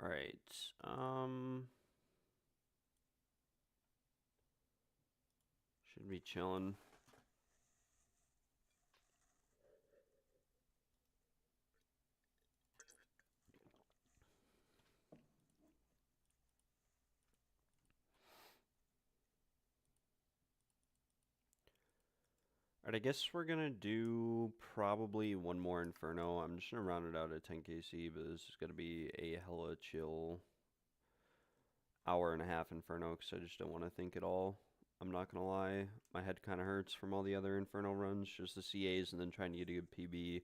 All right. Should be chilling. All right, I guess we're gonna do probably one more Inferno. I'm just gonna round it out at 10 KC, but this is gonna be a hella chill hour and a half Inferno because I just don't want to think at all. I'm not gonna lie, my head kind of hurts from all the other Inferno runs, just the CAs and then trying to get a good PB.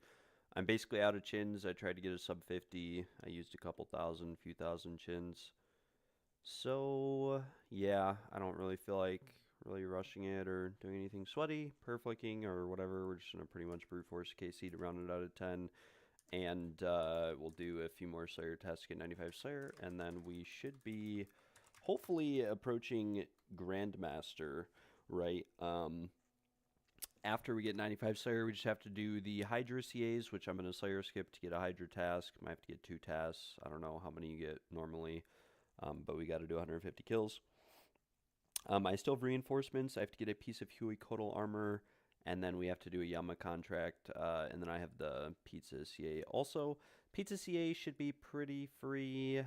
I'm basically out of chins. I tried to get a sub 50. I used a couple thousand, few thousand chins. So, yeah, I don't really feel like really rushing it or doing anything sweaty, perflicking, or whatever. We're just going to pretty much brute force KC to round it out at 10. And we'll do a few more Slayer tests, get 95 Slayer, and then we should be hopefully approaching Grandmaster, right? After we get 95 Slayer, we just have to do the Hydra CAs, which I'm going to Slayer skip to get a Hydra task. Might have to get 2 tasks. I don't know how many you get normally, but we got to do 150 kills. I still have reinforcements. I have to get a piece of Huey Kotal armor, and then we have to do a Yama contract, and then I have the Pizza CA. Also, Pizza CA should be pretty free.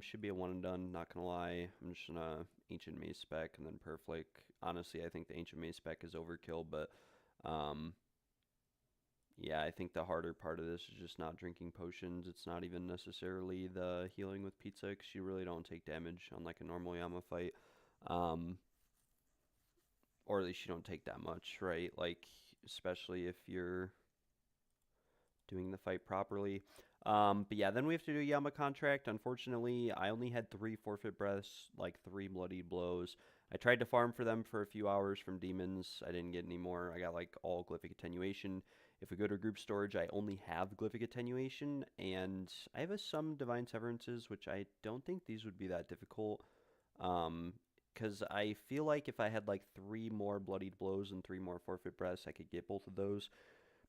Should be a one and done, not gonna lie. I'm just gonna Ancient Maze spec and then Perflick. Honestly, I think the Ancient Maze spec is overkill, but um, yeah, I think the harder part of this is just not drinking potions. It's not even necessarily the healing with pizza, because you really don't take damage on like a normal Yama fight. Um, or at least you don't take that much, right? Like, especially if you're doing the fight properly. But yeah, then we have to do a Yama contract. Unfortunately, I only had 3 forfeit breaths, like 3 bloodied blows. I tried to farm for them for a few hours from demons. I didn't get any more. I got like all glyphic attenuation. If we go to group storage, I only have glyphic attenuation, and I have some divine severances, which I don't think these would be that difficult. Um, because I feel like if I had like 3 more bloodied blows and 3 more forfeit breaths, I could get both of those.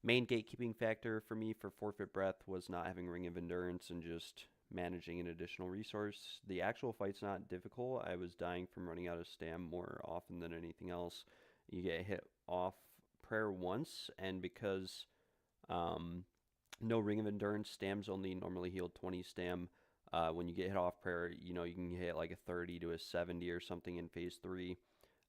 Main gatekeeping factor for me for forfeit breath was not having Ring of Endurance and just managing an additional resource. The actual fight's not difficult. I was dying from running out of stam more often than anything else. You get hit off prayer once, and because um, no Ring of Endurance, stam's only normally healed 20 stam. When you get hit off prayer, you can hit like a 30 to a 70 or something in phase 3,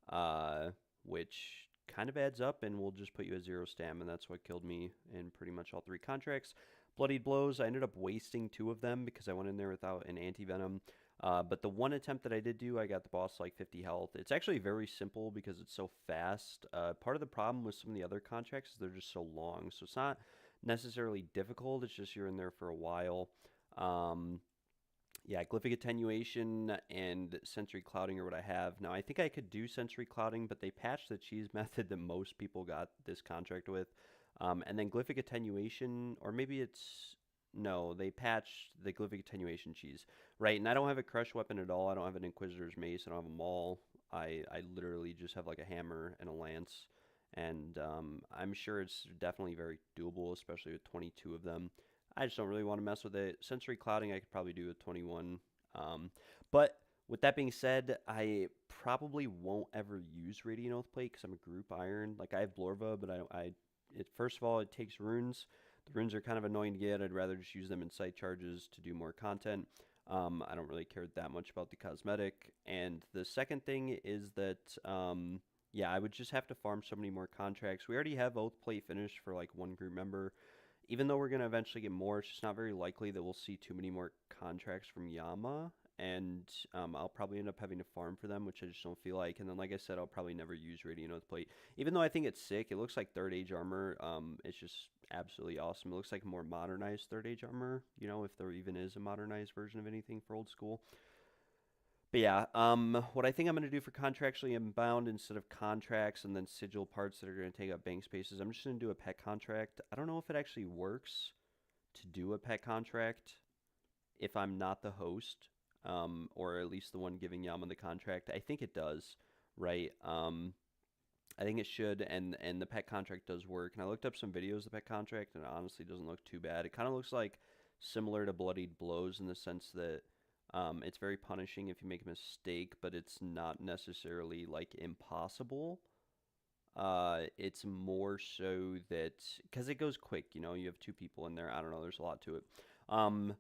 uh, which kind of adds up and will just put you at 0 stam, and that's what killed me in pretty much all 3 contracts. Bloodied Blows, I ended up wasting 2 of them because I went in there without an anti-venom. But the one attempt that I did do, I got the boss like 50 health. It's actually very simple because it's so fast. Part of the problem with some of the other contracts is they're just so long. So it's not necessarily difficult, it's just you're in there for a while. Um, yeah, glyphic attenuation and sensory clouding are what I have. Now, I think I could do sensory clouding, but they patched the cheese method that most people got this contract with. And then glyphic attenuation, or maybe it's, no, they patched the glyphic attenuation cheese, right? And I don't have a crush weapon at all. I don't have an Inquisitor's mace. I don't have a maul. I literally just have like a hammer and a lance. And I'm sure it's definitely very doable, especially with 22 of them. I just don't really want to mess with it. Sensory clouding, I could probably do with 21. But with that being said, I probably won't ever use Radiant Oath Plate because I'm a group iron. Like, I have Blorva, but first of all, it takes runes. The runes are kind of annoying to get. I'd rather just use them in site charges to do more content. I don't really care that much about the cosmetic. And the second thing is that, yeah, I would just have to farm so many more contracts. We already have Oath Plate finished for like 1 group member. Even though we're going to eventually get more, it's just not very likely that we'll see too many more contracts from Yama. And I'll probably end up having to farm for them, which I just don't feel like. And then, like I said, I'll probably never use Radiant Oath Plate. Even though I think it's sick, it looks like 3rd Age armor. It's just absolutely awesome. It looks like more modernized 3rd Age armor, if there even is a modernized version of anything for old school. But yeah, what I think I'm going to do for contractually inbound instead of contracts and then sigil parts that are going to take up bank spaces, I'm just going to do a pet contract. I don't know if it actually works to do a pet contract if I'm not the host, or at least the one giving Yama the contract. I think it does, right? I think it should, and the pet contract does work. And I looked up some videos of the pet contract, and it honestly doesn't look too bad. It kind of looks like similar to Bloodied Blows in the sense that It's very punishing if you make a mistake, but it's not necessarily like impossible. It's more so that because it goes quick, you know, you have two people in there. I don't know, there's a lot to it. Um,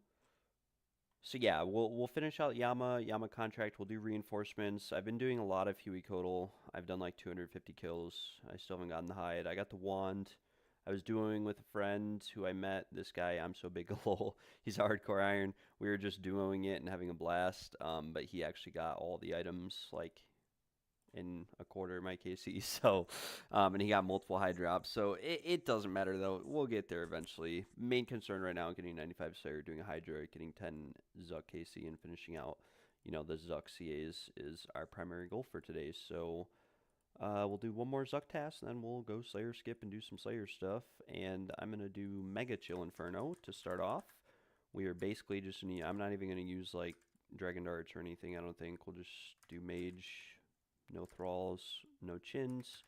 so yeah, we'll finish out Yama contract. We'll do reinforcements. I've been doing a lot of Huey Codal. I've done like 250 kills. I still haven't gotten the hide. I got the wand. I was doing with a friend who I met. This guy, I'm so big lol. He's a hardcore iron. We were just duoing it and having a blast. But he actually got all the items like in a quarter of my KC. So, and he got multiple high drops. So it doesn't matter though. We'll get there eventually. Main concern right now, getting 95 Slayer, doing a Hydra, getting 10 Zuck KC, and finishing out, you know, the Zuck CAs is our primary goal for today. So, we'll do one more Zuck task, and then we'll go Slayer skip and do some Slayer stuff. And I'm gonna do Mega Chill Inferno to start off. We are basically just gonna, I'm not even gonna use like Dragon Darts or anything. I don't think we'll just do Mage. No thralls, no chins,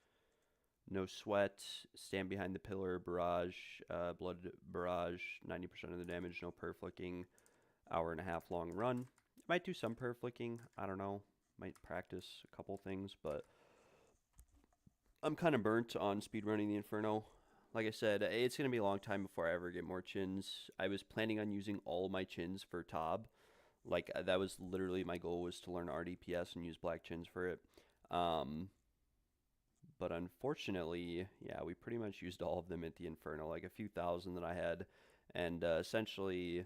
no sweat, stand behind the pillar, barrage, blood barrage, 90% of the damage, no per flicking, hour and a half long run. Might do some per flicking, I don't know, might practice a couple things, but I'm kind of burnt on speedrunning the Inferno. Like I said, it's going to be a long time before I ever get more chins. I was planning on using all of my chins for Tob. Like, that was literally my goal, was to learn RDPS and use black chins for it. But unfortunately, yeah, we pretty much used all of them at the Inferno, like a few thousand that I had, and essentially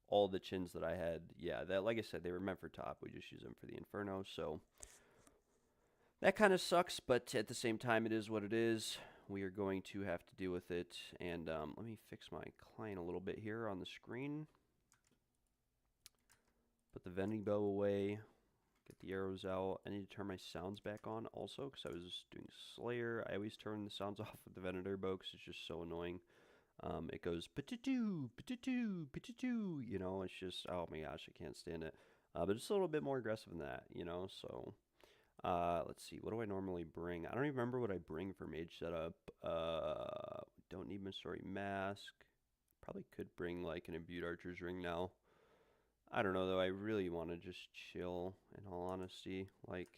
all the chins that I had, yeah, that, like I said, they were meant for top. We just use them for the Inferno, so that kind of sucks, but at the same time, it is what it is. We are going to have to deal with it, and let me fix my client a little bit here on the screen. Put the vending bow away. Get the arrows out. I need to turn my sounds back on also because I was doing Slayer. I always turn the sounds off with the Venator bow because it's just so annoying. It goes pa-too, pa-too, pa-too, you know, it's just, oh my gosh, I can't stand it. But it's a little bit more aggressive than that, you know, so let's see, what do I normally bring? I don't even remember what I bring for mage setup. Don't need Missouri mask. Probably could bring like an imbued archer's ring now. I don't know though, I really want to just chill, in all honesty, like,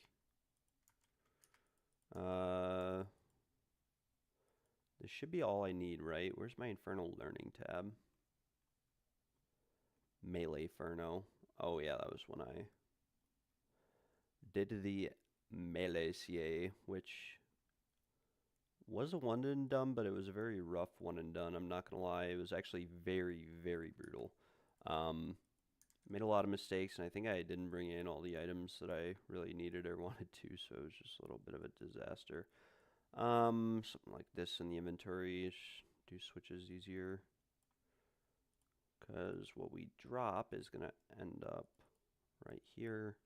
this should be all I need, right? Where's my Infernal Learning tab? Melee Ferno. Oh yeah, that was when I did the Melee CA, which was a one and done, but it was a very rough one and done, I'm not gonna lie. It was actually very, very brutal. Made a lot of mistakes, and I think I didn't bring in all the items that I really needed or wanted to, so it was just a little bit of a disaster. Something like this in the inventory, do switches easier, because what we drop is going to end up right here,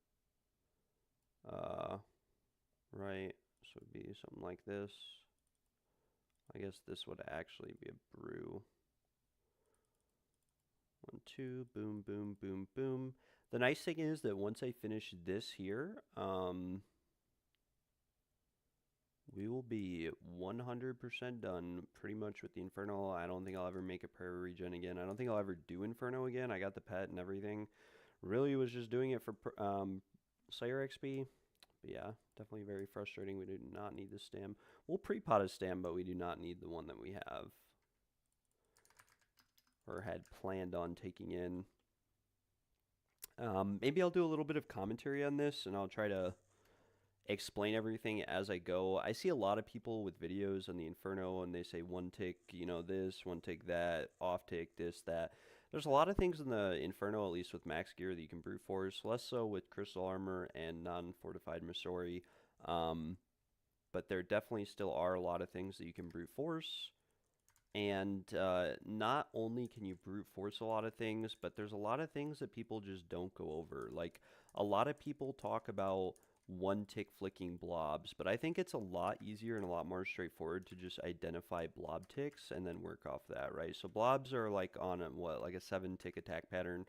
right, so it would be something like this. I guess this would actually be a brew. 1, 2, boom, boom, boom, boom. The nice thing is that once I finish this here, we will be 100% done pretty much with the Inferno. I don't think I'll ever make a prayer regen again. I don't think I'll ever do Inferno again. I got the pet and everything. Really was just doing it for Slayer XP. But yeah, definitely very frustrating. We do not need the stam. We'll pre-pot a stam, but we do not need the one that we have or had planned on taking in. Maybe I'll do a little bit of commentary on this, and I'll try to explain everything as I go. I see a lot of people with videos on the Inferno, and they say one tick, you know, this, one tick that, off tick, this, that. There's a lot of things in the Inferno, at least with max gear, that you can brute force. Less so with crystal armor and non-fortified Missouri. But there definitely still are a lot of things that you can brute force. And not only can you brute force a lot of things, but there's a lot of things that people just don't go over. Like, a lot of people talk about one tick flicking blobs, but I think it's a lot easier and a lot more straightforward to just identify blob ticks and then work off that, right? So blobs are like on a, like a 7 tick attack pattern.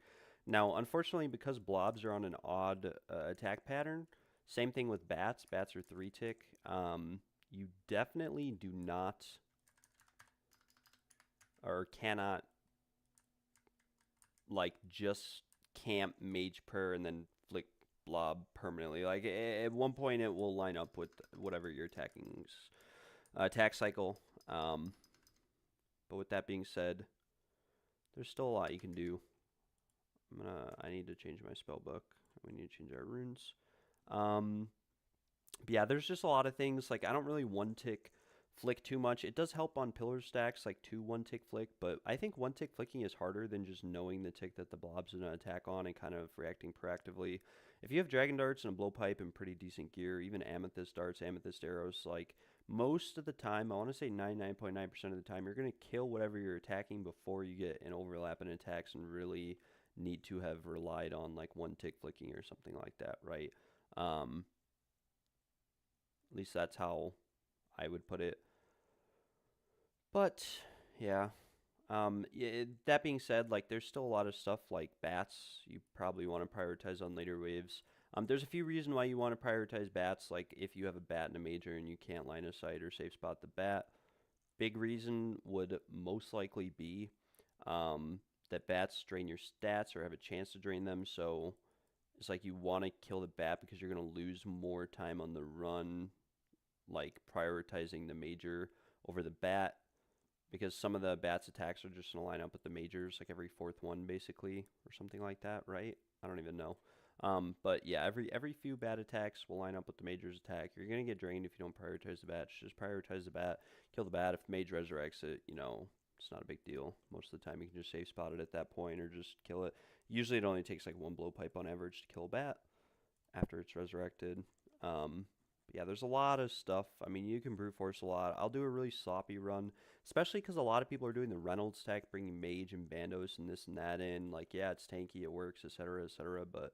Now, unfortunately, because blobs are on an odd attack pattern, same thing with bats. Bats are 3 tick. You definitely do not or cannot like just camp mage prayer and then flick blob permanently. Like at one point, it will line up with whatever your attack cycle. But with that being said, there's still a lot you can do. I need to change my spell book. We need to change our runes. But yeah, there's just a lot of things. Like, I don't really one tick flick too much. It does help on pillar stacks, like 2 one tick flick, but I think one tick flicking is harder than just knowing the tick that the blob's gonna attack on and kind of reacting proactively. If you have dragon darts and a blowpipe and pretty decent gear, even amethyst darts, amethyst arrows, like most of the time, I want to say 99.9% of the time, you're gonna kill whatever you're attacking before you get an overlap in attacks and really need to have relied on like one tick flicking or something like that, right? At least that's how I would put it. But yeah, that being said, like there's still a lot of stuff like bats you probably want to prioritize on later waves. There's a few reasons why you want to prioritize bats. Like if you have a bat in a major and you can't line of sight or safe spot the bat, big reason would most likely be that bats drain your stats or have a chance to drain them. So it's like you want to kill the bat because you're going to lose more time on the run, like prioritizing the major over the bat, because some of the bats attacks are just going to line up with the majors, like every fourth one basically, or something like that, right? I don't even know. But yeah, every few bat attacks will line up with the major's attack. You're going to get drained if you don't prioritize the bat. Just prioritize the bat, kill the bat. If the mage resurrects it, it's not a big deal. Most of the time you can just safe spot it at that point or just kill it. Usually it only takes like 1 blowpipe on average to kill a bat after it's resurrected. Yeah, there's a lot of stuff. I mean, you can brute force a lot. I'll do a really sloppy run, especially because a lot of people are doing the Reynolds stack, bringing mage and bandos and this and that in. Like, yeah, it's tanky, it works, etc., etc. But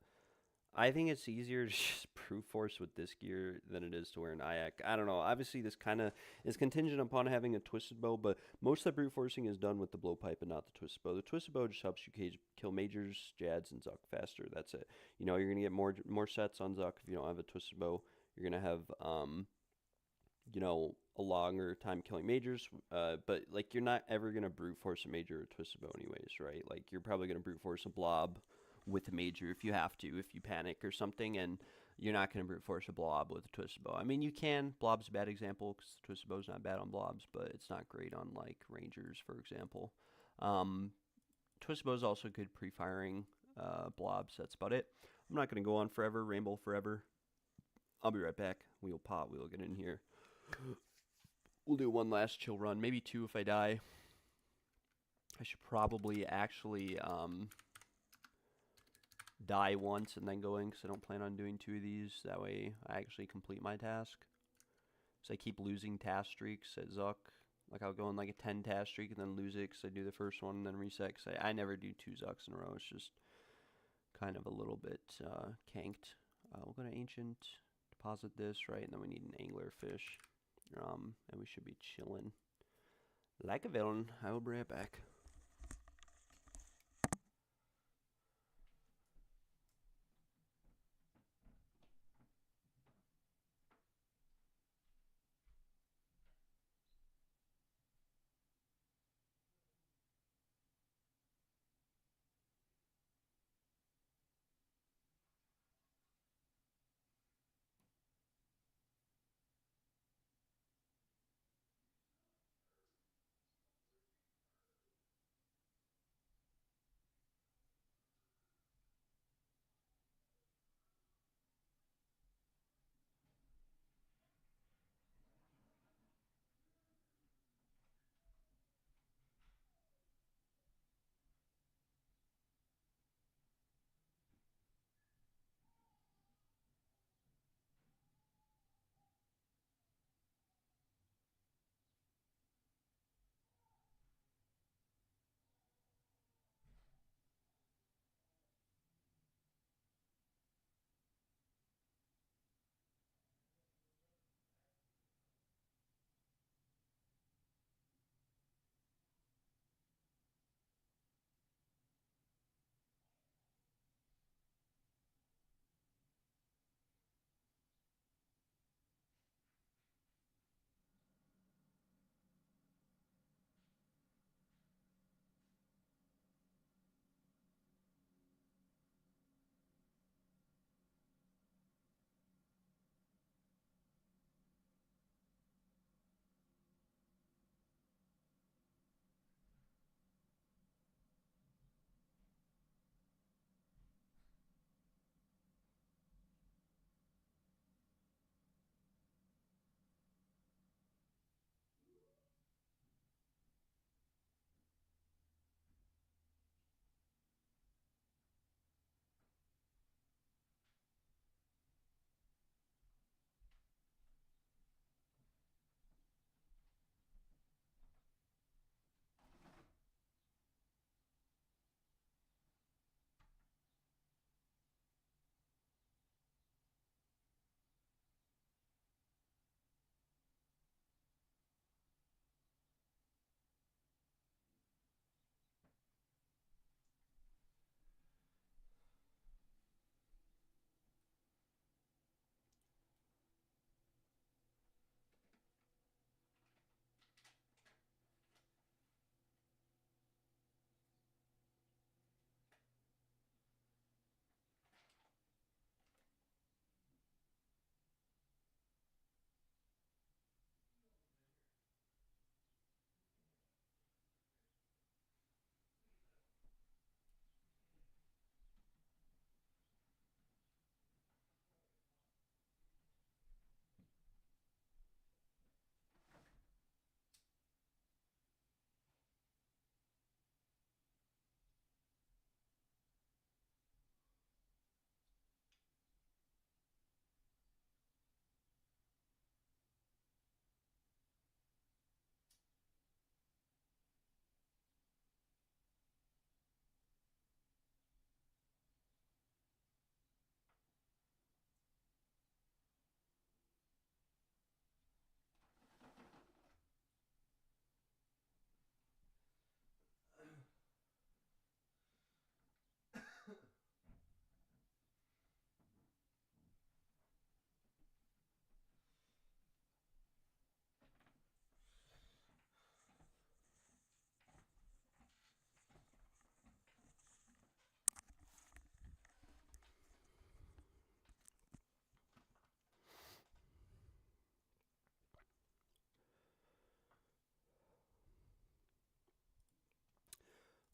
I think it's easier to just brute force with this gear than it is to wear an IAC. I don't know. Obviously, this kind of is contingent upon having a twisted bow, but most of the brute forcing is done with the blowpipe and not the twisted bow. The twisted bow just helps you kill majors, jads, and Zuck faster. That's it. You're going to get more sets on Zuck if you don't have a twisted bow. You're going to have, a longer time killing majors, but, like, you're not ever going to brute force a major or a twisted bow anyways, right? Like, you're probably going to brute force a blob with a major if you have to, if you panic or something, and you're not going to brute force a blob with a twisted bow. I mean, you can. Blob's a bad example because the twisted bow's not bad on blobs, but it's not great on, like, rangers, for example. Twisted bow is also good pre-firing blobs. That's about it. I'm not going to go on forever, Rainbow forever. I'll be right back. We'll get in here. We'll do one last chill run, maybe 2 if I die. I should probably actually die once and then go in, because I don't plan on doing 2 of these. That way I actually complete my task. So I keep losing task streaks at Zuck. Like I'll go in like a 10 task streak and then lose it because I do the first one and then reset. Because I never do 2 Zucks in a row. It's just kind of a little bit canked. We'll go to Ancient, deposit this, right? And then we need an anglerfish. And we should be chilling like a villain. I will be right back.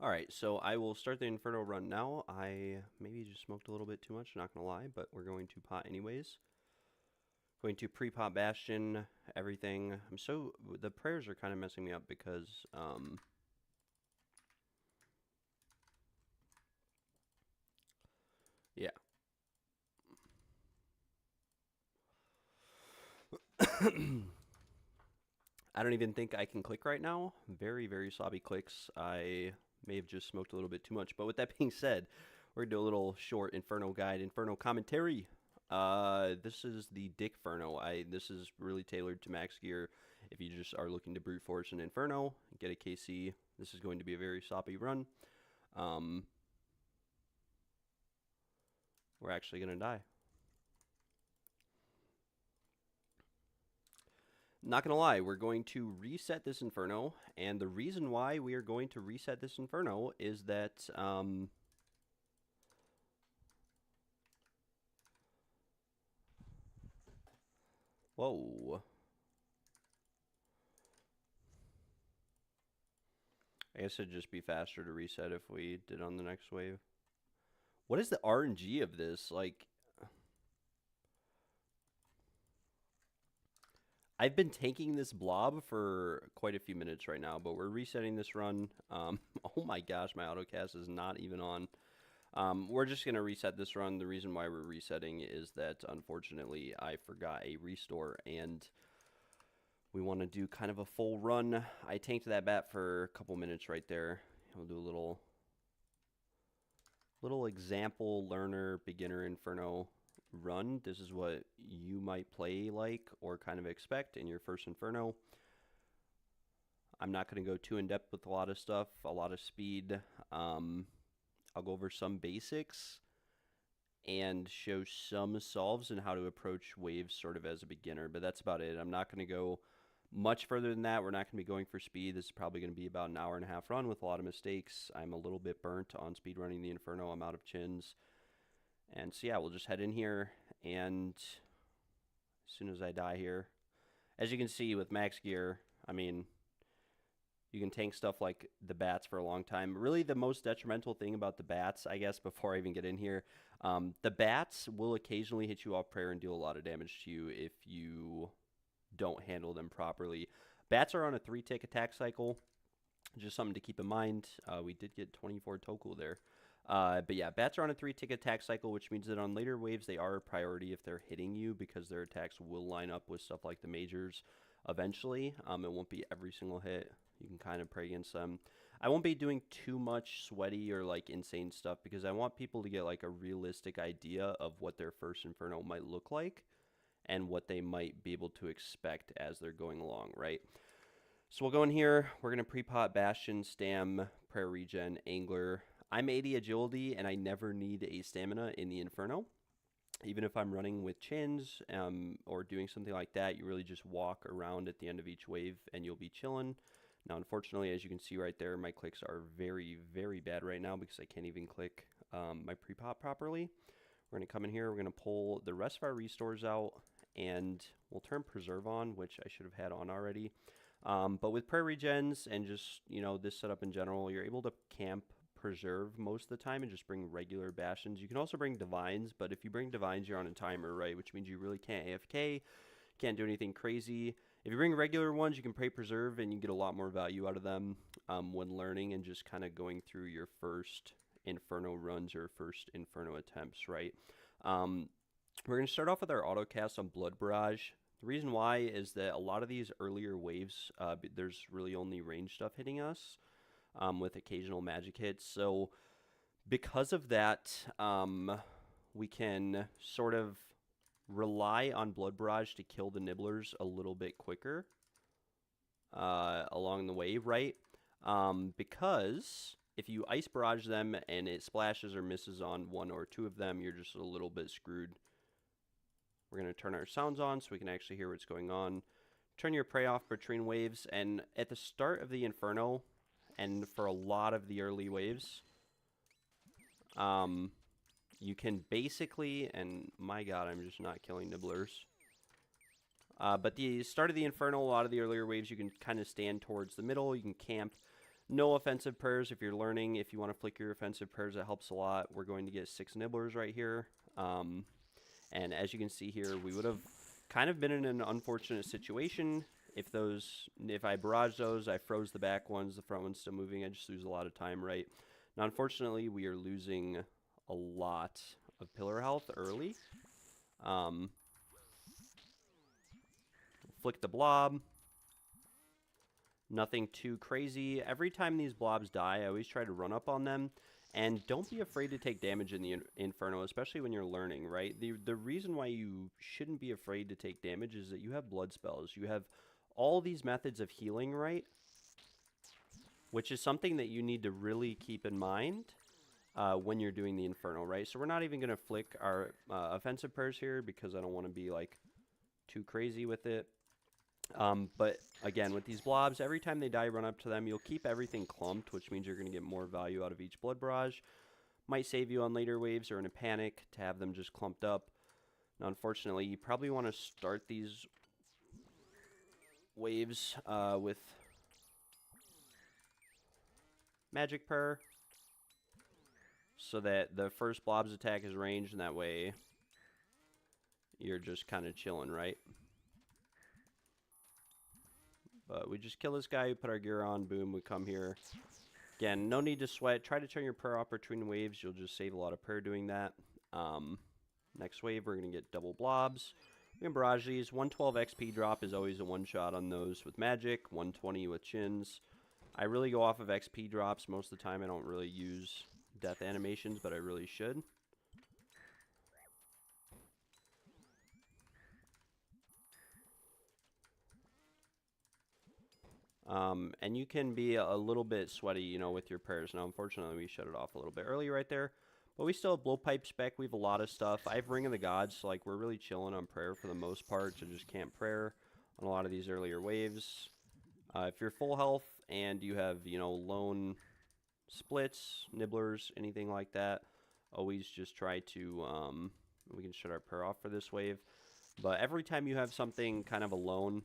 Alright, so I will start the Inferno run now. I maybe just smoked a little bit too much, not gonna lie, but we're going to pot anyways. Going to pre-pot Bastion, everything. The prayers are kind of messing me up because, yeah. I don't even think I can click right now. Very, very sloppy clicks. I may have just smoked a little bit too much. But with that being said, we're going to do a little short Inferno guide, Inferno commentary. This is the Dickferno. This is really tailored to max gear. If you just are looking to brute force an Inferno, get a KC, this is going to be a very sloppy run. We're actually going to die. Not gonna lie, we're going to reset this Inferno, and the reason why we are going to reset this Inferno is that, whoa. I guess it'd just be faster to reset if we did on the next wave. What is the RNG of this? Like, I've been tanking this blob for quite a few minutes right now, but we're resetting this run. Oh my gosh, my autocast is not even on. We're just going to reset this run. The reason why we're resetting is that, unfortunately, I forgot a restore, and we want to do kind of a full run. I tanked that bat for a couple minutes right there. We'll do a little example learner beginner Inferno run. This is what you might play like or kind of expect in your first Inferno. I'm not going to go too in depth with a lot of stuff, a lot of speed. I'll go over some basics and show some solves and how to approach waves sort of as a beginner, but that's about it. I'm not going to go much further than that. We're not going to be going for speed. This is probably going to be about an hour and a half run with a lot of mistakes. I'm a little bit burnt on speed running the Inferno. I'm out of chins. And so yeah, we'll just head in here, and as soon as I die here, as you can see with max gear, I mean, you can tank stuff like the bats for a long time. Really, the most detrimental thing about the bats, I guess, before I even get in here, the bats will occasionally hit you off prayer and deal a lot of damage to you if you don't handle them properly. Bats are on a 3-tick attack cycle. Just something to keep in mind. We did get 24 Tokul there. But yeah, bats are on a 3-tick attack cycle, which means that on later waves, they are a priority if they're hitting you, because their attacks will line up with stuff like the majors eventually. It won't be every single hit. You can kind of pray against them. I won't be doing too much sweaty or like insane stuff, because I want people to get like a realistic idea of what their first Inferno might look like and what they might be able to expect as they're going along, right? So we'll go in here. We're going to pre-pot Bastion, Stam, Prayer Regen, Angler. I'm 80 agility, and I never need a stamina in the Inferno. Even if I'm running with chins or doing something like that, you really just walk around at the end of each wave, and you'll be chilling. Now, unfortunately, as you can see right there, my clicks are very, very bad right now because I can't even click my pre-pop properly. We're going to come in here. We're going to pull the rest of our restores out, and we'll turn Preserve on, which I should have had on already. But with prayer regens and just, you know, this setup in general, you're able to camp Preserve most of the time and just bring regular Bastions. You can also bring Divines, but if you bring Divines, you're on a timer, right? Which means you really can't AFK, can't do anything crazy. If you bring regular ones, you can pray Preserve, and you get a lot more value out of them when learning and just kind of going through your first Inferno runs or first Inferno attempts, right? We're going to start off with our autocast on Blood Barrage. The reason why is that a lot of these earlier waves, there's really only range stuff hitting us with occasional magic hits. So because of that, we can sort of rely on Blood Barrage to kill the nibblers a little bit quicker along the way, right? Because if you Ice Barrage them and it splashes or misses on one or two of them, you're just a little bit screwed. We're going to turn our sounds on so we can actually hear what's going on. Turn your prey off between waves, and at the start of the Inferno, and for a lot of the early waves, you can basically, and my god, I'm just not killing nibblers. But the start of the Inferno, a lot of the earlier waves, you can kind of stand towards the middle, you can camp. No offensive prayers if you're learning. If you want to flick your offensive prayers, it helps a lot. We're going to get 6 nibblers right here. And as you can see here, we would have kind of been in an unfortunate situation if I barraged those, I froze the back ones, the front one's still moving, I just lose a lot of time, right? Now, unfortunately, we are losing a lot of pillar health early. Flick the blob. Nothing too crazy. Every time these blobs die, I always try to run up on them. And don't be afraid to take damage in the Inferno, especially when you're learning, right? The reason why you shouldn't be afraid to take damage is that you have blood spells. You have all these methods of healing, right? Which is something that you need to really keep in mind when you're doing the Inferno, right? So we're not even going to flick our offensive prayers here because I don't want to be, like, too crazy with it. But again, with these blobs, every time they die, run up to them. You'll keep everything clumped, which means you're going to get more value out of each blood barrage. Might save you on later waves or in a panic to have them just clumped up. Now, unfortunately, you probably want to start these waves with Magic Prayer so that the first blob's attack is ranged, and that way you're just kind of chilling, right? But we just kill this guy, we put our gear on, boom, we come here. Again, no need to sweat. Try to turn your prayer off between waves. You'll just save a lot of prayer doing that. Next wave, we're going to get double blobs. We can barrage these. 112 XP drop is always a one-shot on those with magic. 120 with chins. I really go off of XP drops. Most of the time, I don't really use death animations, but I really should. And you can be a little bit sweaty, you know, with your prayers. Now, unfortunately, we shut it off a little bit early right there. But we still have blowpipe spec. We have a lot of stuff. I have Ring of the Gods, so, like, we're really chilling on prayer for the most part. So just camp prayer on a lot of these earlier waves. If you're full health and you have, you know, lone splits, nibblers, anything like that, always just try to, we can shut our prayer off for this wave. But every time you have something kind of alone,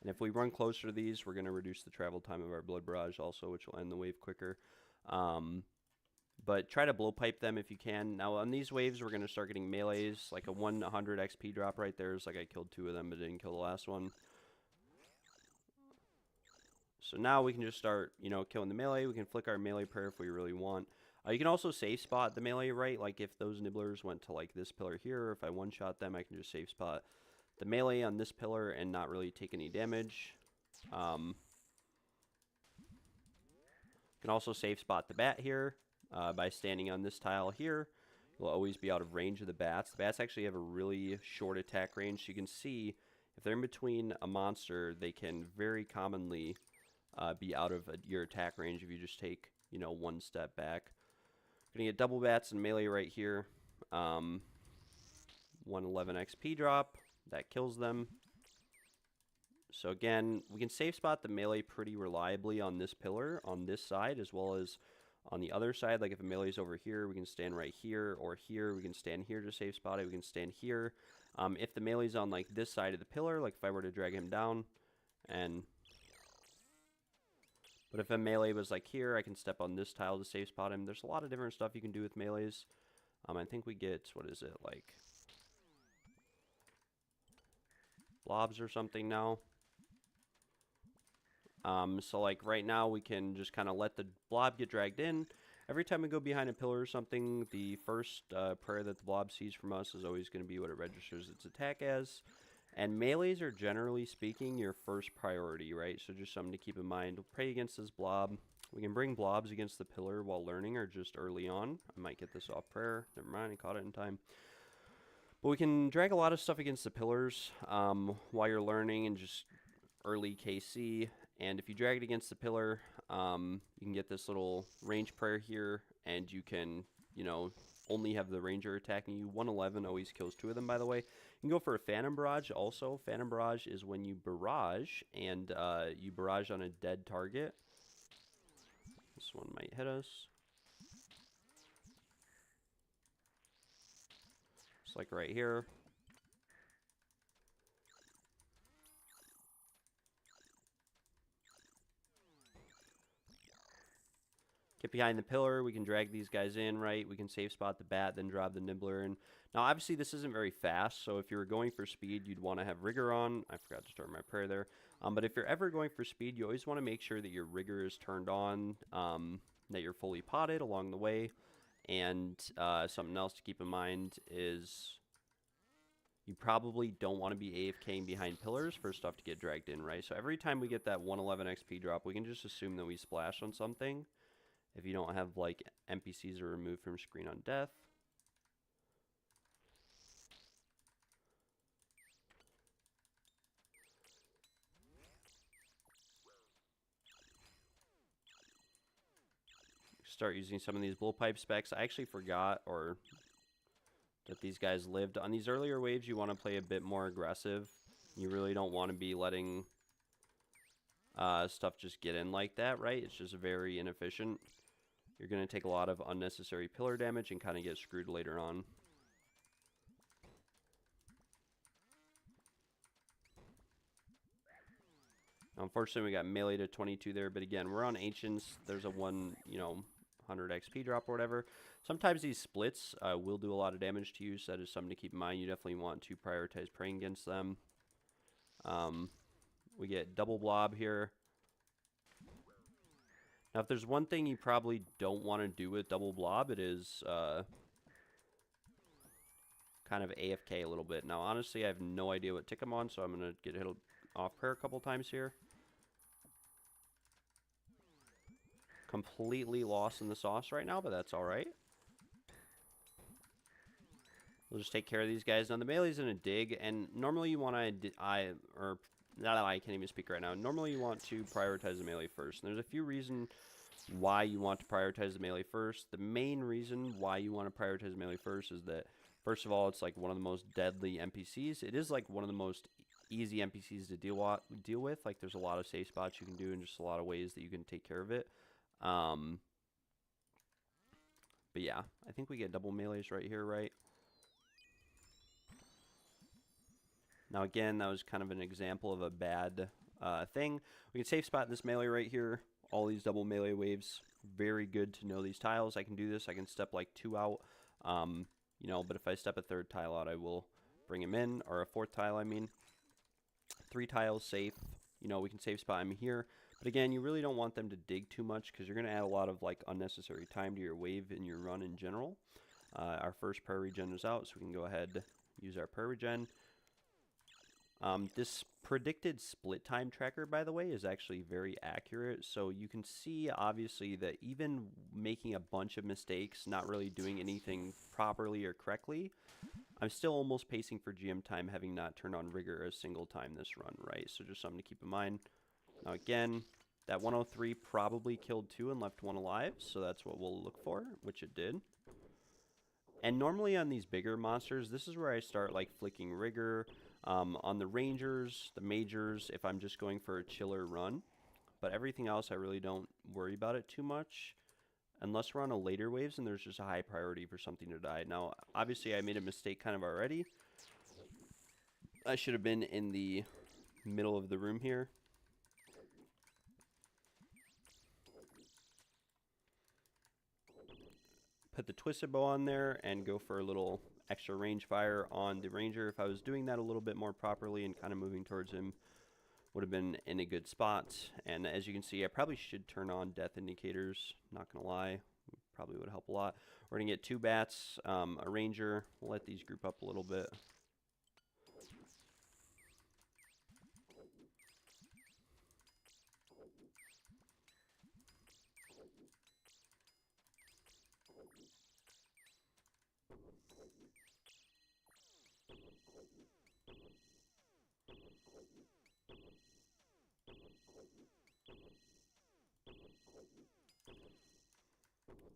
and if we run closer to these, we're going to reduce the travel time of our blood barrage also, which will end the wave quicker. But try to blowpipe them if you can. Now, on these waves, we're going to start getting melees. Like a 100 XP drop right there is like I killed 2 of them, but didn't kill the last one. So now we can just start, you know, killing the melee. We can flick our melee prayer if we really want. You can also safe spot the melee, right? Like if those nibblers went to like this pillar here, or if I one-shot them, I can just safe spot the melee on this pillar and not really take any damage. You can also safe spot the bat here by standing on this tile here. You'll always be out of range of the bats. The bats actually have a really short attack range. So you can see if they're in between a monster, they can very commonly be out of your attack range if you just take, you know, one step back. Gonna get double bats and melee right here. 111 XP drop. That kills them. So again, we can safe spot the melee pretty reliably on this pillar, on this side, as well as on the other side. Like if a melee is over here, we can stand right here or here. We can stand here to safe spot it. We can stand here. If the melee's on like this side of the pillar, like if I were to drag him down and... But if a melee was like here, I can step on this tile to safe spot him. There's a lot of different stuff you can do with melees. I think we get, what is it, like... blobs or something now. So like right now we can just kind of let the blob get dragged in. Every time we go behind a pillar or something, the first prayer that the blob sees from us is always going to be what it registers its attack as. And melees are generally speaking your first priority, right? So just something to keep in mind. We'll pray against this blob. We can bring blobs against the pillar while learning or just early on. I might get this off prayer. Never mind, I caught it in time. But we can drag a lot of stuff against the pillars while you're learning and just early KC. And if you drag it against the pillar, you can get this little range prayer here, and you can, you know, only have the ranger attacking you. 111 always kills 2 of them, by the way. You can go for a phantom barrage also. Phantom barrage is when you barrage, and you barrage on a dead target. This one might hit us. Just like right here. behind the pillar. We can drag these guys in, right? We can safe spot the bat, then drop the nibbler in. Now, obviously, this isn't very fast, so if you were going for speed, you'd want to have rigor on. I forgot to start my prayer there. But if you're ever going for speed, you always want to make sure that your rigor is turned on, that you're fully potted along the way. And something else to keep in mind is you probably don't want to be AFKing behind pillars for stuff to get dragged in, right? So every time we get that 111 XP drop, we can just assume that we splash on something. If you don't have, like, NPCs are removed from screen on death. Start using some of these blowpipe specs. I actually forgot that these guys lived. On these earlier waves, you want to play a bit more aggressive. You really don't want to be letting stuff just get in like that, right? It's just very inefficient. You're going to take a lot of unnecessary pillar damage and kind of get screwed later on. Unfortunately, we got melee to 22 there, but again, we're on Ancients. There's a 100 XP drop or whatever. Sometimes these splits will do a lot of damage to you, so that is something to keep in mind. You definitely want to prioritize praying against them. We get double blob here. Now, if there's one thing you probably don't want to do with double blob, it is kind of AFK a little bit. Now, honestly, I have no idea what tick I'm on, so I'm going to get hit off prayer a couple times here. Completely lost in the sauce right now, but that's all right. We'll just take care of these guys. Now, the melee's in a dig, and normally you want to, I can't even speak right now. Normally you want to prioritize the melee first. And there's a few reasons why you want to prioritize the melee first. The main reason why you want to prioritize the melee first is that, first of all, it's like one of the most deadly NPCs. It is like one of the most easy NPCs to deal with. Like, there's a lot of safe spots you can do and just a lot of ways that you can take care of it. But yeah, I think we get double melees right here, right? Now again, that was kind of an example of a bad thing. We can safe spot this melee right here. All these double melee waves. Very good to know these tiles. I can do this. I can step like 2 out. But if I step a 3rd tile out, I will bring him in. Or a 4th tile, I mean. 3 tiles safe. We can safe spot him here. But again, you really don't want them to dig too much because you're going to add a lot of like unnecessary time to your wave and your run in general. Our first prayer regen is out, so we can go ahead use our prayer regen. This predicted split time tracker, by the way, is actually very accurate. So you can see, obviously, that even making a bunch of mistakes, not really doing anything properly or correctly, I'm still almost pacing for GM time, having not turned on rigor a single time this run, right? So just something to keep in mind. Now, again, that 103 probably killed 2 and left 1 alive, so that's what we'll look for, which it did. And normally on these bigger monsters, this is where I start like flicking rigor. On the rangers, the majors, if I'm just going for a chiller run. But everything else, I really don't worry about it too much. Unless we're on a later waves and there's just a high priority for something to die. Now, obviously, I made a mistake kind of already. I should have been in the middle of the room here. Put the twisted bow on there and go for a little extra range fire on the ranger. If I was doing that a little bit more properly and kind of moving towards him, would have been in a good spot. And as you can see, I probably should turn on death indicators, not gonna lie, probably would help a lot. We're gonna get 2 bats, a ranger. We'll let these group up a little bit.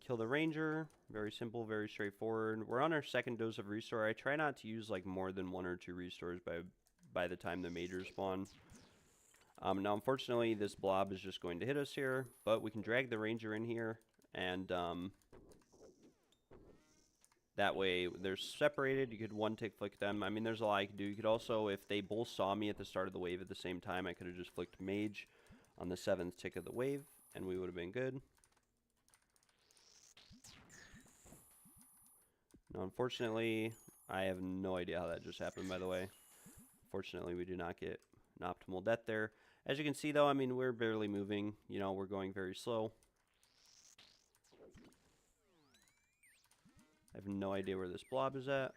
Kill the ranger. Very simple, very straightforward. We're on our 2nd dose of restore. I try not to use like more than 1 or 2 restores by the time the majors spawn. Now, unfortunately, this blob is just going to hit us here, but we can drag the ranger in here, and that way they're separated. You could 1-tick flick them. I mean, there's a lot I could do. You could also, if they both saw me at the start of the wave at the same time, I could have just flicked mage on the 7th tick of the wave, and we would have been good. Now, unfortunately, I have no idea how that just happened, by the way. Fortunately, we do not get an optimal death there. As you can see, though, I mean, we're barely moving. You know, we're going very slow. I have no idea where this blob is at.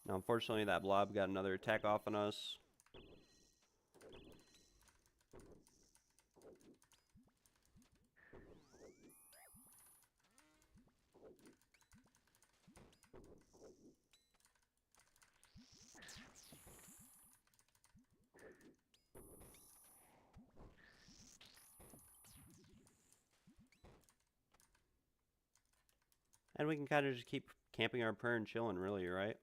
Now, unfortunately, that blob got another attack off on us. And we can kind of just keep camping our prayer and chilling, really, right?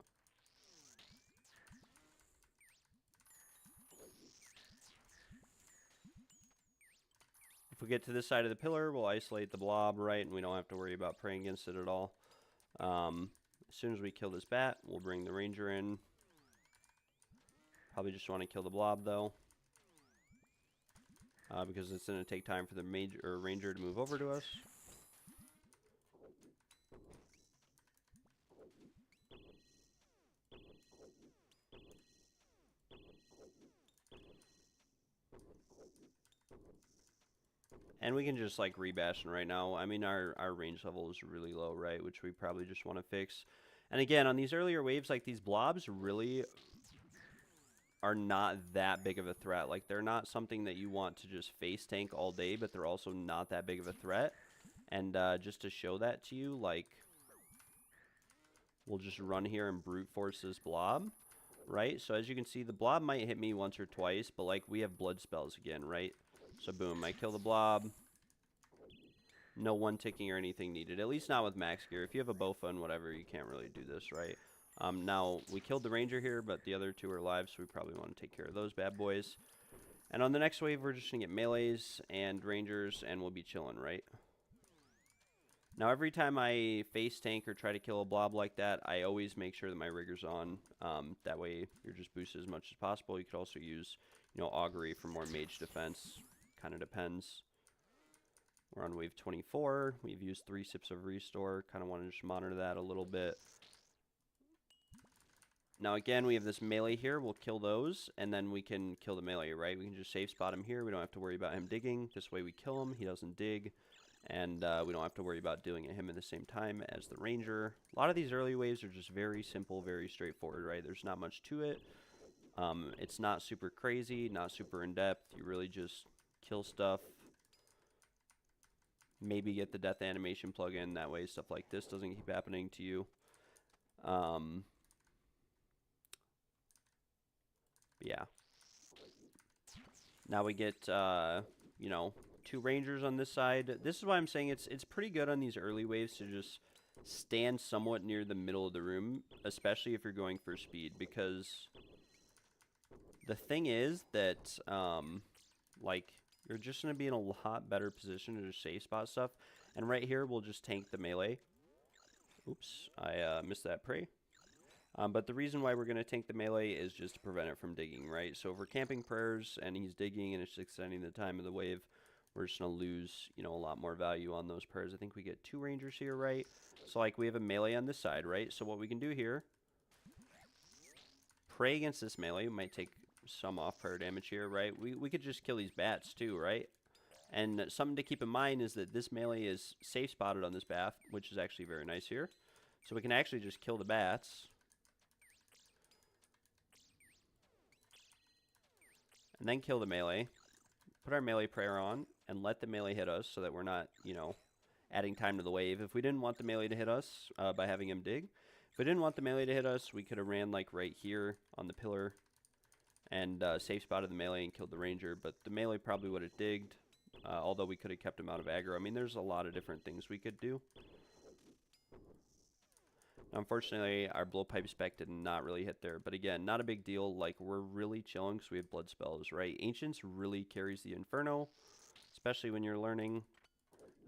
If we get to this side of the pillar, we'll isolate the blob, right? And we don't have to worry about praying against it at all. As soon as we kill this bat, we'll bring the ranger in. Probably just want to kill the blob, though. Because it's going to take time for the ranger to move over to us. And we can just like rebash right now. I mean, our range level is really low, right? Which we probably just want to fix. And again, on these earlier waves, like these blobs really are not that big of a threat. Like they're not something that you want to just face tank all day, but they're also not that big of a threat. And just to show that to you, like we'll just run here and brute force this blob, right? So as you can see, the blob might hit me once or twice, but like we have blood spells again, right? So boom, I kill the blob. No one ticking or anything needed, at least not with max gear. If you have a bofa and whatever, you can't really do this, right? Now, we killed the ranger here, but the other two are alive, so we probably want to take care of those bad boys. And on the next wave, we're just going to get melees and rangers, and we'll be chilling, right? Now, every time I face tank or try to kill a blob like that, I always make sure that my rigger's on. That way, you're just boosted as much as possible. You could also use, you know, augury for more mage defense. Kind of depends. We're on wave 24. We've used 3 sips of restore. Kind of want to just monitor that a little bit. Now again, we have this melee here. We'll kill those, and then we can kill the melee, right? We can just safe spot him here. We don't have to worry about him digging. This way we kill him. He doesn't dig. And we don't have to worry about doing him at the same time as the ranger. A lot of these early waves are just very simple, very straightforward, right? There's not much to it. It's not super crazy, not super in-depth. You really just kill stuff. Maybe get the death animation plug-in. That way stuff like this doesn't keep happening to you. Yeah. Now we get, you know, 2 rangers on this side. This is why I'm saying it's pretty good on these early waves to just stand somewhat near the middle of the room, especially if you're going for speed, because the thing is that, like, you're just going to be in a lot better position to just safe spot stuff. And right here, we'll just tank the melee. Oops, I missed that prey. But the reason why we're going to tank the melee is just to prevent it from digging, right? So if we're camping prayers and he's digging and it's extending the time of the wave, we're just going to lose, you know, a lot more value on those prayers. I think we get 2 rangers here, right? So, like, we have a melee on this side, right? So what we can do here, pray against this melee. We might take some off prayer damage here, right? We could just kill these bats too, right? And something to keep in mind is that this melee is safe spotted on this bat, which is actually very nice here. So we can actually just kill the bats. And then kill the melee. Put our melee prayer on and let the melee hit us so that we're not, you know, adding time to the wave. If we didn't want the melee to hit us by having him dig, if we didn't want the melee to hit us, we could have ran like right here on the pillar and safe spotted the melee and killed the ranger. But the melee probably would have digged, although we could have kept him out of aggro. I mean, there's a lot of different things we could do. Unfortunately, our blowpipe spec did not really hit there. But again, not a big deal. Like, we're really chilling because we have blood spells, right? Ancients really carries the Inferno, especially when you're learning.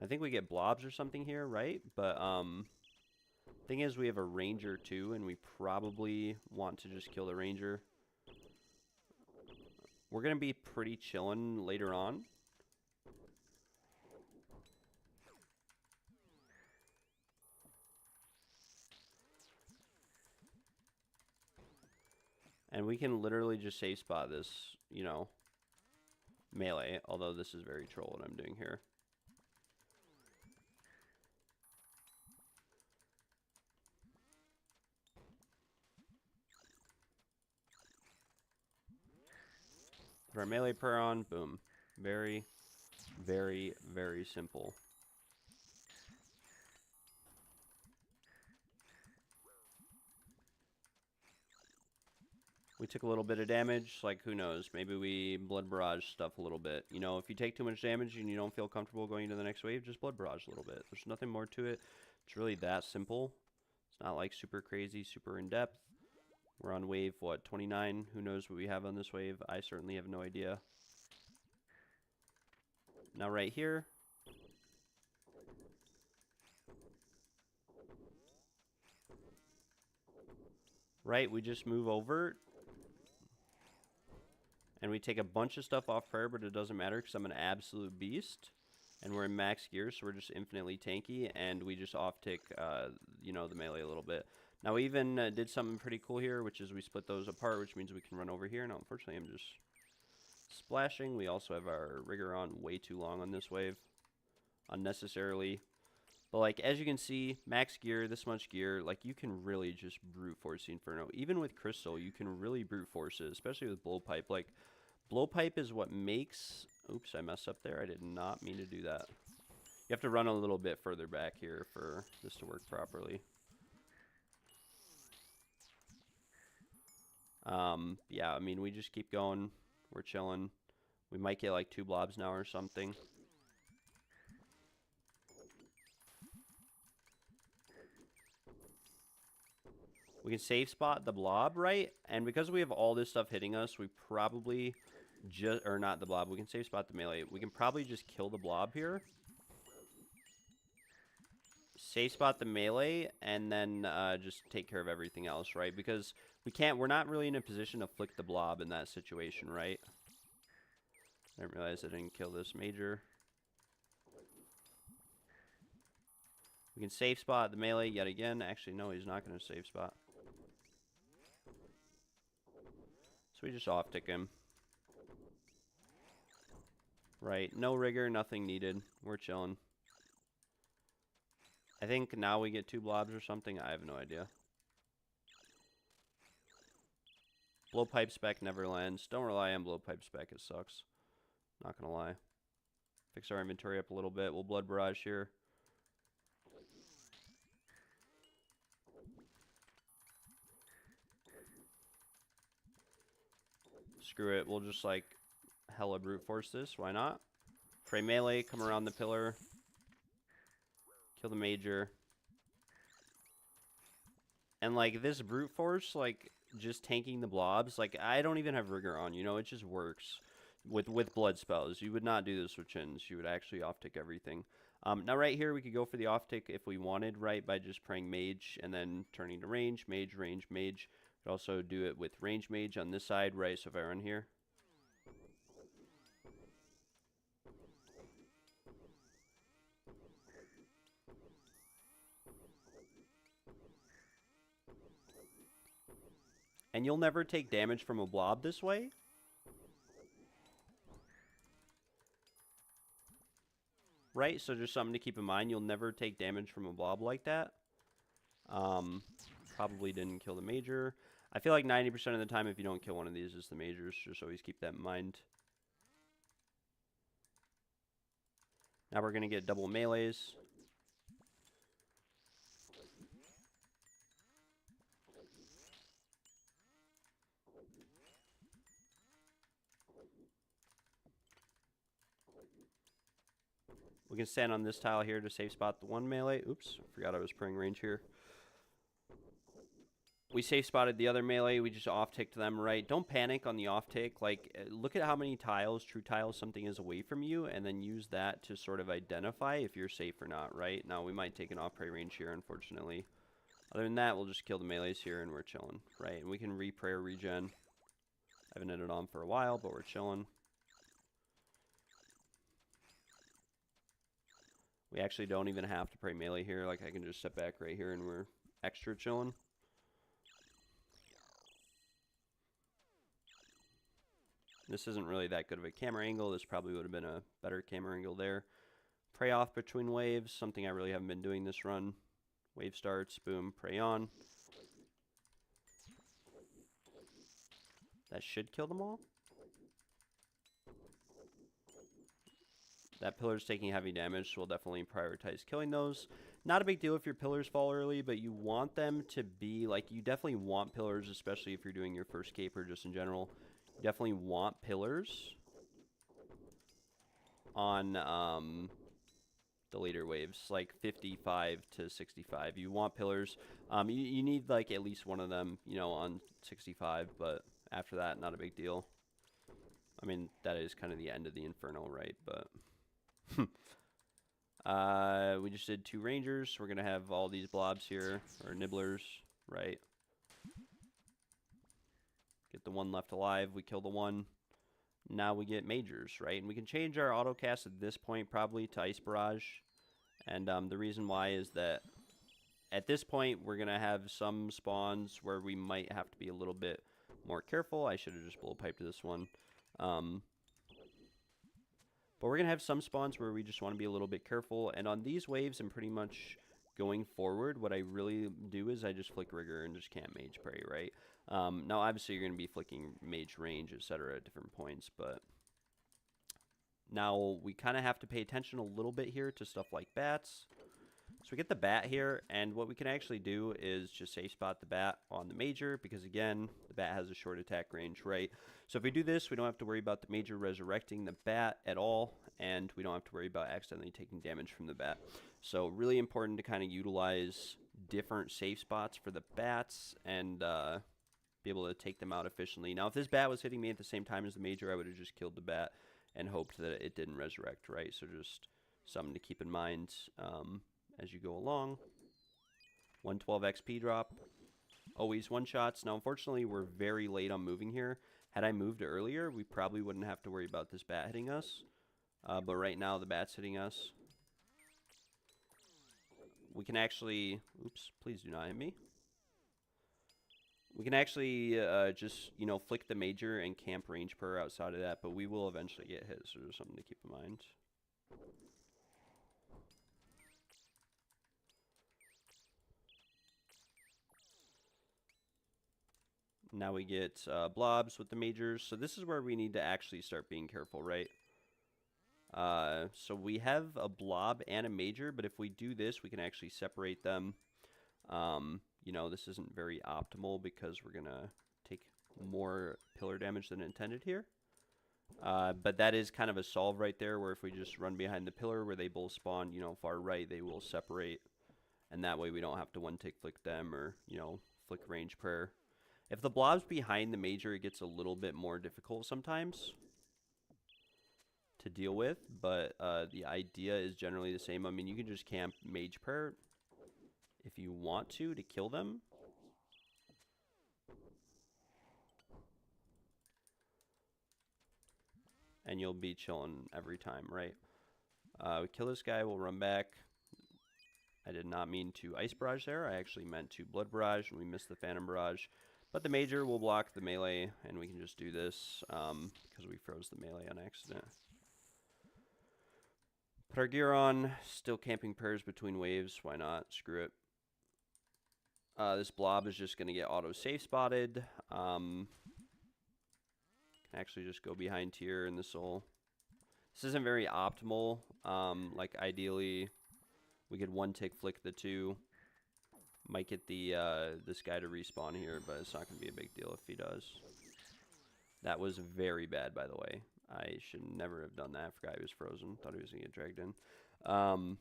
I think we get blobs or something here, right? But Thing is, we have a ranger too, and we probably want to just kill the ranger. We're going to be pretty chillin' later on. And we can literally just safe spot this, you know, melee. Although this is very troll what I'm doing here. Put our melee prayer on, boom. Very, very, very simple. We took a little bit of damage, like who knows, maybe we blood barrage stuff a little bit. You know, if you take too much damage and you don't feel comfortable going into the next wave, just blood barrage a little bit. There's nothing more to it. It's really that simple. It's not like super crazy, super in depth. We're on wave, what, 29? Who knows what we have on this wave? I certainly have no idea. Now right here. Right, we just move over. And we take a bunch of stuff off prayer, but it doesn't matter because I'm an absolute beast. And we're in max gear, so we're just infinitely tanky. And we just off-tick, you know, the melee a little bit. Now, we even did something pretty cool here, which is we split those apart, which means we can run over here. Now, unfortunately, I'm just splashing. We also have our rigor on way too long on this wave. Unnecessarily. But, like, as you can see, max gear, this much gear, like, you can really just brute force the Inferno. Even with Crystal, you can really brute force it, especially with Blowpipe. Like, Blowpipe is what makes... Oops, I messed up there. I did not mean to do that. You have to run a little bit further back here for this to work properly. Yeah, I mean, we just keep going. We're chilling. We might get, like, 2 blobs now or something. We can safe spot the blob, right? And because we have all this stuff hitting us, we probably just... Or not the blob. We can safe spot the melee. We can probably just kill the blob here. Safe spot the melee, and then just take care of everything else, right? Because we can't... We're not really in a position to flick the blob in that situation, right? I didn't realize I didn't kill this major. We can safe spot the melee yet again. Actually, no, he's not going to safe spot. So we just off-tick him. Right, no rigor, nothing needed. We're chilling. I think now we get 2 blobs or something. I have no idea. Blowpipe spec never lands. Don't rely on blowpipe spec, it sucks. Not gonna lie. Fix our inventory up a little bit. We'll blood barrage here. Screw it, we'll just like hella brute force this, why not? Pray melee, come around the pillar. Kill the major. And like this brute force, like just tanking the blobs, like I don't even have rigor on, you know, it just works. With blood spells. You would not do this with chins, you would actually off-tick everything. Now right here we could go for the off-tick if we wanted, right, by just praying mage and then turning to range, mage, range, mage. Could also do it with range mage on this side, right? So if I run here. And you'll never take damage from a blob this way. Right? So just something to keep in mind. You'll never take damage from a blob like that. Probably didn't kill the major. I feel like 90% of the time if you don't kill one of these, it's the majors. Just always keep that in mind. Now we're going to get double melees. We can stand on this tile here to safe spot the 1 melee. Oops, forgot I was praying range here. We safe spotted the other melee. We just off-ticked them, right? Don't panic on the off-tick. Like, look at how many tiles, true tiles, something is away from you, and then use that to sort of identify if you're safe or not, right? Now, we might take an off-prey range here, unfortunately. Other than that, we'll just kill the melees here and we're chilling, right? And we can re-prayer regen. I haven't had it on for a while, but we're chilling. We actually don't even have to pray melee here. Like, I can just step back right here and we're extra chilling. This isn't really that good of a camera angle. This probably would have been a better camera angle there. Pray off between waves, something I really haven't been doing this run. Wave starts, boom, pray on. That should kill them all. That pillar's taking heavy damage, so we'll definitely prioritize killing those. Not a big deal if your pillars fall early, but you want them to be, like, you definitely want pillars, especially if you're doing your first cape or just in general. You definitely want pillars on the later waves, like 55 to 65. You want pillars. You need, like, at least one of them, you know, on 65, but after that, not a big deal. I mean, that is kind of the end of the Inferno, right? But we just did 2 Rangers. We're going to have all these blobs here, or nibblers, right? Get the one left alive. We kill the one. Now we get Majors, right? And we can change our autocast at this point probably to Ice Barrage. And the reason why is that at this point, we're going to have some spawns where we might have to be a little bit more careful. I should have just blowpiped this one. But we're going to have some spawns where we just want to be a little bit careful. And on these waves and pretty much going forward, what I really do is I just flick Rigor and just can't Mage Pray, right? Now, obviously, you're going to be flicking Mage Range, etc. at different points. But now we kind of have to pay attention a little bit here to stuff like bats. So we get the bat here, and what we can actually do is just safe spot the bat on the Major, because again, the bat has a short attack range, right? So if we do this, we don't have to worry about the Major resurrecting the bat at all, and we don't have to worry about accidentally taking damage from the bat. So really important to kind of utilize different safe spots for the bats and be able to take them out efficiently. Now, if this bat was hitting me at the same time as the Major, I would have just killed the bat and hoped that it didn't resurrect, right? So just something to keep in mind as you go along. 112 XP drop. Always one-shots. Now, unfortunately, we're very late on moving here. Had I moved earlier, we probably wouldn't have to worry about this bat hitting us. But right now, the bat's hitting us. We can actually... Oops, please do not hit me. We can actually just, you know, flick the Major and camp range prayer outside of that, but we will eventually get hit, so there's something to keep in mind. Now we get blobs with the Majors. So this is where we need to actually start being careful, right? So we have a blob and a Major, but if we do this, we can actually separate them. You know, this isn't very optimal because we're going to take more pillar damage than intended here. But that is kind of a solve right there, where if we just run behind the pillar where they both spawn, you know, far right, they will separate. And that way we don't have to one-tick flick them or, you know, flick range prayer. If the blob's behind the Major, it gets a little bit more difficult sometimes to deal with, but the idea is generally the same. I mean, you can just camp Mage Prayer if you want to kill them. And you'll be chilling every time, right? We kill this guy, we'll run back. I did not mean to Ice Barrage there. I actually meant to Blood Barrage, and we missed the Phantom Barrage. But the Major will block the melee, and we can just do this because we froze the melee on accident. Put our gear on, still camping prayers between waves. Why not? Screw it. This blob is just going to get auto safe spotted. Can actually just go behind here, and this isn't very optimal. Like ideally, we could one tick flick the two. Might get the this guy to respawn here, but it's not going to be a big deal if he does. That was very bad, by the way. I should never have done that. I forgot he was frozen. Thought he was going to get dragged in. But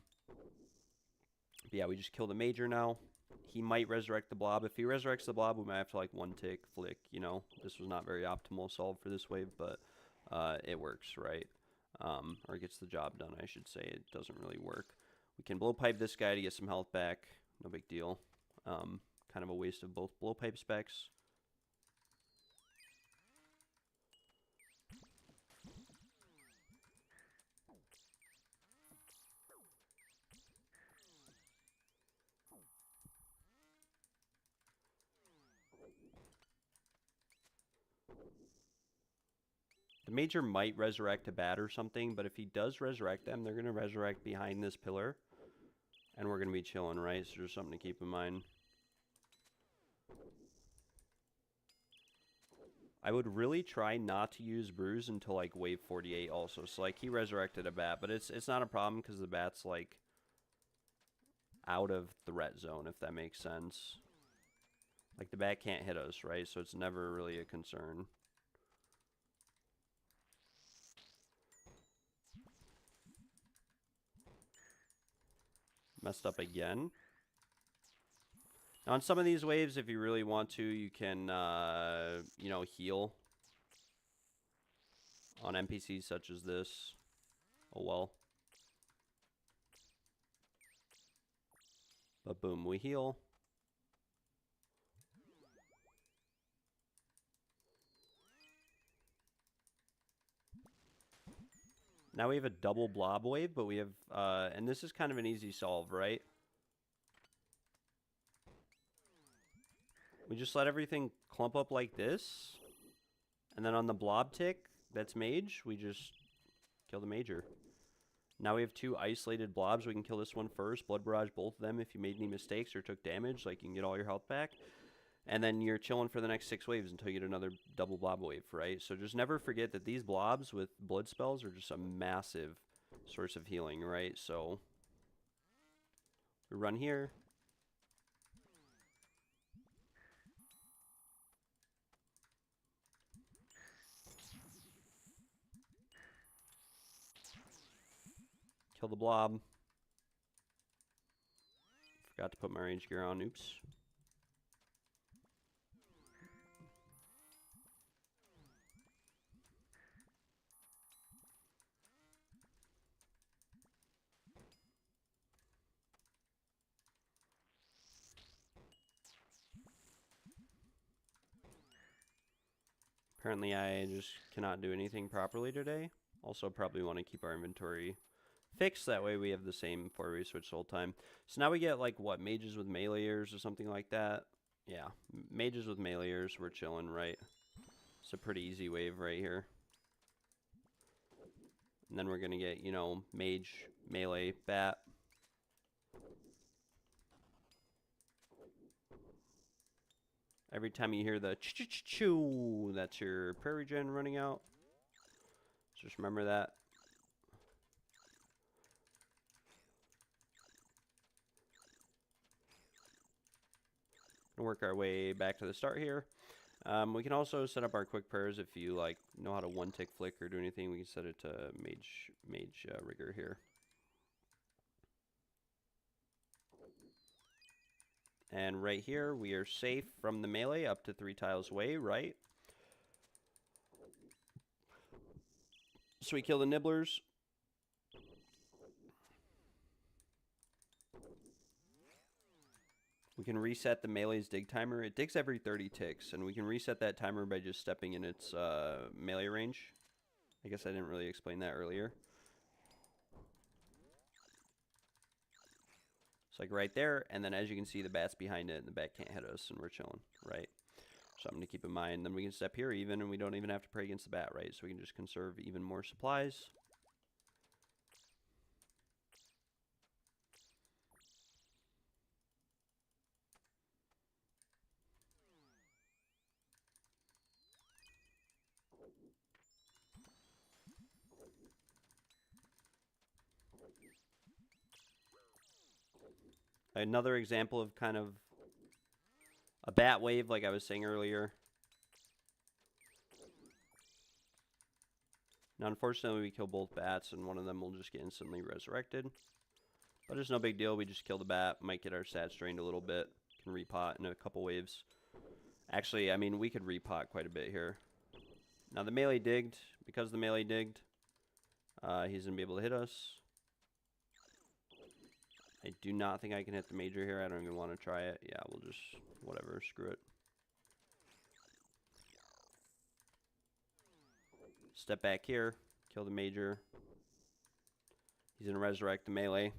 yeah, we just killed the Major now. He might resurrect the blob. If he resurrects the blob, we might have to like one tick flick, you know. This was not very optimal solve for this wave, but it works, right? Or it gets the job done, I should say. It doesn't really work. We can blow pipe this guy to get some health back. No big deal. Kind of a waste of both blowpipe specs. The Major might resurrect a bat or something, but if he does resurrect them, they're going to resurrect behind this pillar. And we're going to be chilling, right? So just something to keep in mind. I would really try not to use Bruise until like wave 48 also. So like he resurrected a bat, but it's not a problem because the bat's like out of threat zone, if that makes sense. Like the bat can't hit us, right? So it's never really a concern. Messed up again. Now on some of these waves, if you really want to, you can, you know, heal on NPCs such as this. Oh well. But boom, we heal. Now we have a double blob wave, but we have, and this is kind of an easy solve, right? We just let everything clump up like this. And then on the blob tick, that's mage, we just kill the major. Now we have two isolated blobs. We can kill this one first, blood barrage both of them if you made any mistakes or took damage, like you can get all your health back. And then you're chilling for the next 6 waves until you get another double blob wave, right? So just never forget that these blobs with blood spells are just a massive source of healing, right? So we run here. Kill the blob. Forgot to put my range gear on. Oops. Apparently I just cannot do anything properly today. Also probably want to keep our inventory fixed. That way we have the same before we switch the whole time. So now we get like what, mages with meleeers or something like that. Yeah, mages with meleeers, we're chilling, right? It's a pretty easy wave right here. And then we're going to get, you know, mage, melee, bat. Every time you hear the ch-ch-ch-choo, that's your prairie gen running out. Just remember that. Gonna work our way back to the start here. We can also set up our quick prayers if you like know how to one tick flick or do anything. We can set it to mage rigor here. And right here, we are safe from the melee up to 3 tiles away, right? So we kill the nibblers. We can reset the melee's dig timer. It digs every 30 ticks, and we can reset that timer by just stepping in its melee range. I guess I didn't really explain that earlier. It's like right there, and then as you can see, the bat's behind it, and the bat can't hit us, and we're chilling, right? Something to keep in mind. Then we can step here even, and we don't even have to pray against the bat, right? So we can just conserve even more supplies. Another example of kind of a bat wave, like I was saying earlier. Now, unfortunately, we kill both bats, and one of them will just get instantly resurrected. But it's no big deal. We just kill the bat. Might get our stats drained a little bit. Can repot in a couple waves. Actually, I mean, we could repot quite a bit here. Now, the melee digged. Because the melee digged, he's going to be able to hit us. I do not think I can hit the major here. I don't even want to try it. Yeah, we'll just, whatever, screw it. Step back here, kill the major. He's going to resurrect the melee.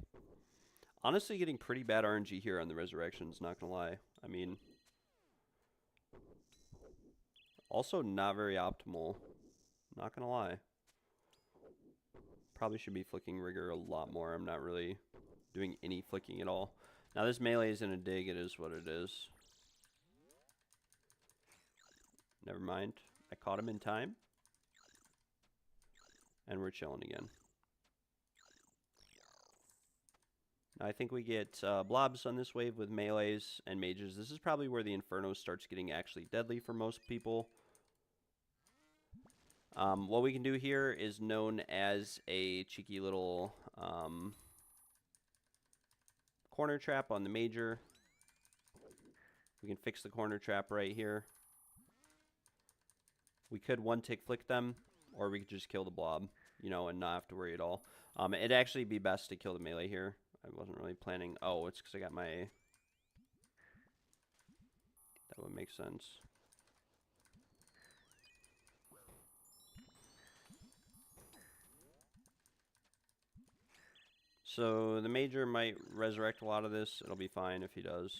Honestly, getting pretty bad RNG here on the resurrections, not going to lie. I mean, also not very optimal, not going to lie. Probably should be flicking rigor a lot more. I'm not really doing any flicking at all. Now this melee is in a dig. It is what it is. Never mind. I caught him in time. And we're chilling again. Now I think we get blobs on this wave with melees and mages. This is probably where the Inferno starts getting actually deadly for most people. What we can do here is known as a cheeky little corner trap on the major. We can fix the corner trap right here. We could one-tick flick them, or we could just kill the blob, you know, and not have to worry at all. It'd actually be best to kill the melee here. I wasn't really planning. Oh, it's because I got my... That would make sense. So the major might resurrect a lot of this. It'll be fine if he does.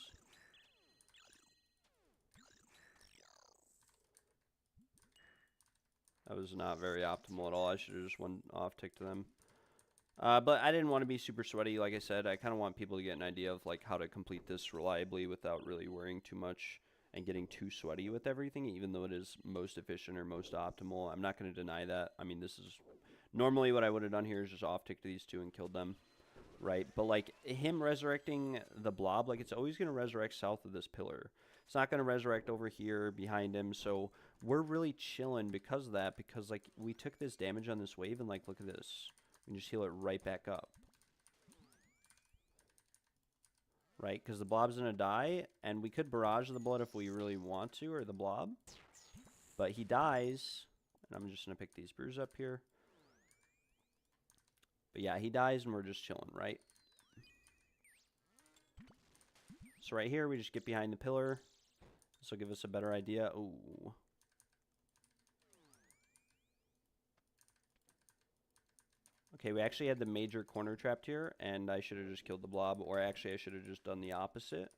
That was not very optimal at all. I should have just went off tick to them. But I didn't want to be super sweaty. Like I said, I kind of want people to get an idea of like how to complete this reliably without really worrying too much and getting too sweaty with everything, even though it is most efficient or most optimal. I'm not going to deny that. I mean, this is normally what I would have done here is just off tick to these two and killed them. Right, but like him resurrecting the blob, like it's always going to resurrect south of this pillar. It's not going to resurrect over here behind him, so we're really chilling because of that, because like we took this damage on this wave and like look at this. We can just heal it right back up. Right, because the blob's going to die, and we could barrage the blood if we really want to, or the blob. But he dies, and I'm just going to pick these brews up here. But yeah, he dies and we're just chilling, right? So right here, we just get behind the pillar. This will give us a better idea. Ooh. Okay, we actually had the major corner trapped here, and I should have just killed the blob, or actually I should have just done the opposite.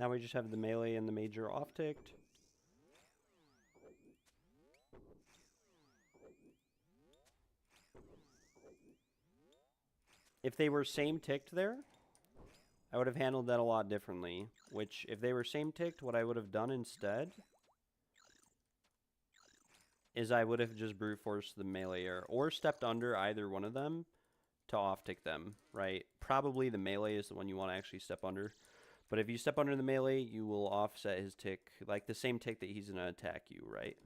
Now we just have the melee and the major off-ticked. If they were same ticked there, I would have handled that a lot differently. Which, if they were same ticked, what I would have done instead is I would have just brute forced the meleeer or stepped under either one of them to off-tick them, right? Probably the melee is the one you want to actually step under. But if you step under the melee, you will offset his tick, like the same tick that he's going to attack you, right?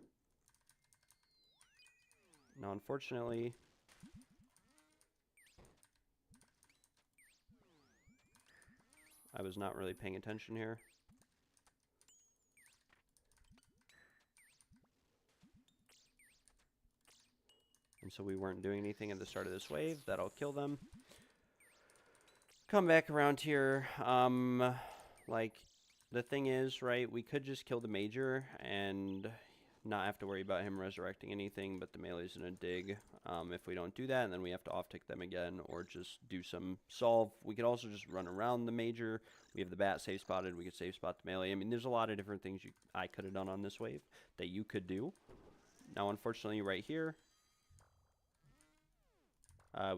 Now, unfortunately, I was not really paying attention here. And so we weren't doing anything at the start of this wave. That'll kill them. Come back around here. Like, the thing is, right, we could just kill the major and not have to worry about him resurrecting anything, but the melee's in a dig. If we don't do that, and then we have to off-tick them again, or just do some solve. We could also just run around the major. We have the bat safe spotted. We could safe spot the melee. I mean, there's a lot of different things I could have done on this wave that you could do. Now, unfortunately, right here,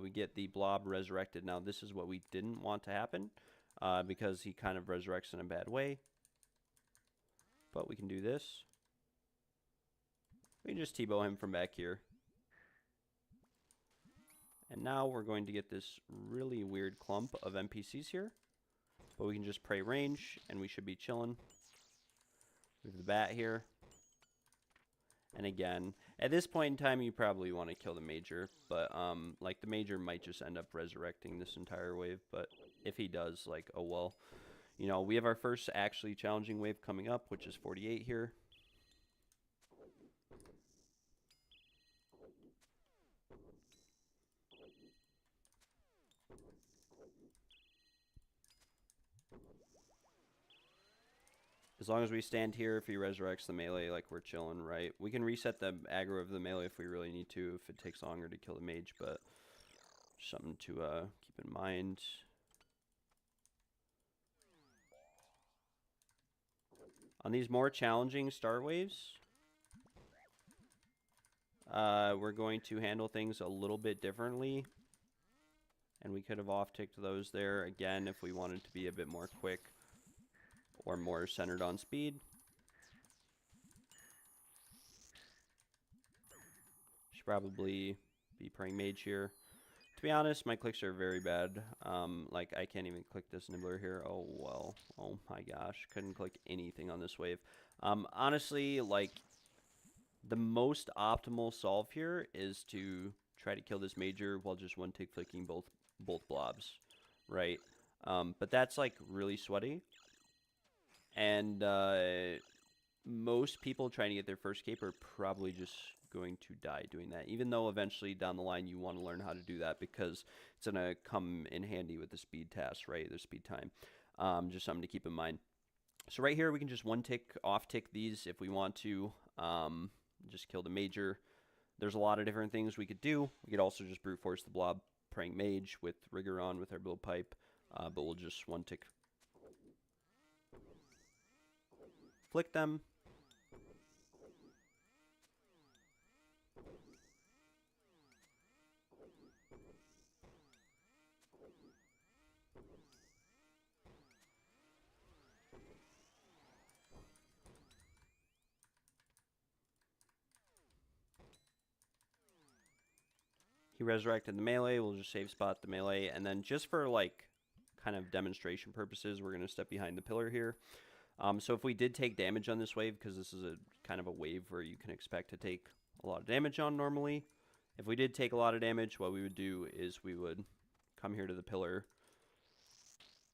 we get the blob resurrected. Now, this is what we didn't want to happen because he kind of resurrects in a bad way. But we can do this. We can just T-bow him from back here. And now we're going to get this really weird clump of NPCs here. But we can just pray range, and we should be chilling. We have the bat here. And again, at this point in time, you probably want to kill the major. But, like, the major might just end up resurrecting this entire wave. But if he does, like, oh well. You know, we have our first actually challenging wave coming up, which is 48 here. As long as we stand here, if he resurrects the melee, like, we're chilling, right? We can reset the aggro of the melee if we really need to, if it takes longer to kill the mage, but something to keep in mind. On these more challenging start waves, we're going to handle things a little bit differently. And we could have off-ticked those there, again, if we wanted to be a bit more quick. Or more centered on speed. Should probably be praying mage here. To be honest, my clicks are very bad. Like, I can't even click this nibbler here. Oh, well. Oh, my gosh. Couldn't click anything on this wave. Honestly, like, the most optimal solve here is to try to kill this major while just one-tick flicking both blobs, right? But that's, like, really sweaty. And most people trying to get their first cape are probably just going to die doing that, even though eventually down the line you want to learn how to do that because it's going to come in handy with the speed task, right? The speed time. Just something to keep in mind. So right here we can just one-tick, off-tick these if we want to. Just kill the major. There's a lot of different things we could do. We could also just brute force the blob, praying mage with rigor on with our blowpipe, but we'll just one-tick flick them. He resurrected the melee. We'll just save spot the melee. And then just for, like, kind of demonstration purposes, we're going to step behind the pillar here. So if we did take damage on this wave, because this is a kind of a wave where you can expect to take a lot of damage on normally, if we did take a lot of damage, what we would do is we would come here to the pillar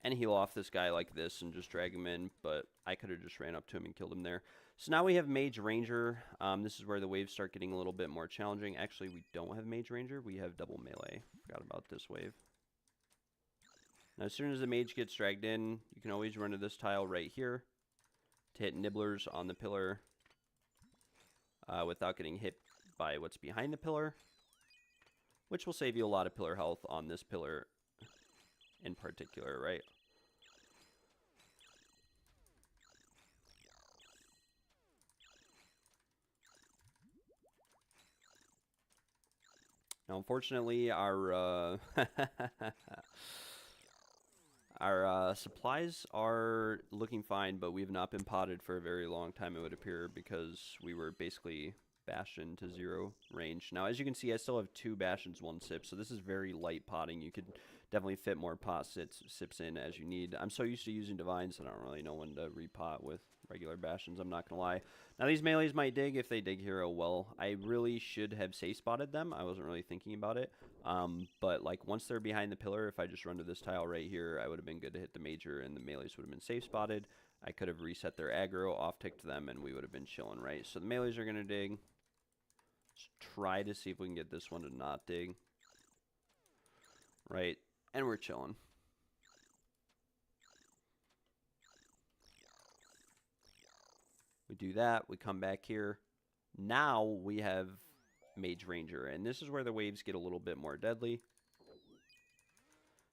and heal off this guy like this and just drag him in, but I could have just ran up to him and killed him there. So now we have Mage Ranger. This is where the waves start getting a little bit more challenging. Actually, we don't have Mage Ranger. We have double melee. Forgot about this wave. Now, as soon as the mage gets dragged in, you can always run to this tile right here to hit nibblers on the pillar without getting hit by what's behind the pillar, which will save you a lot of pillar health on this pillar in particular, right? Now, unfortunately, our our supplies are looking fine, but we've not been potted for a very long time, it would appear, because we were basically bastioned to 0 range. Now, as you can see, I still have 2 bastions, 1 sip, so this is very light potting. You could definitely fit more pot sips in as you need. I'm so used to using divines that I don't really know when to repot with regular bastions, I'm not gonna lie. Now, these melees might dig. If they dig here, oh well. I really should have safe spotted them. I wasn't really thinking about it. But like once they're behind the pillar, if I just run to this tile right here, I would have been good to hit the major and the melees would have been safe spotted. I could have reset their aggro, off-ticked them, and we would have been chilling, right? So the melees are gonna dig. Let's try to see if we can get this one to not dig. Right? And we're chilling. We do that, we come back here. Now we have Mage Ranger, and this is where the waves get a little bit more deadly.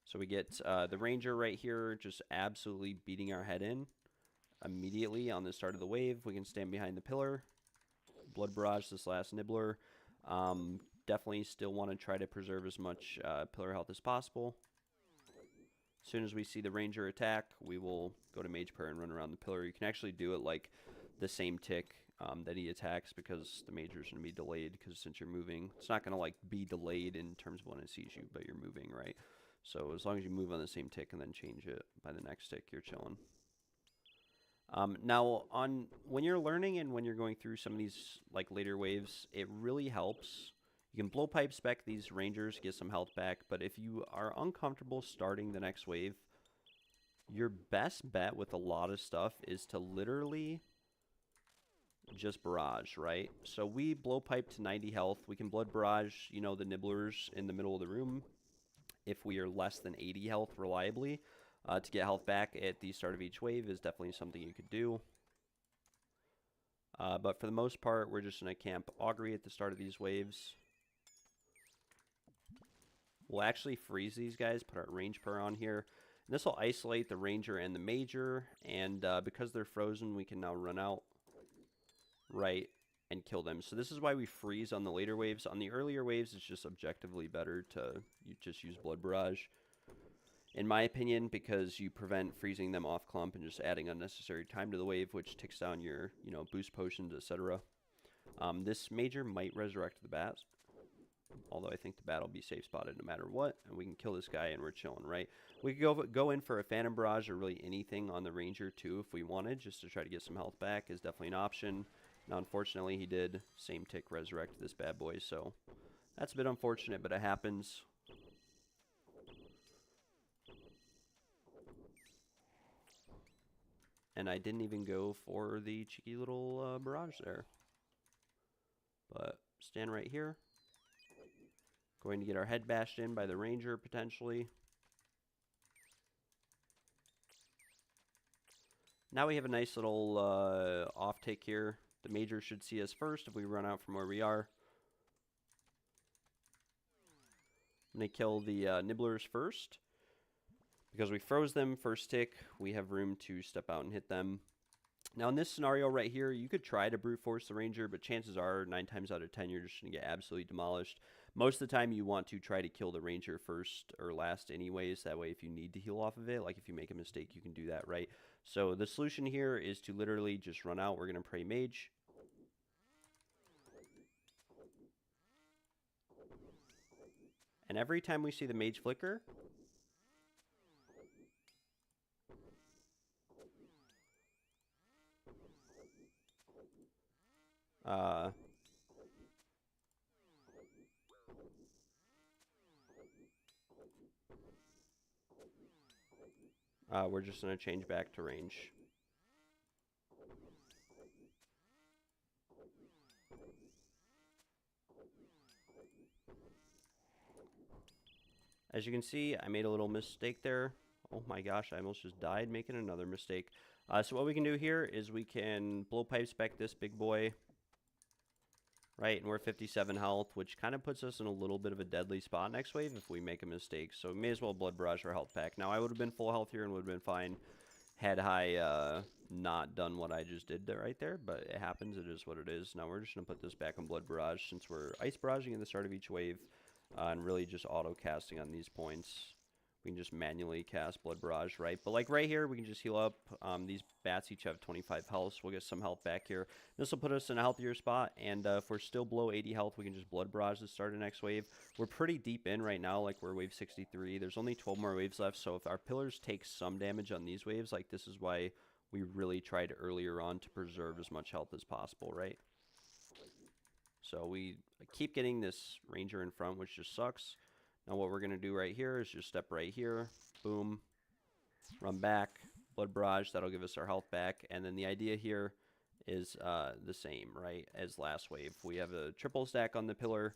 So we get the Ranger right here just absolutely beating our head in immediately on the start of the wave. We can stand behind the pillar, Blood Barrage this last nibbler. Definitely still want to try to preserve as much pillar health as possible. As soon as we see the Ranger attack, we will go to Mage Prayer and run around the pillar. You can actually do it like the same tick that he attacks, because the major is going to be delayed, because since you're moving, it's not going to like be delayed in terms of when it sees you, but you're moving, right? So as long as you move on the same tick and then change it by the next tick, you're chilling. Now, when you're learning and when you're going through some of these like later waves, it really helps. You can blow pipe spec these rangers, get some health back, but if you are uncomfortable starting the next wave, your best bet with a lot of stuff is to literally just barrage, right? So we blow pipe to 90 health. We can blood barrage, you know, the nibblers in the middle of the room if we are less than 80 health reliably. To get health back at the start of each wave is definitely something you could do. But for the most part, we're just going to camp Augury at the start of these waves. We'll actually freeze these guys, put our range per on here. And this will isolate the ranger and the major, and because they're frozen, we can now run out, right, and kill them. So this is why we freeze on the later waves. On the earlier waves, it's just objectively better to just use Blood Barrage, in my opinion, because you prevent freezing them off clump and just adding unnecessary time to the wave, which ticks down your, you know, boost potions, etc. This major might resurrect the bat, although I think the bat will be safe spotted no matter what, and we can kill this guy and we're chilling, right? We could go in for a Phantom Barrage or really anything on the Ranger too if we wanted, just to try to get some health back is definitely an option. Now, unfortunately, he did same tick resurrect this bad boy, so that's a bit unfortunate, but it happens. And I didn't even go for the cheeky little barrage there. But stand right here. Going to get our head bashed in by the Ranger, potentially. Now we have a nice little off take here. The Major should see us first if we run out from where we are. I'm going to kill the Nibblers first. Because we froze them first tick, we have room to step out and hit them. Now in this scenario right here, you could try to brute force the Ranger, but chances are 9 times out of 10 you're just going to get absolutely demolished. Most of the time you want to try to kill the Ranger first or last anyways, that way if you need to heal off of it, like if you make a mistake you can do that, right? So the solution here is to literally just run out. We're going to pray Mage. And every time we see the Mage flicker, we're just going to change back to range. As you can see, I made a little mistake there. Oh my gosh, I almost just died making another mistake. So what we can do here is we can blow pipe spec this big boy. Right, and we're 57 health, which kind of puts us in a little bit of a deadly spot next wave if we make a mistake. So we may as well Blood Barrage our health pack. Now, I would have been full health here and would have been fine had I not done what I just did there right there. But it happens. It is what it is. Now, we're just going to put this back on Blood Barrage since we're Ice Barraging at the start of each wave and really just auto-casting on these points. We can just manually cast Blood Barrage, right? But like right here, we can just heal up. These bats each have 25 health, so we'll get some health back here. This will put us in a healthier spot, and if we're still below 80 health, we can just Blood Barrage to start the next wave. We're pretty deep in right now, like we're wave 63. There's only 12 more waves left, so if our pillars take some damage on these waves, like this is why we really tried earlier on to preserve as much health as possible, right? So we keep getting this Ranger in front, which just sucks. Now what we're going to do right here is just step right here, boom, run back, Blood Barrage, that'll give us our health back, and then the idea here is the same, right, as last wave. We have a triple stack on the pillar,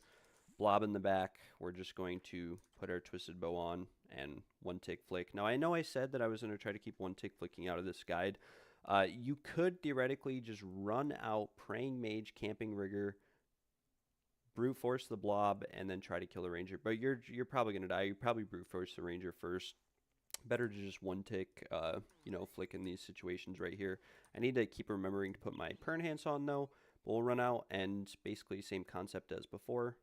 blob in the back, we're just going to put our Twisted Bow on, and one tick flick. Now I know I said that I was going to try to keep one tick flicking out of this guide. You could theoretically just run out Praying Mage, Camping Rigger, brute force the blob, and then try to kill the Ranger. But you're probably going to die. You probably brute force the Ranger first. Better to just one tick, you know, flick in these situations right here. I need to keep remembering to put my Per Enhance on, though. But we'll run out, and basically same concept as before.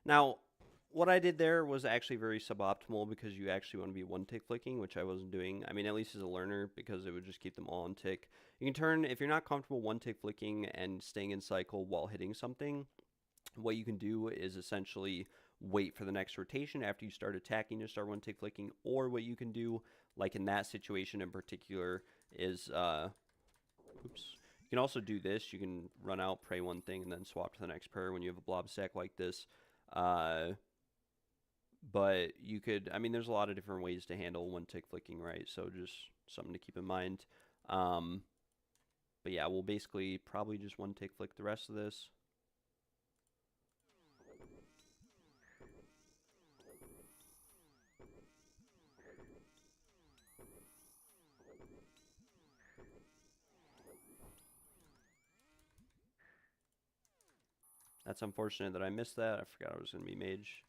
Now, what I did there was actually very suboptimal because you actually want to be one tick flicking, which I wasn't doing. I mean, at least as a learner, because it would just keep them all on tick. You can turn, if you're not comfortable one tick flicking and staying in cycle while hitting something, what you can do is essentially wait for the next rotation after you start attacking to start one tick flicking, or what you can do, like in that situation in particular, is oops. You can also do this. You can run out, pray one thing, and then swap to the next prayer when you have a blob stack like this. Uh, but you could, I mean, there's a lot of different ways to handle one tick flicking, right? So just something to keep in mind. But yeah, we'll basically probably just one tick flick the rest of this. That's unfortunate that I missed that. I forgot I was going to be mage.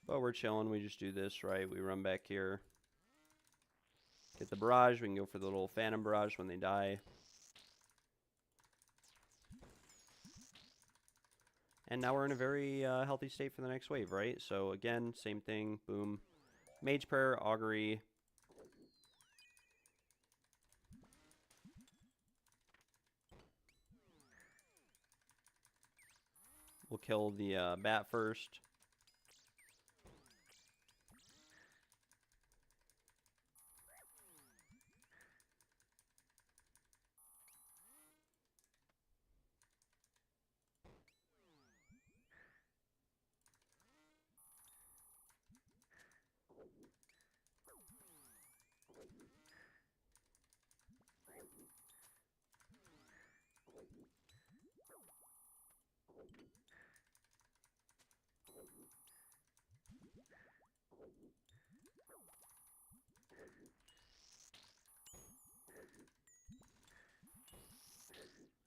But we're chilling. We just do this, right? We run back here. Get the barrage. We can go for the little phantom barrage when they die. And now we're in a very healthy state for the next wave, right? So again, same thing. Boom. Mage prayer, augury. We'll kill the bat first.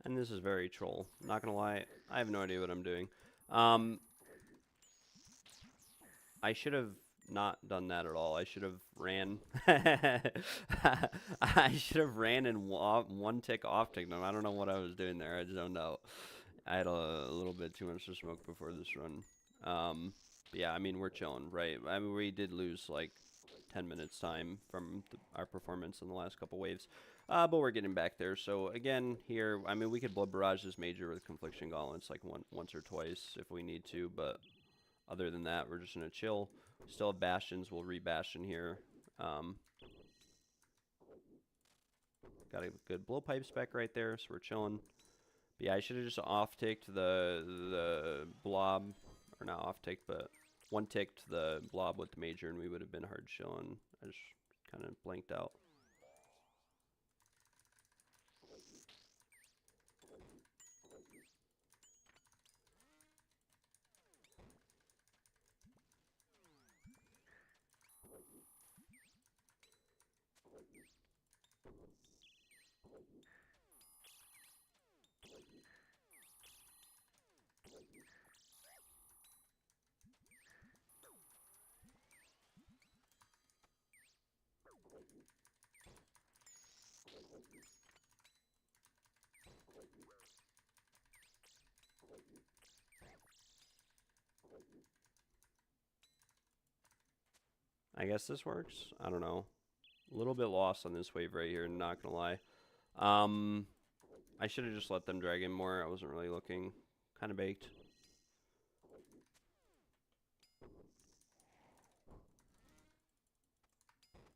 And this is very troll. Not gonna lie, I have no idea what I'm doing. I should have not done that at all. I should have ran. I should have ran and one tick off tick them. I don't know what I was doing there. I just don't know. I had a little bit too much to smoke before this run. Yeah, I mean, we're chilling, right? I mean, we did lose like 10 minutes time from our performance in the last couple waves. But we're getting back there. So again, here, I mean, we could blood barrage this major with confliction gauntlets like once or twice if we need to, but other than that, we're just gonna chill. Still have bastions. We'll re-bastion here. Got a good blowpipe spec right there, so we're chilling. But yeah, I should have just off-ticked the blob, or not off-ticked, but one-ticked the blob with the major, and we would have been hard chilling. I just kind of blanked out. I guess this works. I don't know. A little bit lost on this wave right here, not gonna lie. I should have just let them drag in more. I wasn't really looking. Kind of baked.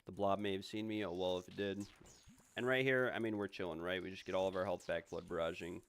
The blob may have seen me. Oh, well, if it did. And right here, I mean, we're chilling, right? We just get all of our health back, blood barraging.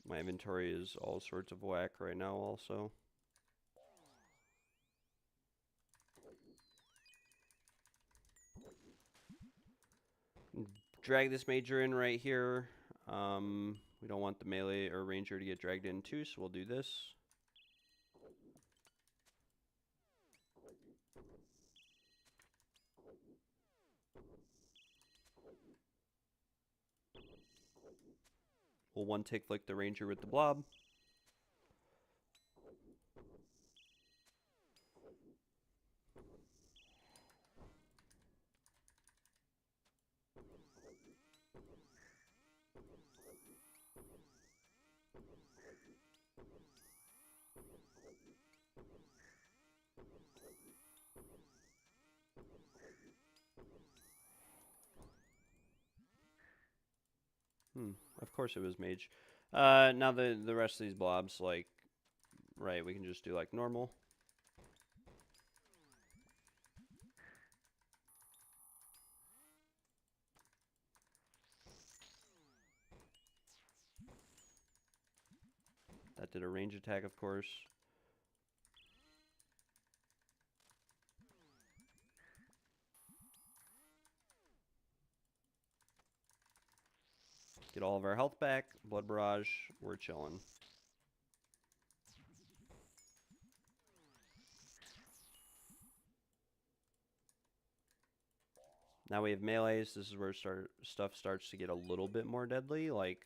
My inventory is all sorts of whack right now also. Drag this major in right here. We don't want the melee or ranger to get dragged in too, so we'll do this. We'll one tick flick the ranger with the blob. Of course it was mage. Now the rest of these blobs, like, right, we can just do like normal. That did a range attack, of course. Get all of our health back. Blood barrage. We're chilling. Now we have melees. This is where stuff starts to get a little bit more deadly. Like,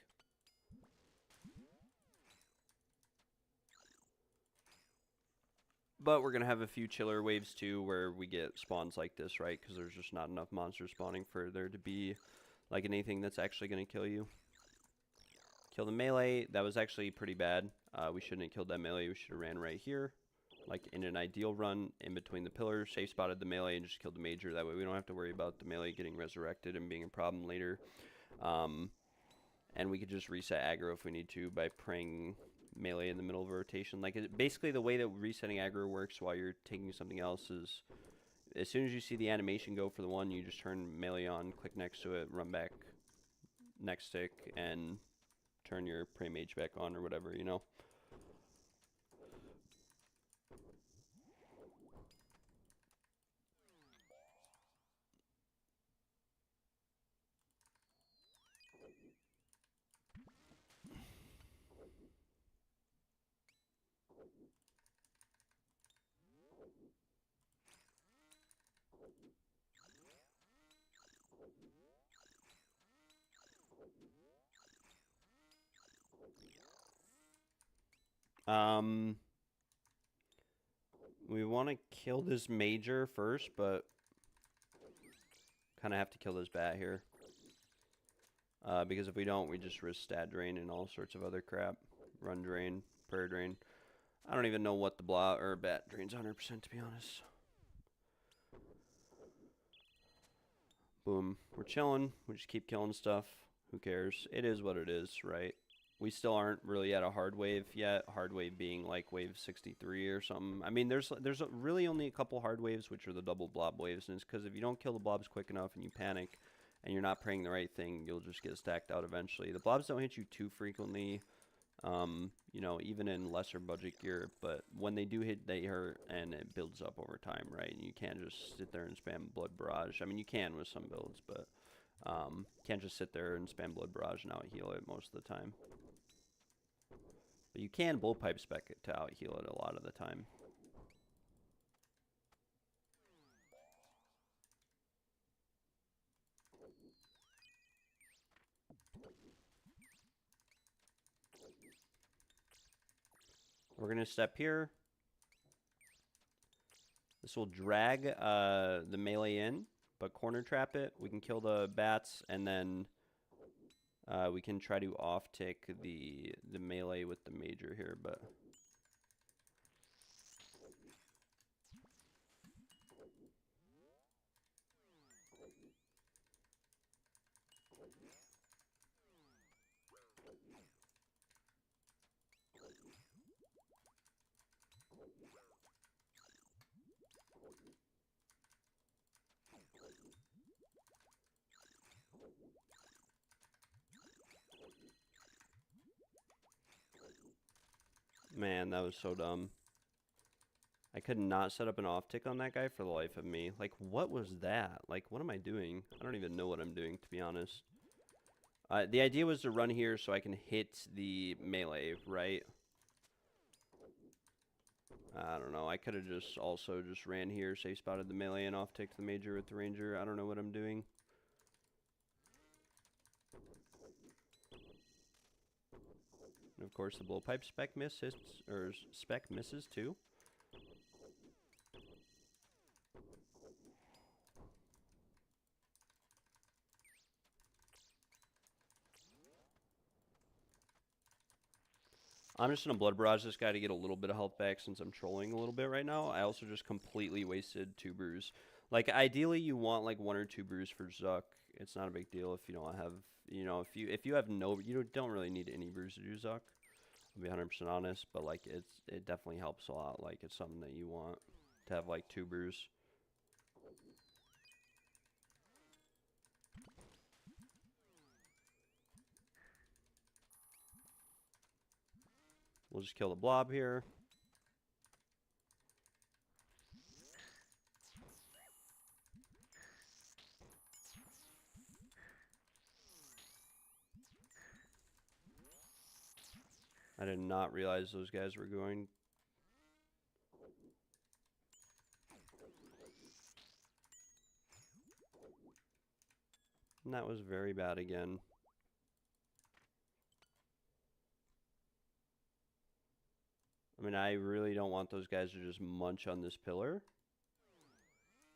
but we're going to have a few chiller waves too where we get spawns like this, right? Because there's just not enough monsters spawning for there to be like anything that's actually going to kill you. Kill the melee. That was actually pretty bad. We shouldn't have killed that melee. We should have ran right here. Like in an ideal run in between the pillars, safe spotted the melee and just killed the major. That way we don't have to worry about the melee getting resurrected and being a problem later. And we could just reset aggro if we need to by praying melee in the middle of a rotation. Like, basically the way that resetting aggro works while you're taking something else is as soon as you see the animation go for the one, you just turn melee on, click next to it, run back next stick, and turn your prey mage back on or whatever, you know? We want to kill this major first, but kind of have to kill this bat here. Because if we don't, we just risk stat drain and all sorts of other crap. Run drain, prayer drain. I don't even know what the blob or bat drains 100%, to be honest. Boom. We're chilling. We just keep killing stuff. Who cares? It is what it is, right? We still aren't really at a hard wave yet. Hard wave being like wave 63 or something. I mean, there's really only a couple hard waves, which are the double blob waves. And it's because if you don't kill the blobs quick enough and you panic and you're not praying the right thing, you'll just get stacked out eventually. The blobs don't hit you too frequently, you know, even in lesser budget gear. But when they do hit, they hurt, and it builds up over time, right? And you can't just sit there and spam blood barrage. I mean, you can with some builds, but can't just sit there and spam blood barrage and out heal it most of the time. But you can bullpipe spec it to out heal it a lot of the time. We're going to step here. This will drag the melee in, but corner trap it. We can kill the bats, and then we can try to off-tick the melee with the major here, but... Man, that was so dumb. I could not set up an off tick on that guy for the life of me. Like, what was that? Like, what am I doing? I don't even know what I'm doing, to be honest. The idea was to run here so I can hit the melee, right? I don't know. I could have just also just ran here, safe spotted the melee, and off ticked the major with the ranger. I don't know what I'm doing. And of course, the blowpipe spec misses, or spec misses too. I'm just going to blood barrage this guy to get a little bit of health back since I'm trolling a little bit right now. I also just completely wasted 2 brews. Like, ideally, you want, like, 1 or 2 brews for Zuck. It's not a big deal if you don't have, you know, if you have no, you don't really need any brews to do Zuck. I'll be 100% honest, but, like, it definitely helps a lot. Like, it's something that you want to have, like, 2 brews. We'll just kill the blob here. I did not realize those guys were going. And that was very bad again. I mean, I really don't want those guys to just munch on this pillar.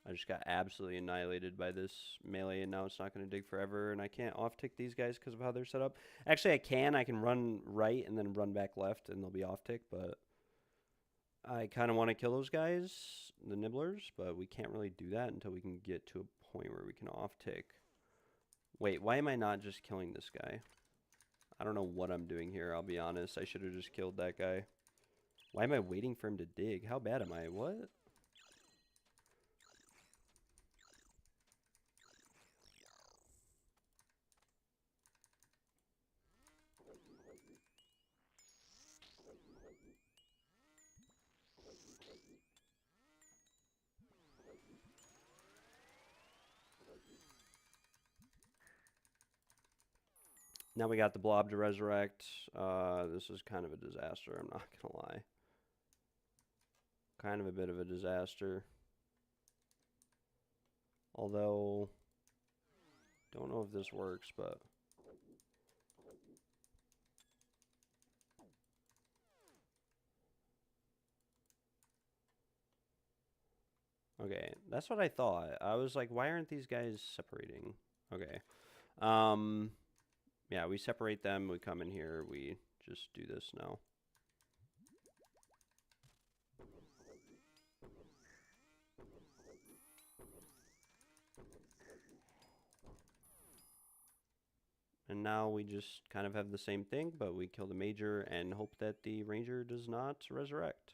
I just got absolutely annihilated by this melee, and now it's not going to dig forever, and I can't off-tick these guys because of how they're set up. Actually, I can. I can run right and then run back left, and they'll be off-tick, but I kind of want to kill those guys, the nibblers, but we can't really do that until we can get to a point where we can off-tick. Wait, why am I not just killing this guy? I don't know what I'm doing here, I'll be honest. I should have just killed that guy. Why am I waiting for him to dig? How bad am I? What? Now we got the blob to resurrect. This is kind of a disaster, I'm not gonna lie. Kind of a bit of a disaster. Although, don't know if this works, but... Okay, that's what I thought. I was like, why aren't these guys separating? Okay. Yeah, we separate them, we come in here, we just do this now. And now we just kind of have the same thing, but we kill the major and hope that the ranger does not resurrect.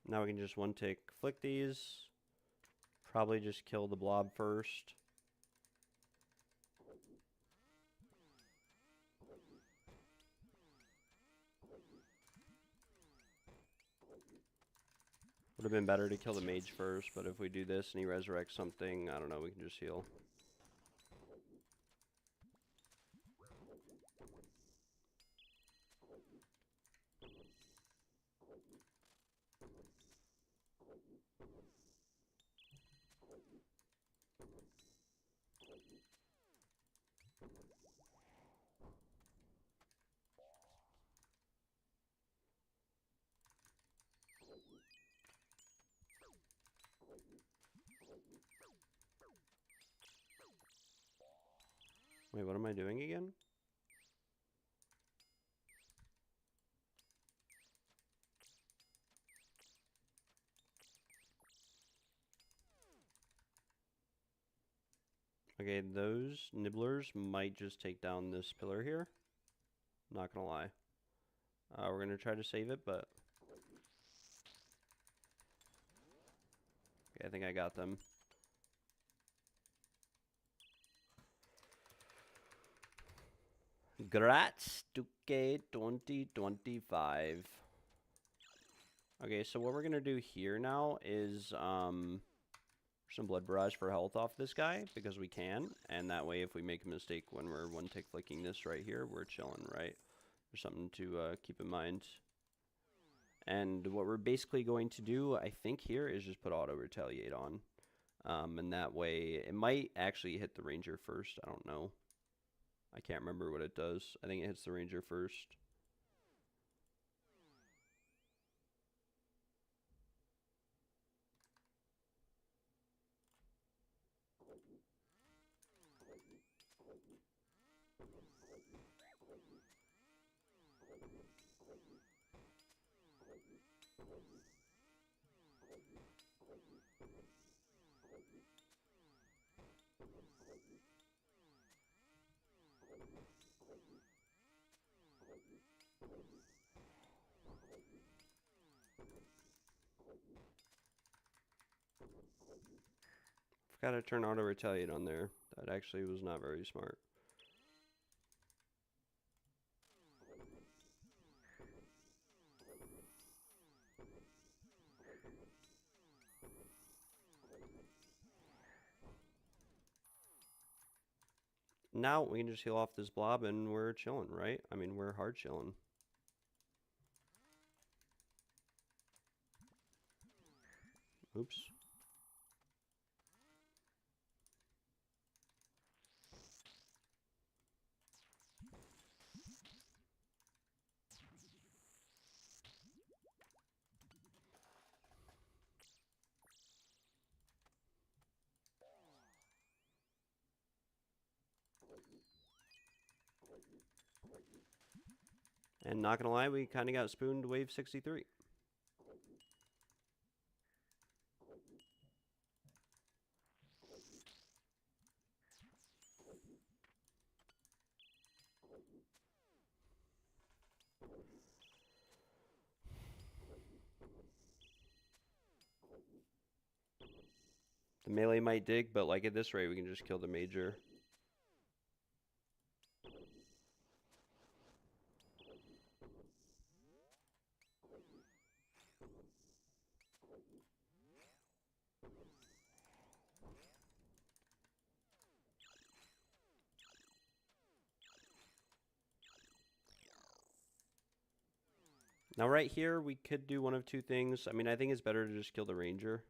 Now we can just one tick flick these. Probably just kill the blob first. Would have been better to kill the mage first, but if we do this and he resurrects something, I don't know, we can just heal. Wait, what am I doing again? Okay, those nibblers might just take down this pillar here. Not gonna lie. We're gonna try to save it, but... Okay, I think I got them. Grats Duque 2025. Okay, so what we're gonna do here now is some blood barrage for health off this guy because we can, and that way if we make a mistake when we're one tick flicking this right here, we're chilling, right? There's something to keep in mind. And what we're basically going to do, I think here, is just put auto retaliate on, and that way it might actually hit the ranger first. I don't know. I can't remember what it does. I think it hits the ranger first. Forgot to turn auto retaliate on there. That actually was not very smart. Now we can just heal off this blob and we're chilling, right? I mean, we're hard chilling. Oops. And not gonna lie, we kind of got spooned wave 63. The melee might dig, but like at this rate, we can just kill the major. Now right here, we could do one of two things. I mean, I think it's better to just kill the ranger.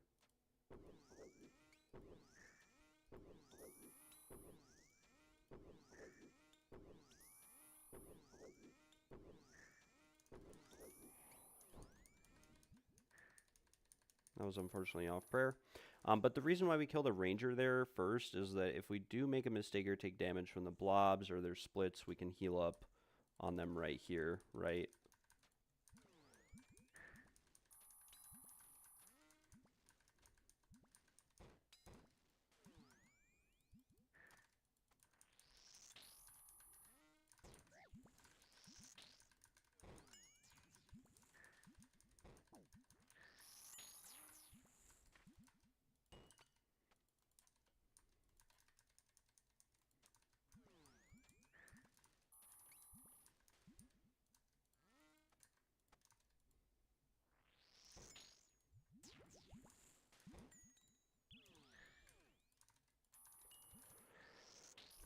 That was unfortunately off prayer. But the reason why we kill the ranger there first is that if we do make a mistake or take damage from the blobs or their splits, we can heal up on them right here, right?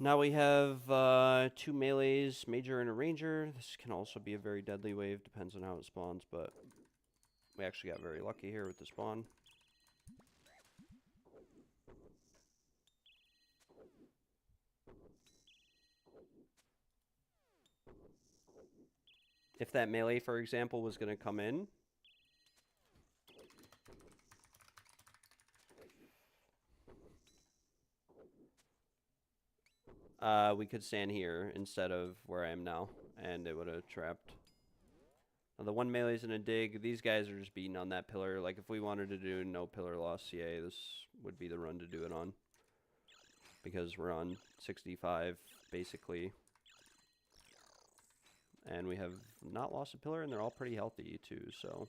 Now we have two melees, major and a ranger. This can also be a very deadly wave, depends on how it spawns, but we actually got very lucky here with the spawn. If that melee, for example, was going to come in, we could stand here instead of where I am now, and it would have trapped. Now, the one melee's in a dig. These guys are just beating on that pillar. Like, if we wanted to do no pillar loss CA, this would be the run to do it on. Because we're on 65, basically. And we have not lost a pillar, and they're all pretty healthy, too, so...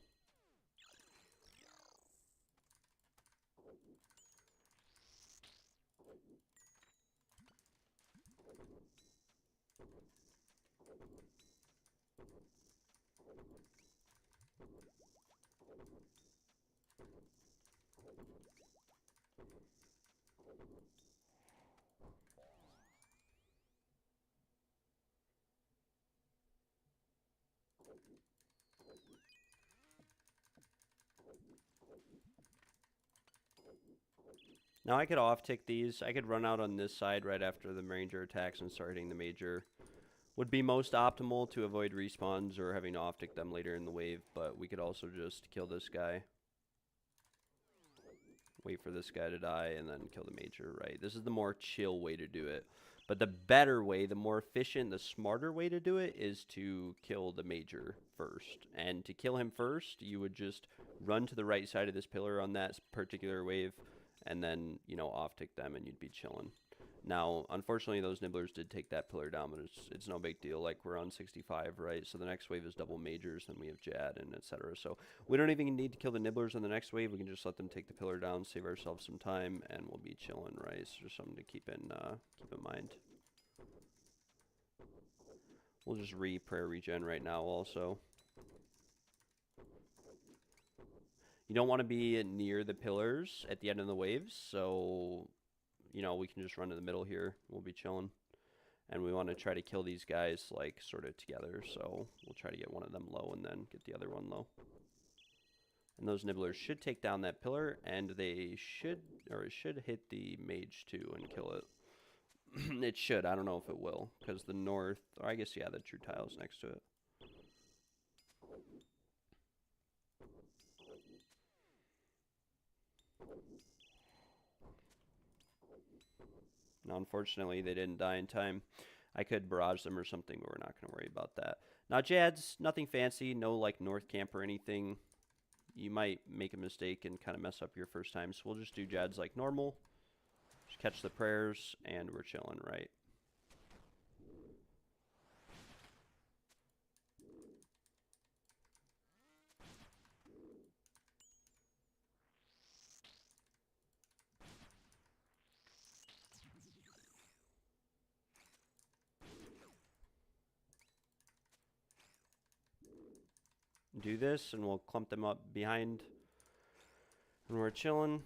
Now I could off-tick these. I could run out on this side right after the ranger attacks and start hitting the major. Would be most optimal to avoid respawns or having to off-tick them later in the wave, but we could also just kill this guy. Wait for this guy to die and then kill the major, right? This is the more chill way to do it. But the better way, the more efficient, the smarter way to do it is to kill the major first. And to kill him first, you would just run to the right side of this pillar on that particular wave, and then, you know, off-tick them and you'd be chilling. Now, unfortunately, those nibblers did take that pillar down, but it's no big deal. Like, we're on 65, right? So the next wave is double majors, then we have Jad, and etc. So we don't even need to kill the nibblers on the next wave. We can just let them take the pillar down, save ourselves some time, and we'll be chilling, right? So just something to keep in mind. We'll just prayer regen right now also. You don't want to be near the pillars at the end of the waves, so, you know, we can just run in the middle here. We'll be chilling. And we want to try to kill these guys, like, sort of together, so we'll try to get one of them low and then get the other one low. And those nibblers should take down that pillar, and they should, or it should hit the mage too and kill it. It should. I don't know if it will, because the north, or I guess, yeah, the true tile's next to it. Now, unfortunately, they didn't die in time. I could barrage them or something, but we're not going to worry about that. Now, Jad's nothing fancy, no, like, north camp or anything. You might make a mistake and kind of mess up your first time, so we'll just do Jad's like normal. Just catch the prayers, and we're chilling, right? Do this, and we'll clump them up behind, and we're chilling.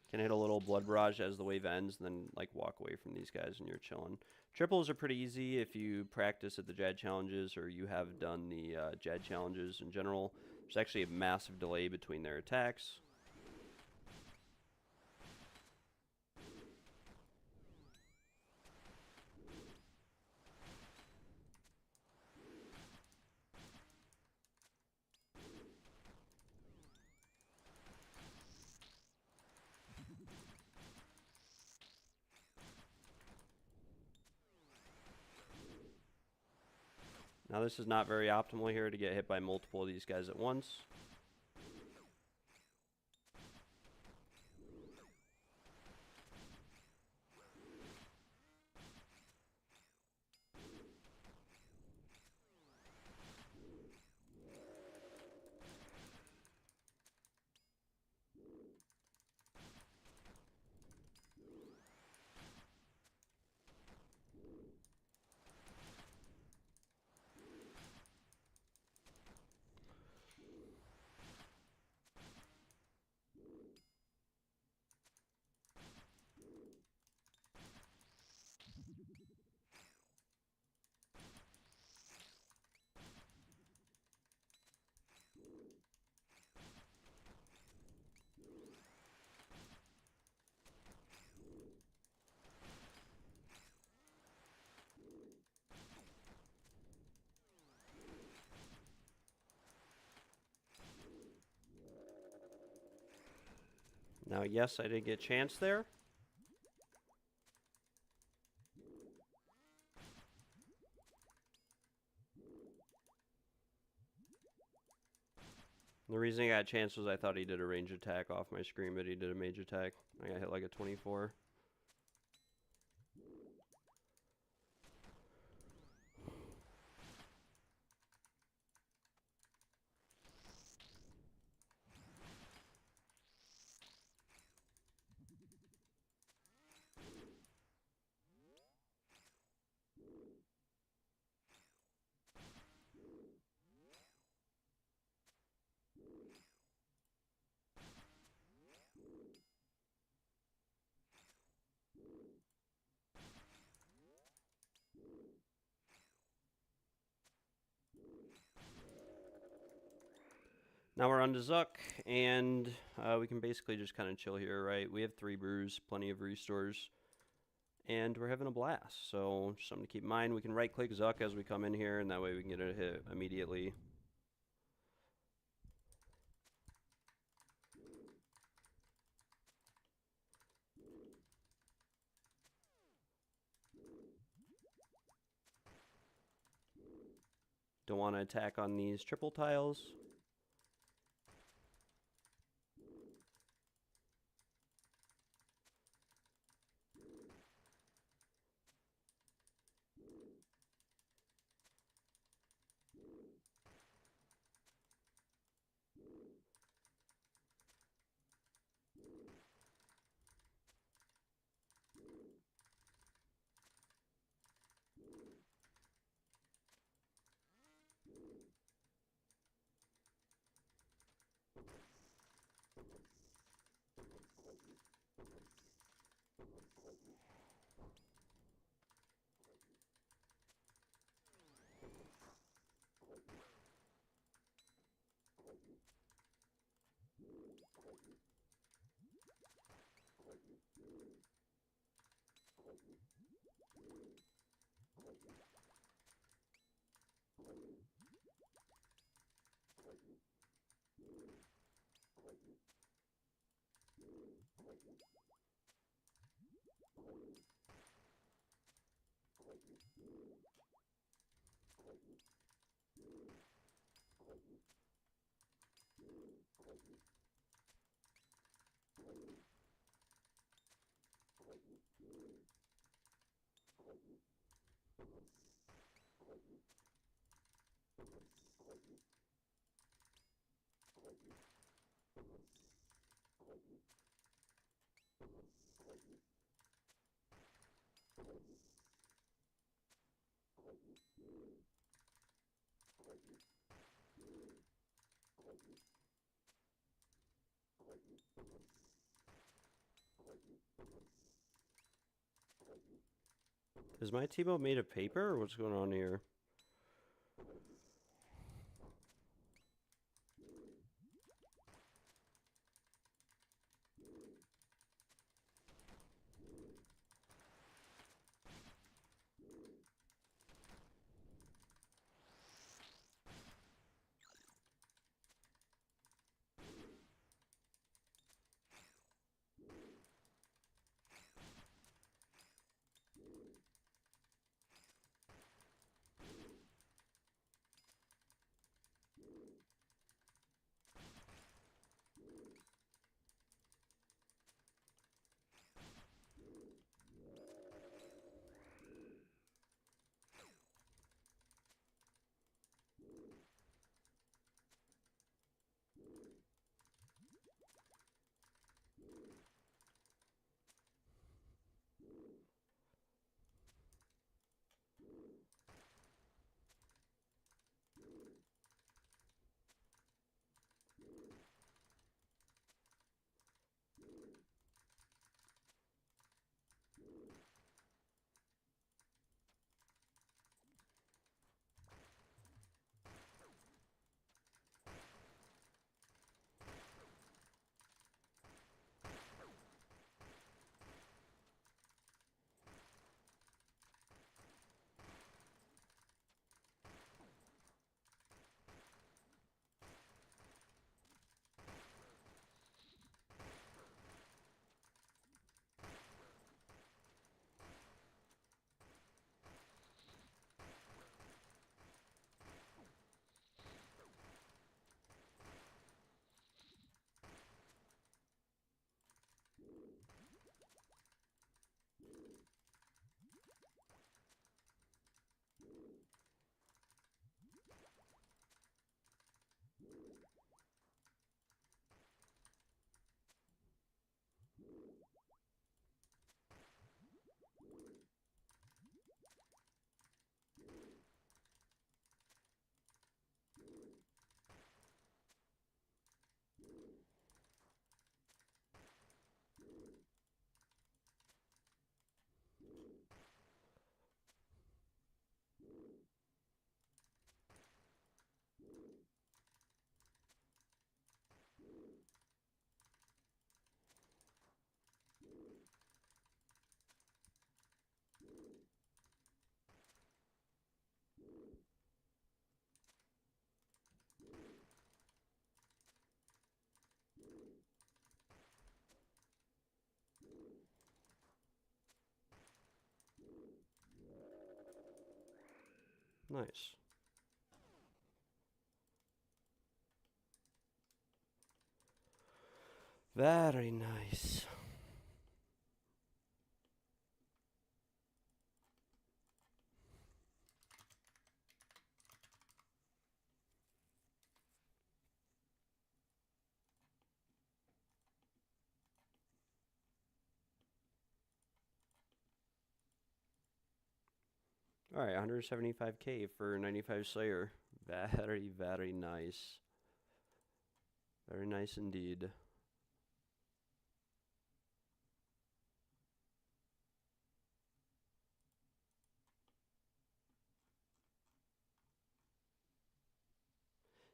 Can hit a little blood barrage as the wave ends, and then like walk away from these guys, and you're chilling. Triples are pretty easy if you practice at the Jad challenges, or you have done the Jad challenges in general. There's actually a massive delay between their attacks. Now this is not very optimal here to get hit by multiple of these guys at once. Now, yes, I did get chance there. The reason I got a chance was I thought he did a range attack off my screen, but he did a mage attack. I got hit like a 24. Now we're on to Zuck, and we can basically just kind of chill here, right? We have 3 brews, plenty of restores, and we're having a blast. So just something to keep in mind. We can right-click Zuck as we come in here, and that way we can get a hit immediately. Don't want to attack on these triple tiles. Is my T-boat made of paper, or what's going on here? Nice. Very nice. All right, 175k for 95 Slayer. Very, very nice. Very nice indeed.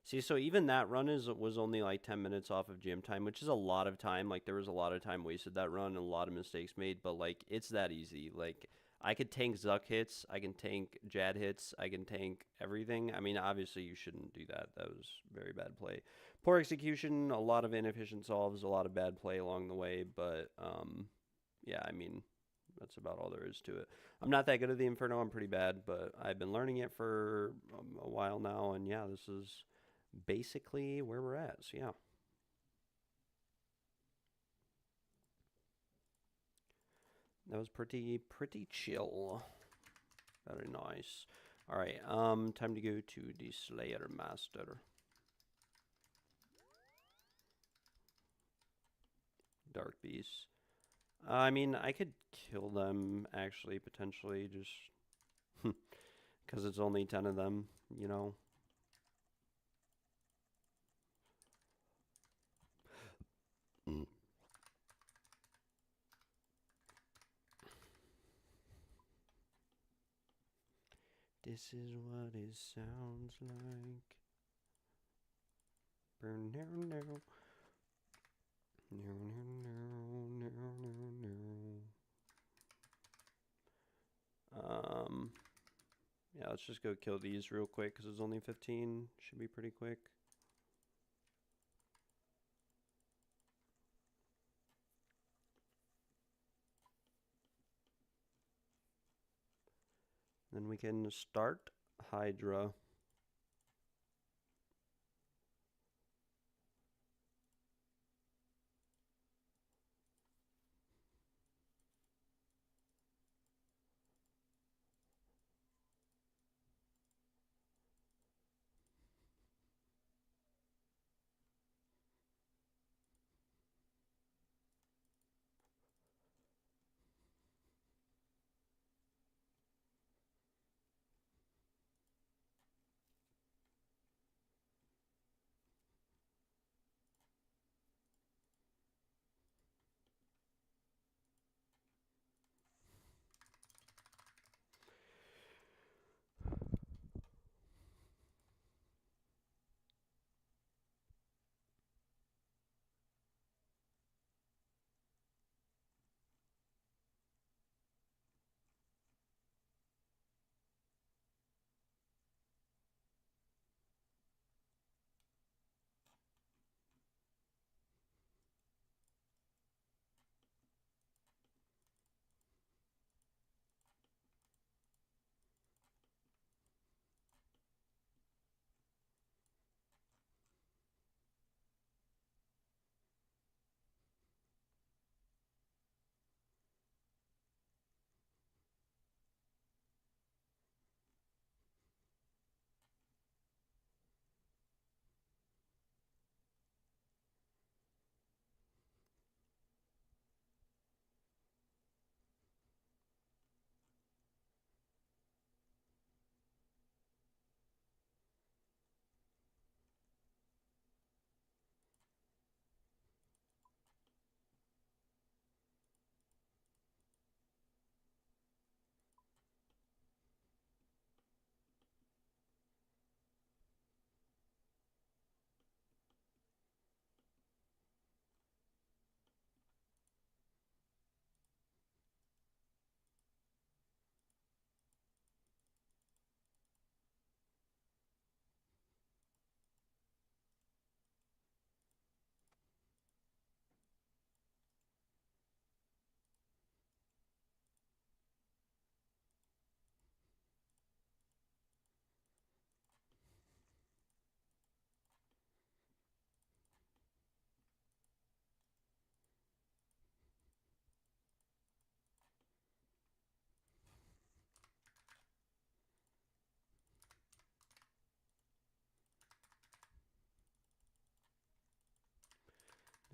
See, so even that run was only like 10 minutes off of gym time, which is a lot of time. Like there was a lot of time wasted that run and a lot of mistakes made, but like it's that easy. Like I could tank Zuck hits, I can tank Jad hits, I can tank everything. I mean, obviously you shouldn't do that. That was very bad play. Poor execution, a lot of inefficient solves, a lot of bad play along the way, but yeah, I mean, that's about all there is to it. I'm not that good at the Inferno. I'm pretty bad, but I've been learning it for a while now, and yeah, this is basically where we're at. So yeah. That was pretty chill. Very nice. All right, time to go to the Slayer Master. Dark Beast. I mean, I could kill them actually potentially just because it's only 10 of them, you know. This is what it sounds like. Burn now, now. No, no, no, no, no, no. Yeah, let's just go kill these real quick because it's only 15. Should be pretty quick. Then we can start Hydra.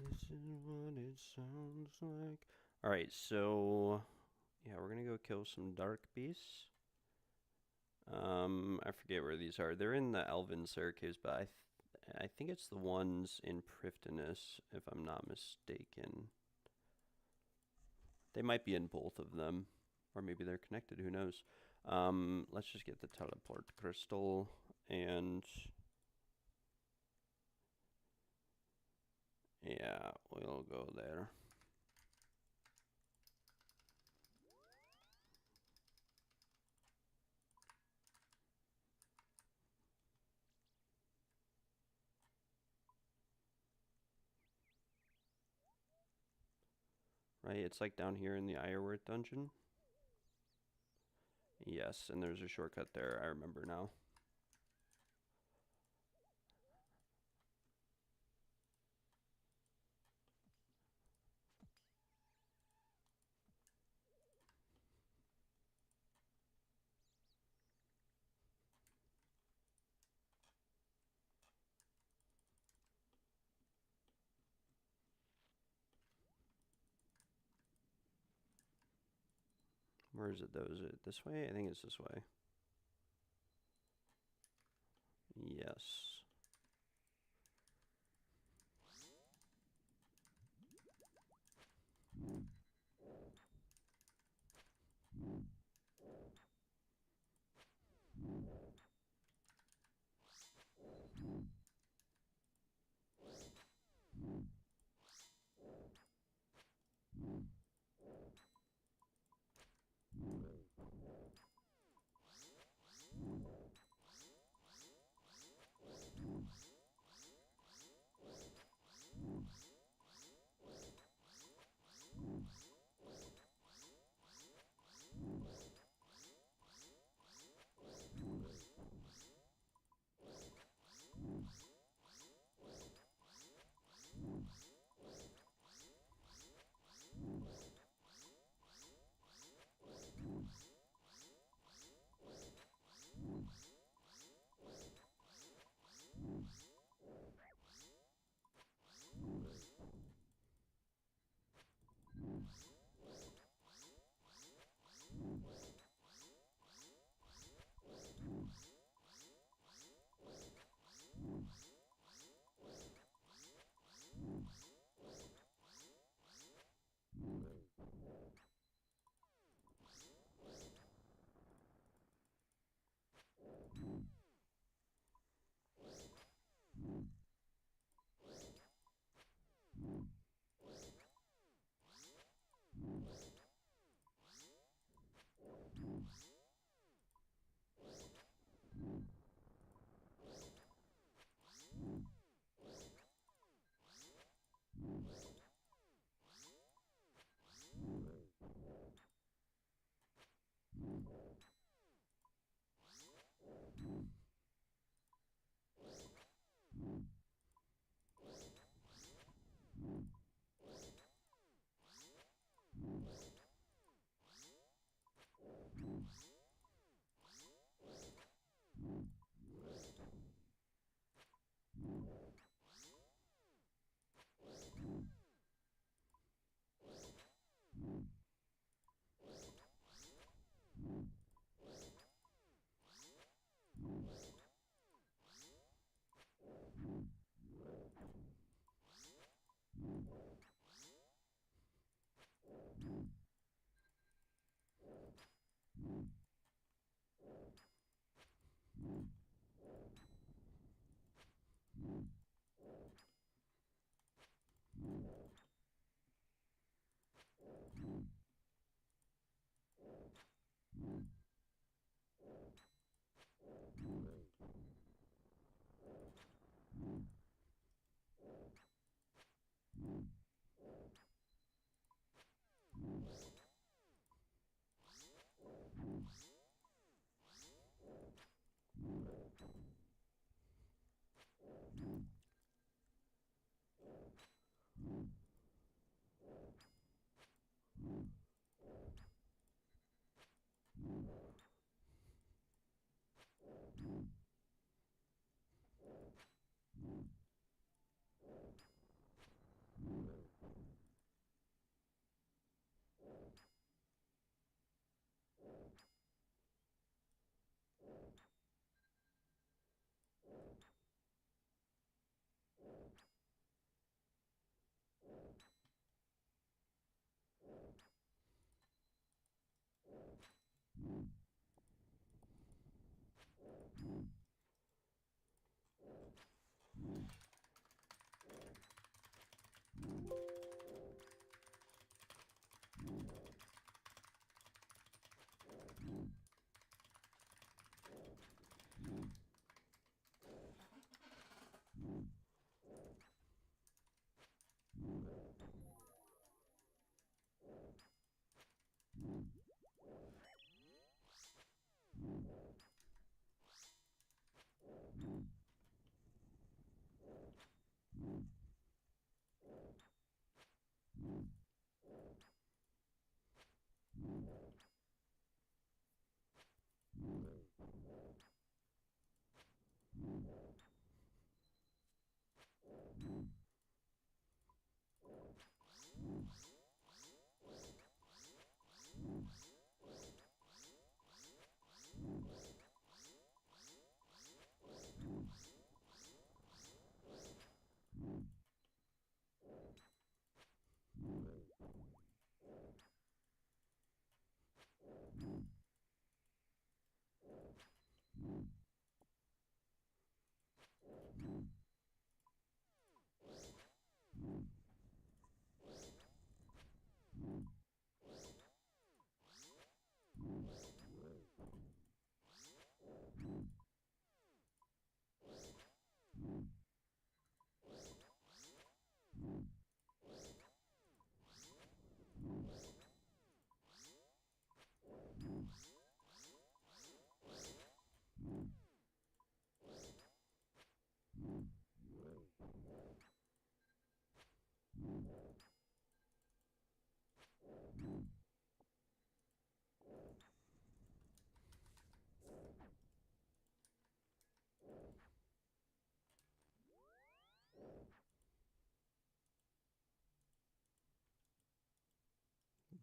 This is what it sounds like. Alright, so yeah, we're gonna go kill some dark beasts. I forget where these are. They're in the Elven Staircase, but I think it's the ones in Prifddinas, if I'm not mistaken. They might be in both of them, or maybe they're connected, who knows. Let's just get the teleport crystal, and yeah, we'll go there. Right, it's like down here in the Ironworth dungeon. Yes, and there's a shortcut there, I remember now. Where is it though? Is it this way? I think it's this way. Yes.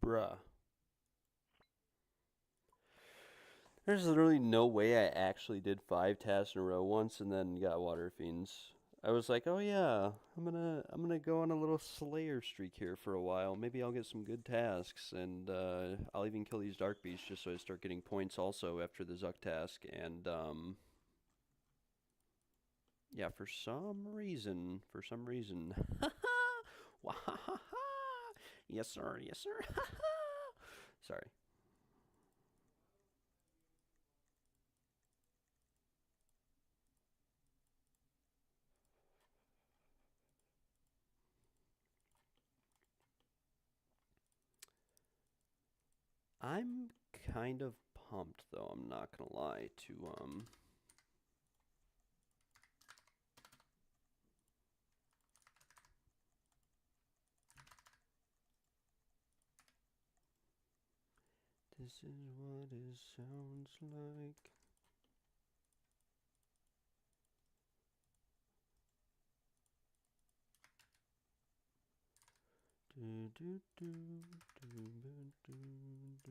Bruh. There's literally no way I actually did 5 tasks in a row once and then got water fiends. I was like, oh yeah, I'm gonna go on a little Slayer streak here for a while. Maybe I'll get some good tasks, and I'll even kill these dark beasts just so I start getting points also after the Zuck task. And yeah, for some reason, Wahahaha! Yes sir, yes sir. Sorry. I'm kind of pumped though, I'm not gonna lie, to. This is what it sounds like. Do, do, do, do, do, do, do, do.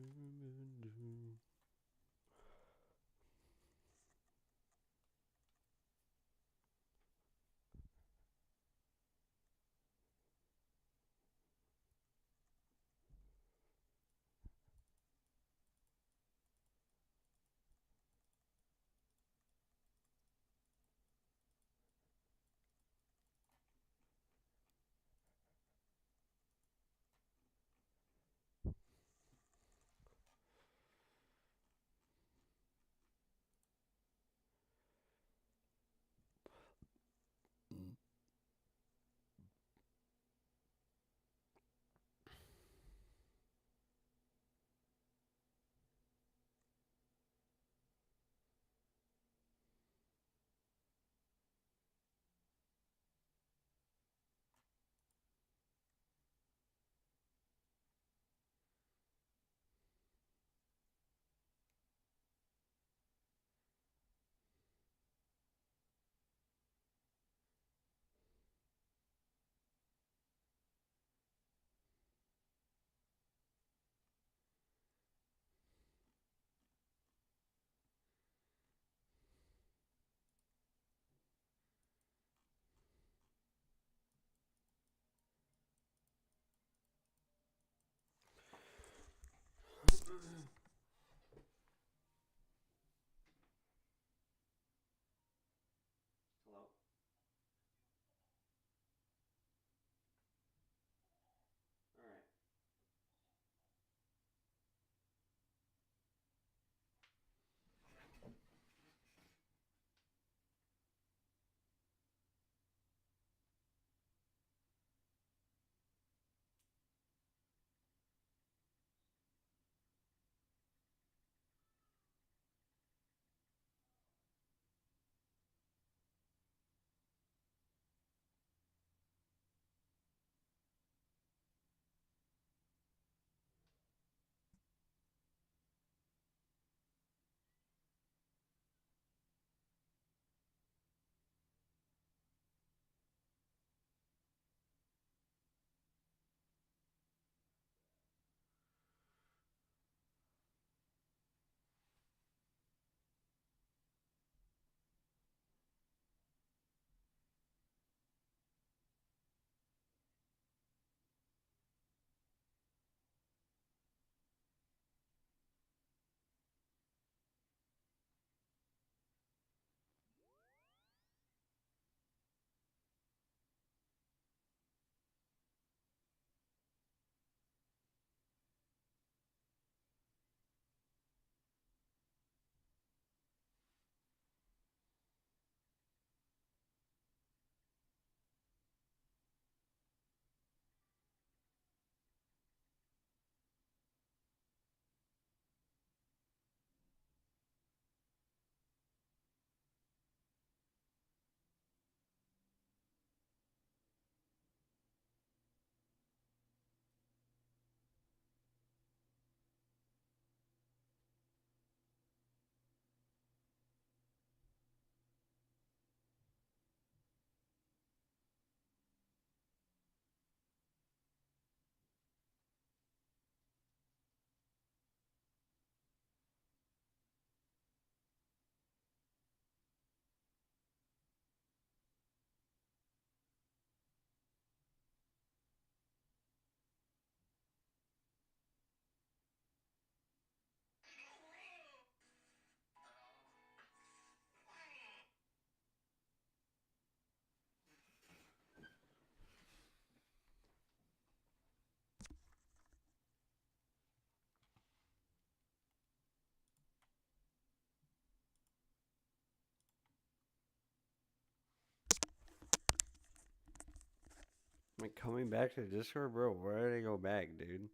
Like coming back to Discord, bro. Why did I go back, dude?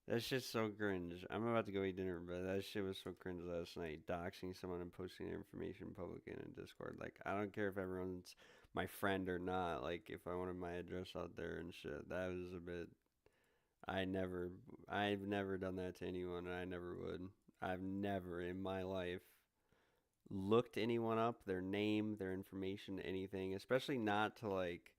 That shit's so cringe. I'm about to go eat dinner, but that shit was so cringe last night. Doxing someone and posting their information publicly in a Discord. Like, I don't care if everyone's my friend or not. Like, if I wanted my address out there and shit, that was a bit. I never, I've never done that to anyone, and I never would. I've never in my life looked anyone up, their name, their information, anything, especially not to like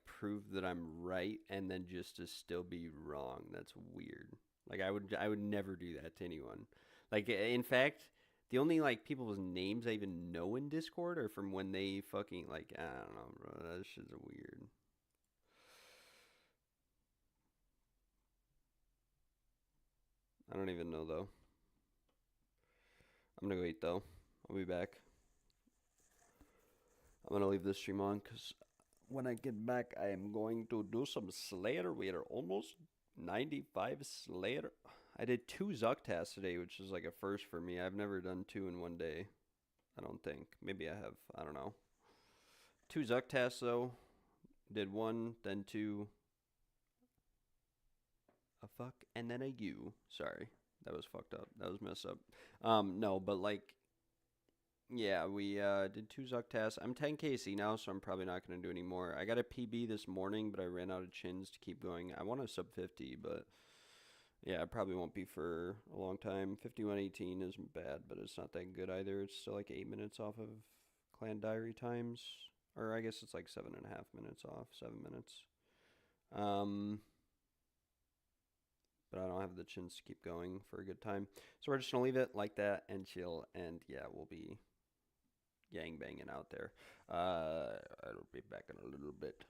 prove that I'm right and then just to still be wrong. That's weird. Like I would never do that to anyone. Like in fact, the only like people's names I even know in Discord are from when they fucking like I don't know, bro. That shit's weird. I don't even know though. I'm gonna go eat though. I'll be back. I'm gonna leave this stream on because when I get back, I am going to do some Slayer. We are almost 95 Slayer. I did two Zuck tasks today, which is like a first for me. I've never done two in one day. I don't think. Maybe I have. I don't know. Two Zuck tasks though. Did one, then two. A fuck, and then a U. Sorry, that was fucked up. That was messed up. No, but like yeah, we did two Zuck tasks. I'm 10 KC now, so I'm probably not going to do any more. I got a PB this morning, but I ran out of chins to keep going. I want a sub 50, but yeah, it probably won't be for a long time. 51:18 isn't bad, but it's not that good either. It's still like 8 minutes off of clan diary times. Or I guess it's like 7.5 minutes off, 7 minutes. Um, but I don't have the chins to keep going for a good time. So we're just going to leave it like that and chill. And yeah, we'll be gang banging out there. I'll be back in a little bit.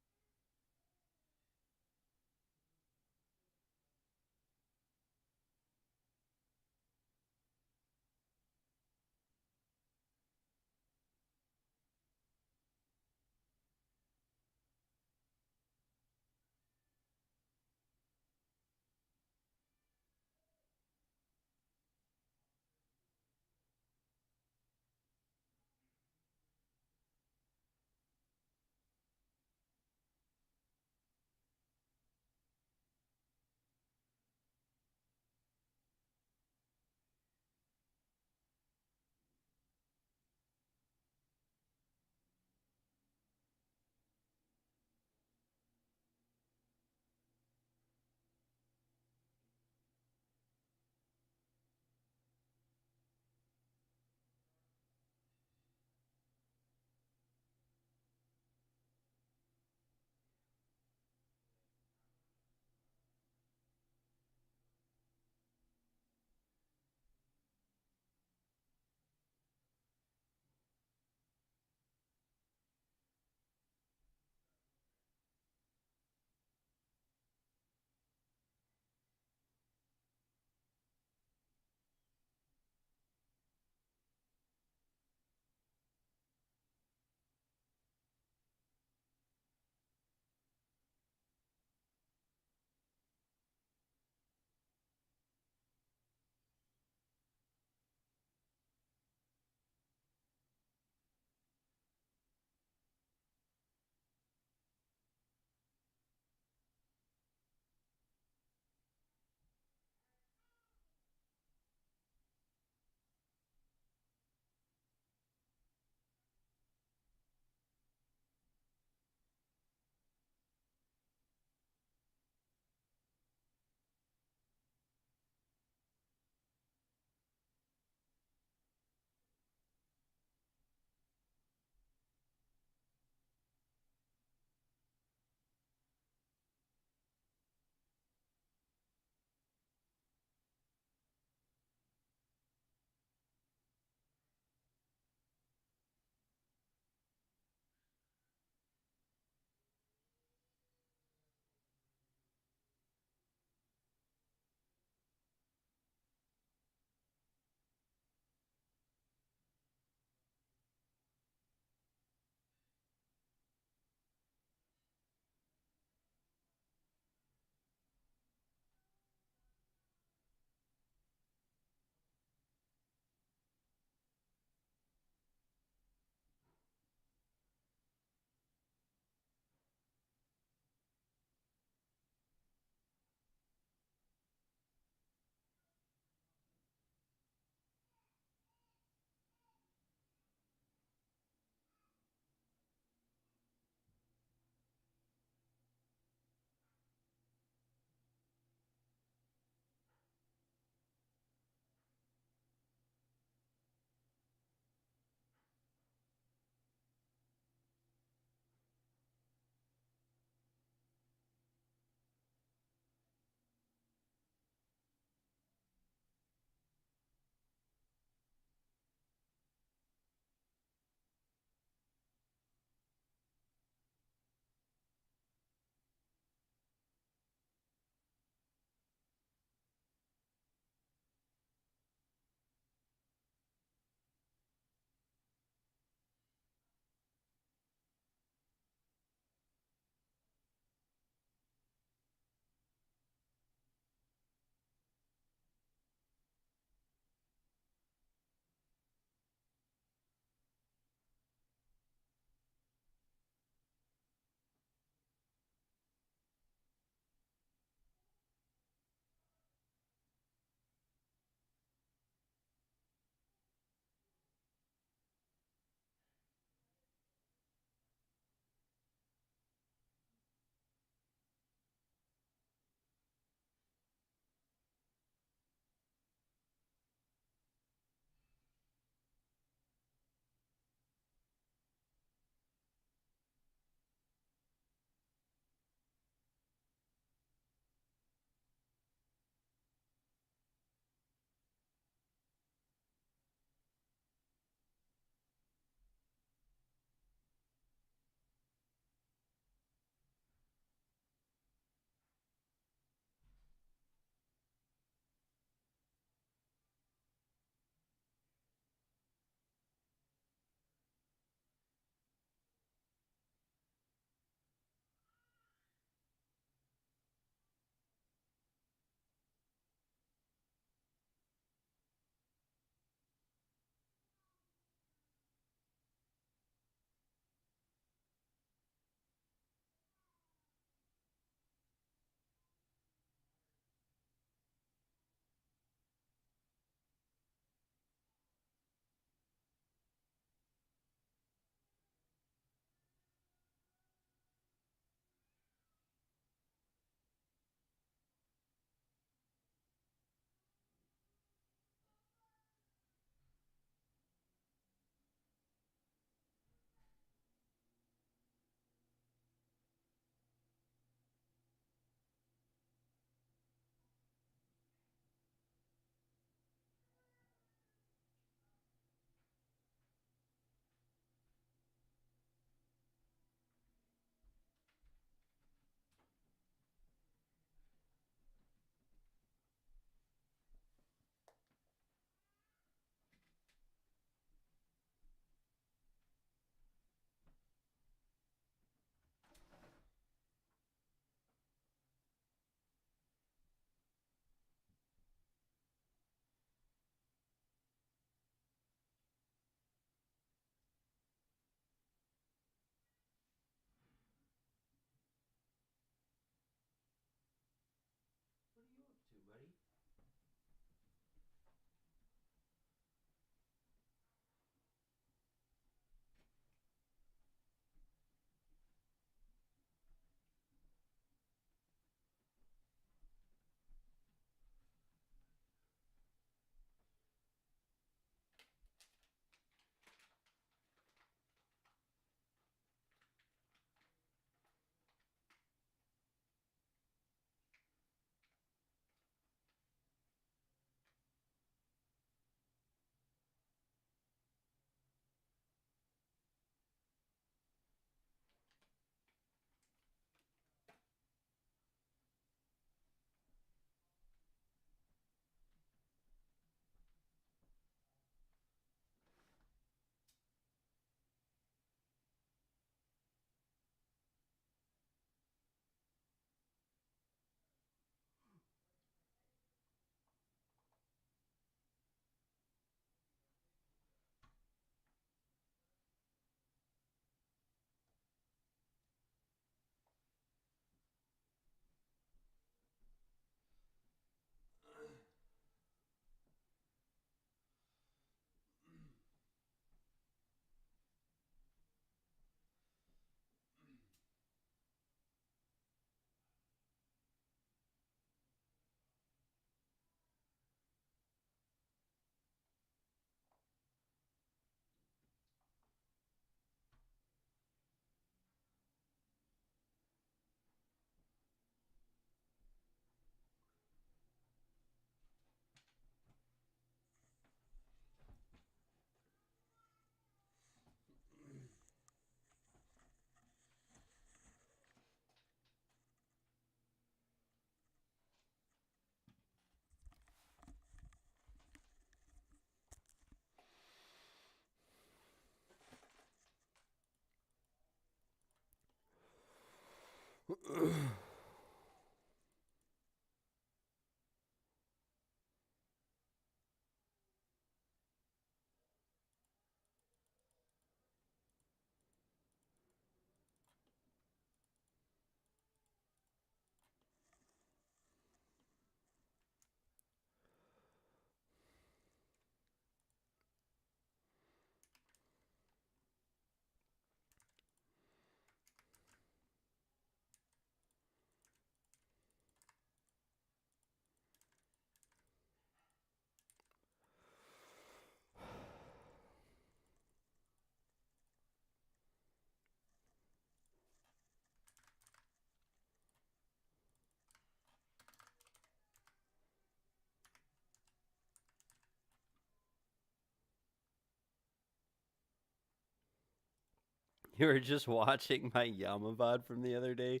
You were just watching my Yamavad from the other day?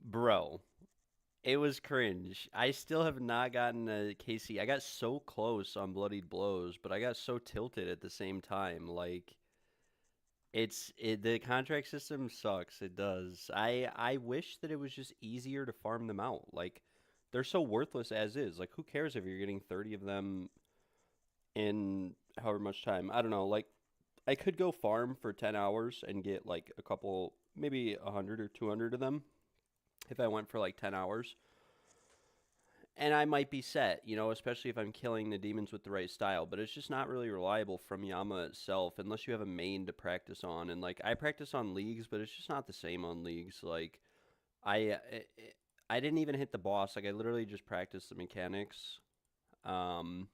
Bro, it was cringe. I still have not gotten a KC. I got so close on Bloodied Blows, but I got so tilted at the same time. Like, the contract system sucks. It does. I wish that it was just easier to farm them out. Like, they're so worthless as is. Like, who cares if you're getting 30 of them in however much time? I don't know. Like, I could go farm for 10 hours and get like a couple, maybe 100 or 200 of them if I went for like 10 hours. And I might be set, especially if I'm killing the demons with the right style. But it's just not really reliable from Yama itself unless you have a main to practice on. And like I practice on leagues, but it's just not the same on leagues. Like I I didn't even hit the boss. Like I literally just practiced the mechanics. Um,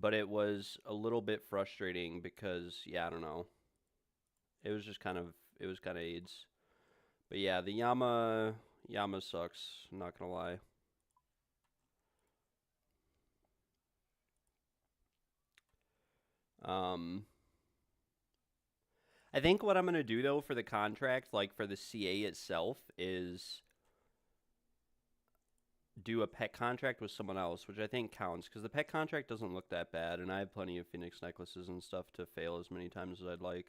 but it was a little bit frustrating because yeah, I don't know. It was just kind of AIDS. But yeah, the Yama sucks. I'm not gonna lie. Um, I think what I'm gonna do though for the contract, like for the CA itself, is do a pet contract with someone else, which I think counts because the pet contract doesn't look that bad, and I have plenty of Phoenix necklaces and stuff to fail as many times as I'd like.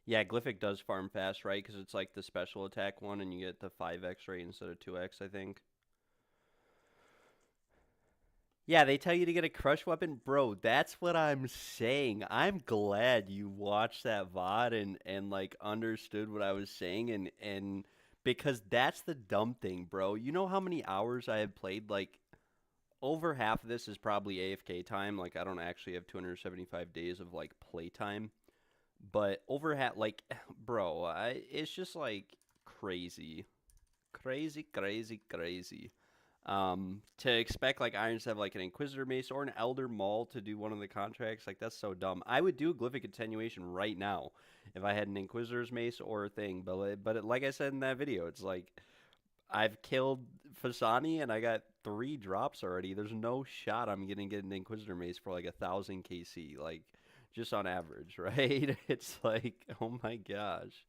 Yeah, Glyphic does farm fast, right? Because it's like the special attack one, and you get the 5x rate instead of 2x, I think. Yeah, they tell you to get a crush weapon, bro. That's what I'm saying. I'm glad you watched that VOD and like understood what I was saying and because that's the dumb thing, bro. You know how many hours I have played? Like over half of this is probably AFK time. Like I don't actually have 275 days of like playtime, but over half, like, bro, it's just like crazy, crazy, crazy, crazy. To expect like Irons to have like an Inquisitor Mace or an Elder Maul to do one of the contracts, like that's so dumb. I would do Glyphic Attenuation right now if I had an Inquisitor's Mace or a thing, like I said in that video, it's like I've killed Fasani and I got 3 drops already. There's no shot I'm gonna get an Inquisitor Mace for like 1,000 KC, like just on average, right? It's like, oh my gosh.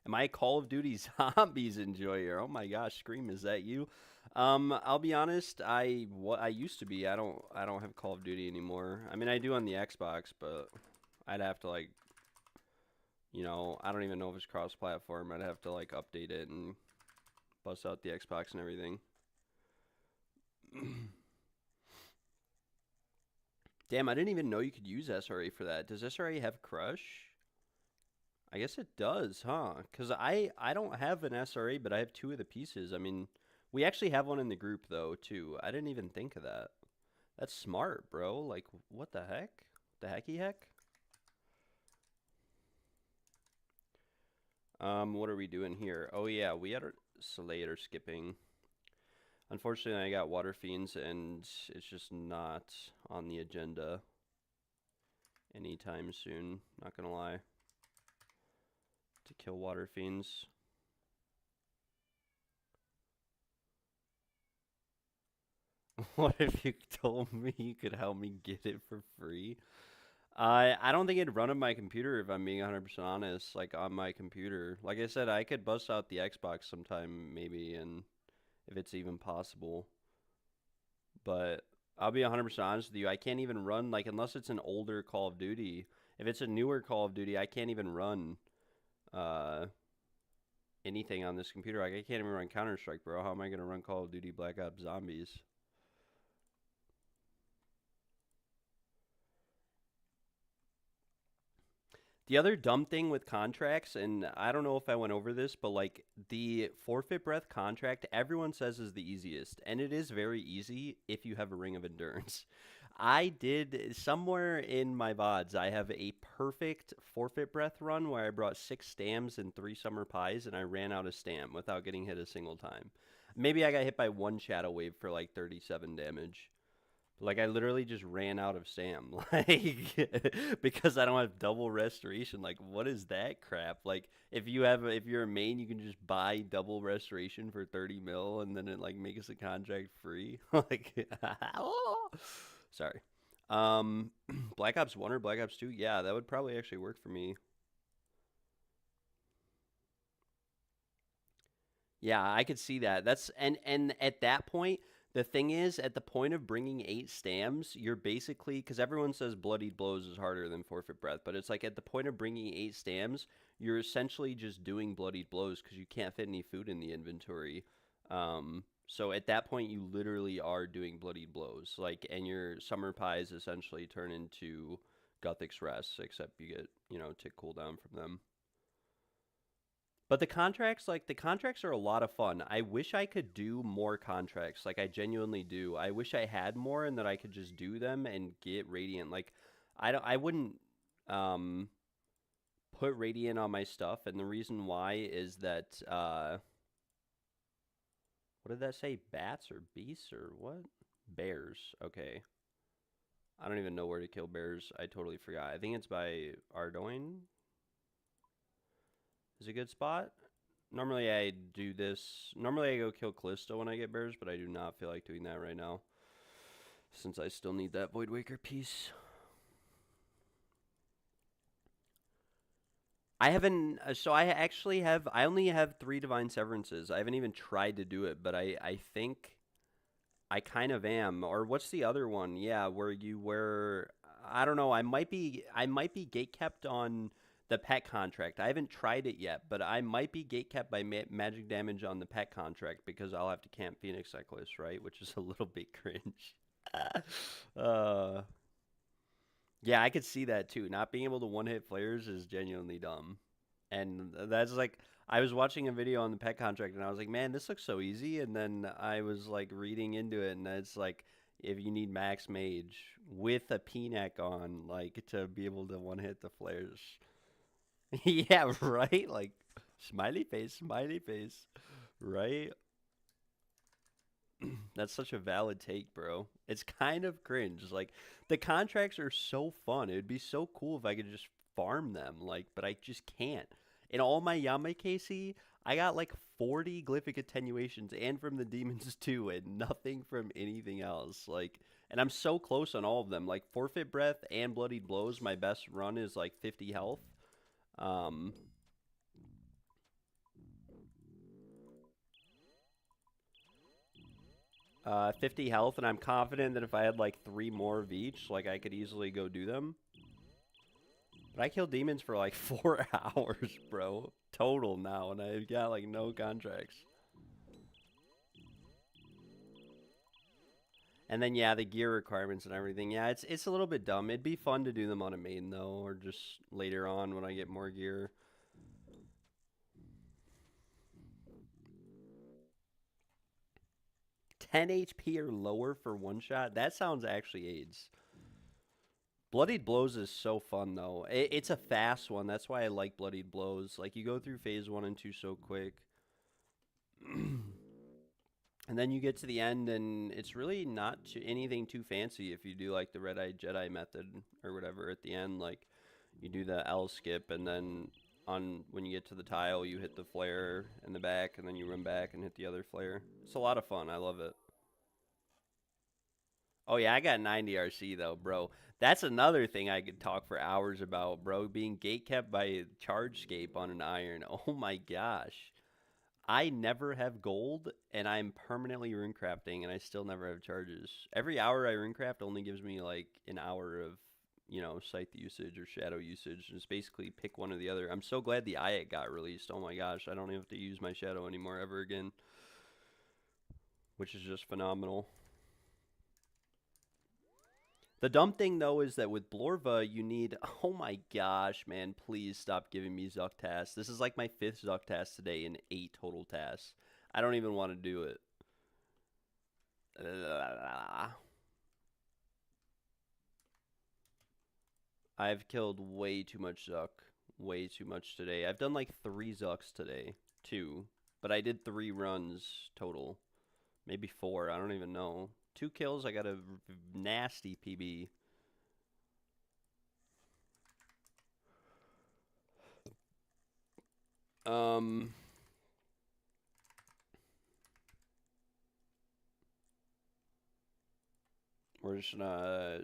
Am I a Call of Duty Zombies enjoyer? Oh my gosh, Scream, is that you? I'll be honest, I used to be. I don't have Call of Duty anymore. I mean, I do on the Xbox, but I'd have to like, I don't even know if it's cross-platform. I'd have to like update it and bust out the Xbox and everything. Damn, I didn't even know you could use SRA for that. Does SRA have Crush? I guess it does, huh? Because I don't have an SRA, but I have 2 of the pieces. I mean, we actually have one in the group, though, too. I didn't even think of that. That's smart, bro. Like, what the heck? The hecky heck? What are we doing here? Oh, yeah, we had our Slayer skipping. Unfortunately, I got Water Fiends, and it's just not on the agenda anytime soon. Not gonna lie. To kill Water Fiends. What if you told me you could help me get it for free? I don't think it'd run on my computer if I'm being 100% honest. Like on my computer, like I said, I could bust out the Xbox sometime maybe, and if it's even possible. But I'll be 100% honest with you. I can't even run, like, unless it's an older Call of Duty. If it's a newer Call of Duty, I can't even run uh, anything on this computer. Like, I can't even run Counter Strike, bro. How am I gonna run Call of Duty Black Ops Zombies? The other dumb thing with contracts, and I don't know if I went over this, but like the forfeit breath contract, everyone says is the easiest, and it is very easy if you have a ring of endurance. I did somewhere in my VODs, I have a perfect forfeit breath run where I brought 6 stams and 3 summer pies, and I ran out of stam without getting hit a single time. Maybe I got hit by one shadow wave for like 37 damage. Like I literally just ran out of Sam, like because I don't have double restoration. Like what is that crap? Like if you're a main, you can just buy double restoration for 30 mil, and then it like makes the contract free. Like, sorry. Black Ops 1 or Black Ops 2? Yeah, that would probably actually work for me. Yeah, I could see that. That's and at that point, the thing is, at the point of bringing 8 stams, you're basically because everyone says bloodied blows is harder than forfeit breath, but it's like at the point of bringing 8 stams, you're essentially just doing bloodied blows because you can't fit any food in the inventory. So at that point, you literally are doing bloodied blows, like, and your summer pies essentially turn into Guthix rests, except you get tick cooldown from them. But the contracts are a lot of fun. I wish I could do more contracts. Like I genuinely do. I wish I had more and that I could just do them and get Radiant. Like I wouldn't um put Radiant on my stuff, and the reason why is that what did that say? Bats or beasts or what? Bears. Okay. I don't even know where to kill bears. I totally forgot. I think it's by Ardoin. Is a good spot. Normally I do this. Normally I go kill Callisto when I get bears, but I do not feel like doing that right now, since I still need that Void Waker piece. I haven't. So I actually have. I only have 3 Divine Severances. I haven't even tried to do it, but I think I kind of am. Or what's the other one? Yeah, where you wear. I don't know. I might be gate kept on the pet contract. I haven't tried it yet, but I might be gate kept by magic damage on the pet contract because I'll have to camp Phoenix Cyclist, right? Which is a little bit cringe. uh, yeah, I could see that too. Not being able to one hit flares is genuinely dumb. And that's like I was watching a video on the pet contract and I was like, man, this looks so easy. And then I was like reading into it, and it's like if you need max mage with a P-neck on, like to be able to one hit the flares. Yeah, right? Like smiley face, right? That's such a valid take, bro. It's kind of cringe. Like the contracts are so fun. It'd be so cool if I could just farm them, like, but I just can't. In all my Yamakasi, I got like 40 glyphic attenuations and from the demons too, and nothing from anything else. Like, and I'm so close on all of them. Like forfeit breath and bloodied blows, my best run is like 50 health. Um, 50 health, and I'm confident that if I had like 3 more of each, like I could easily go do them. But I killed demons for like 4 hours, bro, total now, and I've got like no contracts. And then yeah, the gear requirements and everything. Yeah, it's a little bit dumb. It'd be fun to do them on a main though, or just later on when I get more gear. 10 HP or lower for one shot. That sounds actually AIDS. Bloodied Blows is so fun though. It's a fast one. That's why I like Bloodied Blows. Like you go through phase 1 and 2 so quick. And then you get to the end, and it's really not anything too fancy if you do like the Red Eyed Jedi method or whatever at the end. Like you do the L skip, and then on when you get to the tile, you hit the flare in the back, and then you run back and hit the other flare. It's a lot of fun. I love it. Oh yeah, I got 90 RC though, bro. That's another thing I could talk for hours about, bro. Being gate kept by Chargescape on an iron. Oh my gosh. I never have gold, and I'm permanently runecrafting, and I still never have charges. Every hour I runecraft only gives me like an hour of, scythe usage or shadow usage. Just basically pick one or the other. I'm so glad the Ayat got released. Oh my gosh, I don't have to use my shadow anymore ever again, which is just phenomenal. The dumb thing, though, is that with Blorva, you need... Oh my gosh, man. Please stop giving me Zuck tasks. This is like my 5th Zuck task today in 8 total tasks. I don't even want to do it. I've killed way too much Zuck. Way too much today. I've done like 3 Zucks today. 2. But I did 3 runs total. Maybe 4. I don't even know. 2 kills. I got a nasty PB. We're just gonna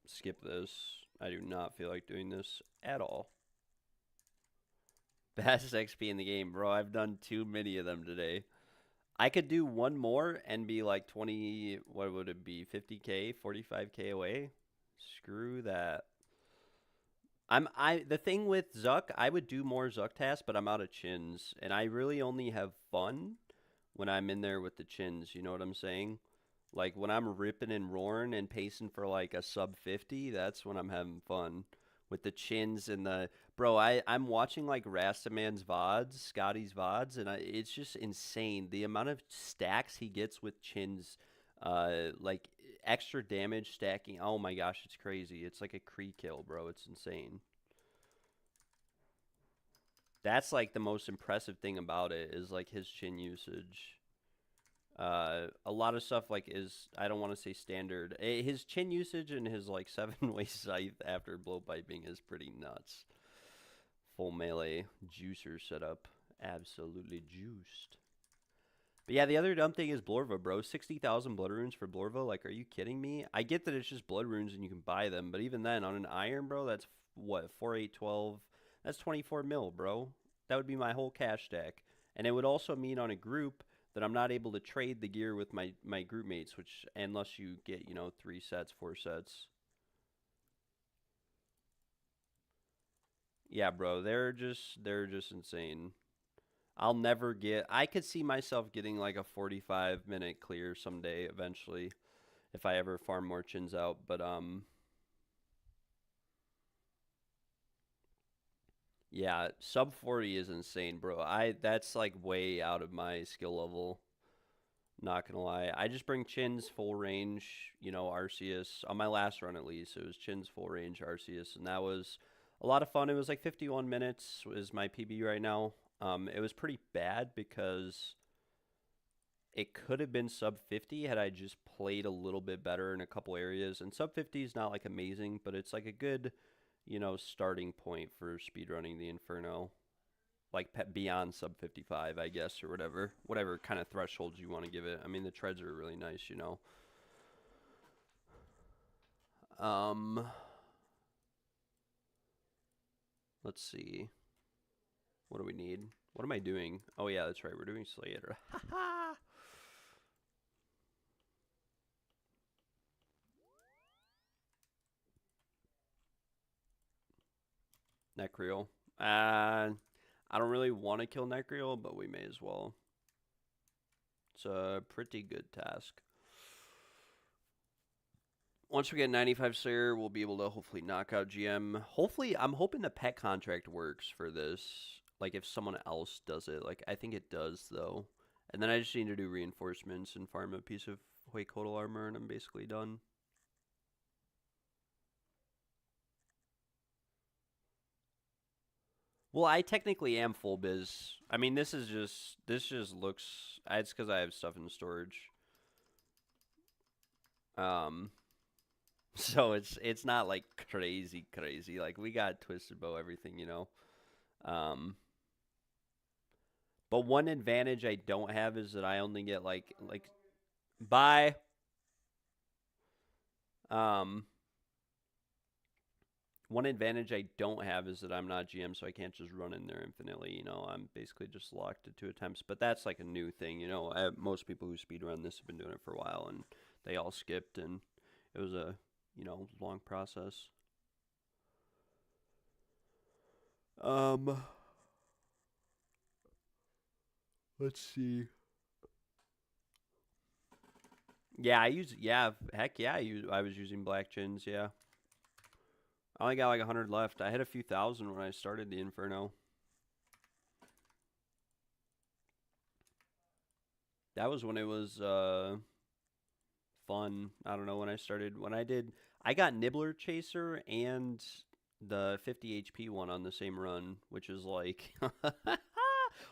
skip this. I do not feel like doing this at all. Best XP in the game, bro. I've done too many of them today. I could do one more and be like 20, what would it be, 50k, 45k away? Screw that. The thing with Zuck, I would do more Zuck tasks, but I'm out of chins, and I really only have fun when I'm in there with the chins, you know what I'm saying? Like when I'm ripping and roaring and pacing for like a sub 50, that's when I'm having fun with the chins and the bro. I'm watching like Rastaman's VODs, Scotty's VODs, and it's just insane the amount of stacks he gets with chins, like extra damage stacking. Oh my gosh, it's crazy. It's like a Kree kill, bro. It's insane. That's like the most impressive thing about it is like his chin usage. A lot of stuff like is, I don't want to say standard. His chin usage and his like 7-way scythe after blow piping is pretty nuts. Full melee juicer setup, absolutely juiced. But yeah, the other dumb thing is Blorva, bro. 60,000 blood runes for Blorva. Like, are you kidding me? I get that it's just blood runes and you can buy them, but even then, on an iron, bro, that's what, 4, 8, 12. That's 24 mil, bro. That would be my whole cash stack, and it would also mean on a group that I'm not able to trade the gear with my group mates, which unless you get 3 sets, 4 sets. Yeah, bro, they're just insane. I'll never get. I could see myself getting like a 45-minute clear someday eventually, if I ever farm more chins out. But yeah, sub 40 is insane, bro. That's like way out of my skill level. Not gonna lie, I just bring chins full range, Arceus on my last run at least. It was chins full range Arceus, and that was a lot of fun. It was like 51 minutes is my PB right now. It was pretty bad because it could have been sub 50 had I just played a little bit better in a couple areas. And sub 50 is not like amazing, but it's like a good, starting point for speedrunning the Inferno. Like beyond sub 55, I guess, or whatever kind of thresholds you want to give it. I mean, the treads are really nice, Let's see. What do we need? What am I doing? Oh yeah, that's right. We're doing Slayer. Necreal. I don't really want to kill Necreal, but we may as well. It's a pretty good task. Once we get 95 Slayer, we'll be able to hopefully knock out GM. Hopefully, I'm hoping the pet contract works for this. Like, if someone else does it. Like, I think it does, though. And then I just need to do reinforcements and farm a piece of Huecoatl armor, and I'm basically done. Well, I technically am full biz. I mean, this just looks. It's because I have stuff in storage. So it's not like crazy. Like we got twisted bow, everything, But one advantage I don't have is that I only get like bye. One advantage I don't have is that I'm not GM, so I can't just run in there infinitely. You know, I'm basically just locked to 2 attempts. But that's like a new thing. You know, most people who speedrun this have been doing it for a while, and they all skipped, and it was a long process. Um, let's see. Yeah, I use heck yeah, I was using black chins. Yeah, I only got like 100 left. I had a few thousand when I started the Inferno. That was when it was fun. I don't know when I started. I got Nibbler Chaser and the 50 HP one on the same run, which is like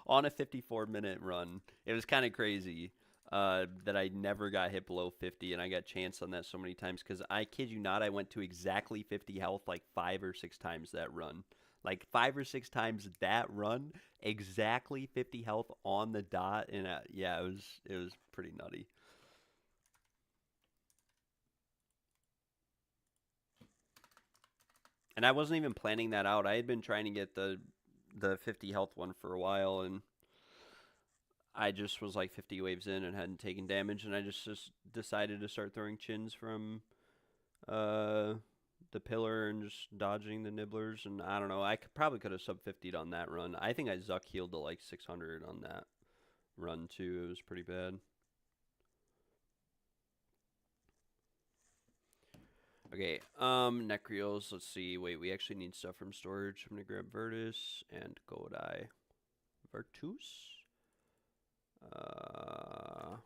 on a 54-minute run. It was kind of crazy that I never got hit below 50, and I got chanced on that so many times because I kid you not, I went to exactly 50 health like 5 or 6 times that run. Like 5 or 6 times that run, exactly 50 health on the dot, and yeah, it was pretty nutty. And I wasn't even planning that out. I had been trying to get the 50 health one for a while, and I just was like 50 waves in and hadn't taken damage, and I just decided to start throwing chins from uh, the pillar and just dodging the nibblers. And I don't know, probably could have sub 50'd on that run. I think I Zuck healed to like 600 on that run too. It was pretty bad. Okay, Necrios, let's see. Wait, we actually need stuff from storage. I'm gonna grab Virtus and Godai. Virtus? Let's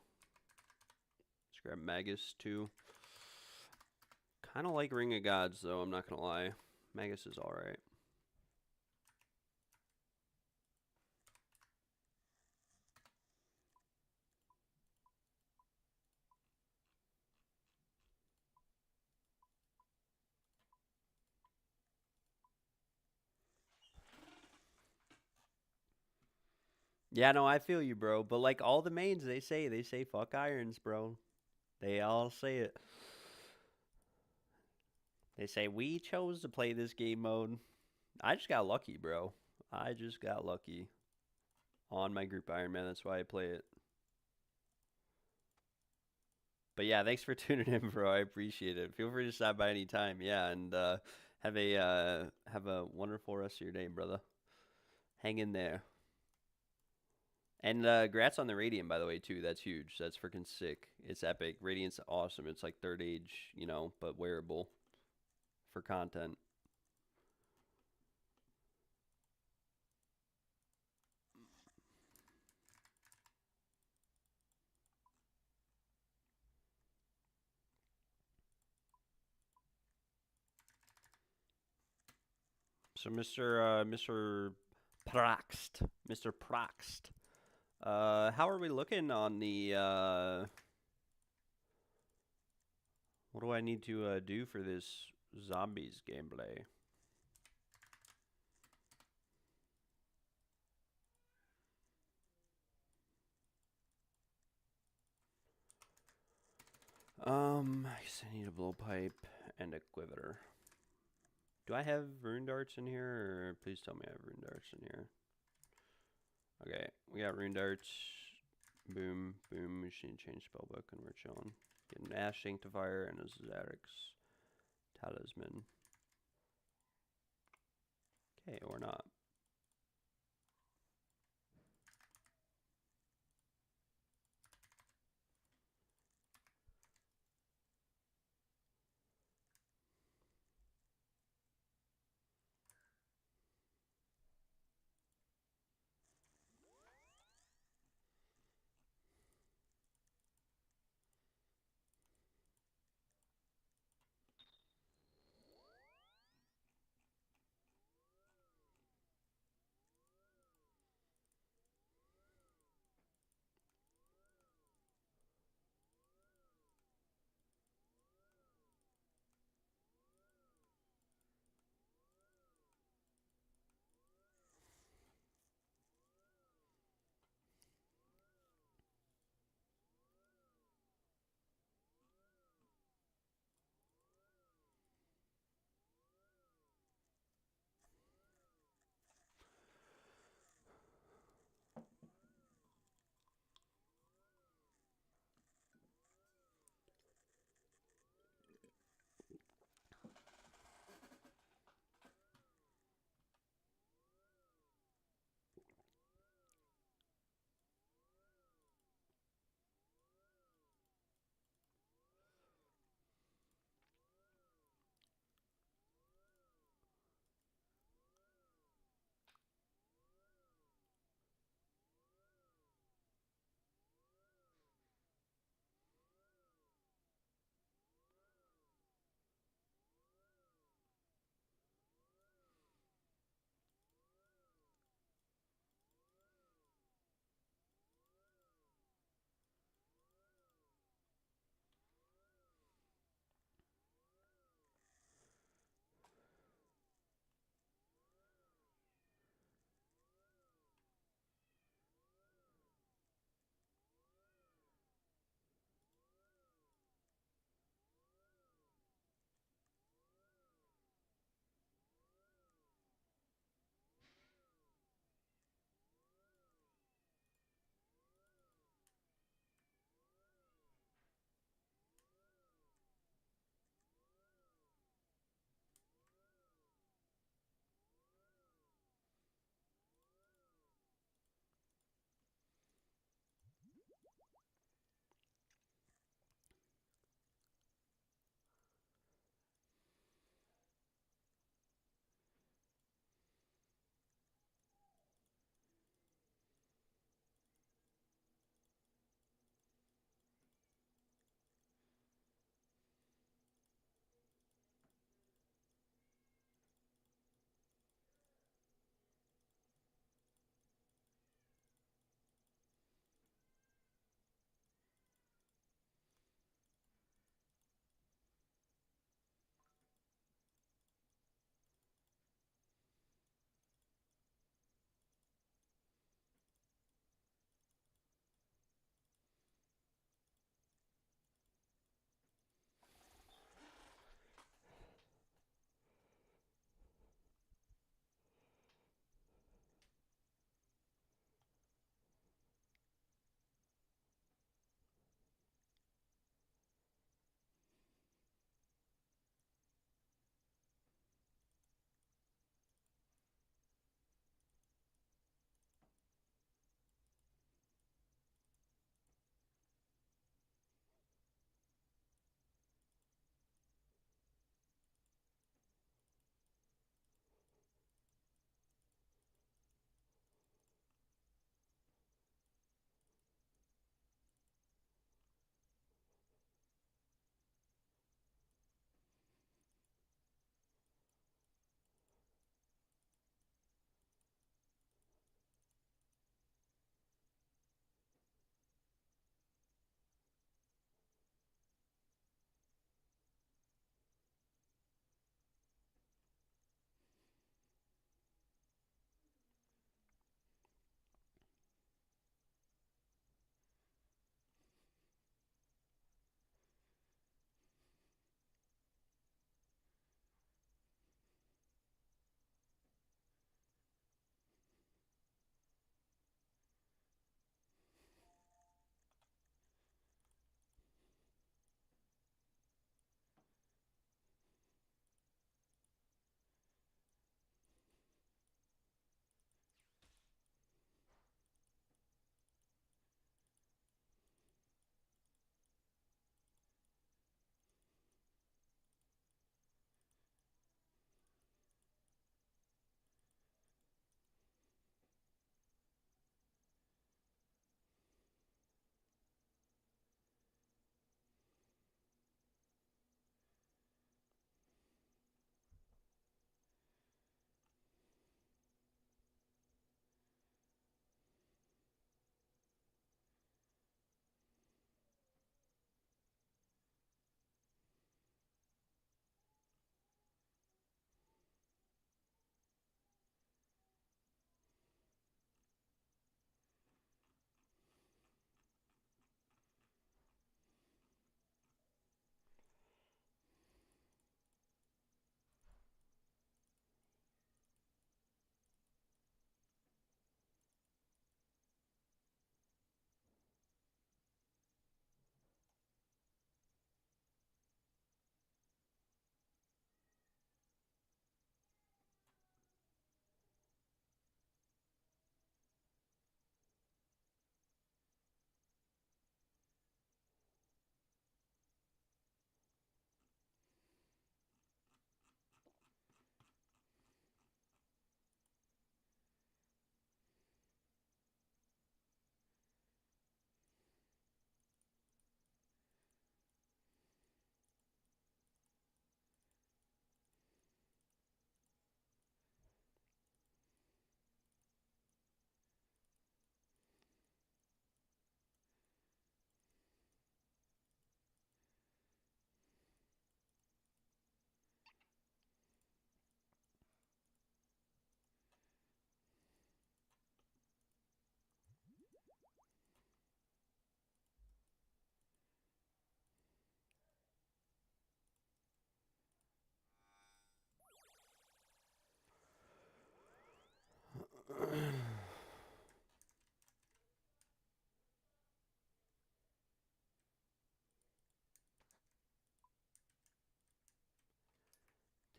grab Magus too. Kind of like Ring of Gods though, I'm not gonna lie. Magus is alright. Yeah, no, I feel you, bro. But like all the mains, they say fuck irons, bro. They all say it. They say we chose to play this game mode. I just got lucky, bro. I just got lucky on my group Iron Man. That's why I play it. But yeah, thanks for tuning in, bro. I appreciate it. Feel free to stop by anytime. Yeah, and have a wonderful rest of your day, brother. Hang in there. And congrats on the Radiant, by the way, too. That's huge. That's freaking sick. It's epic. Radiant's awesome. It's like third age, but wearable for content. So, Mr. Proxt, Mr. Proxt, how are we looking on the? What do I need to do for this zombies gameplay? I guess I need a blowpipe and a quiver. Do I have rune darts in here? Or please tell me I have rune darts in here. Okay, we got rune darts. Boom, boom. We just need to change spellbook and we're chilling. Get an Ash Sanctifier and a Zarek's Talisman. Okay, or not.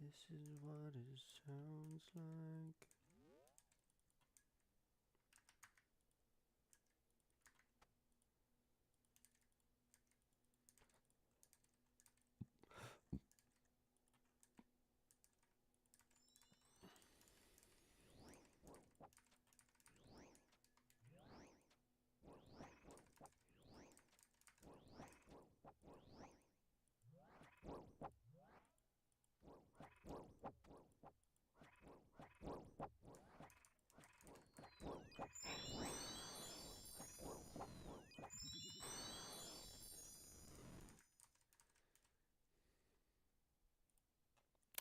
This is what it sounds like.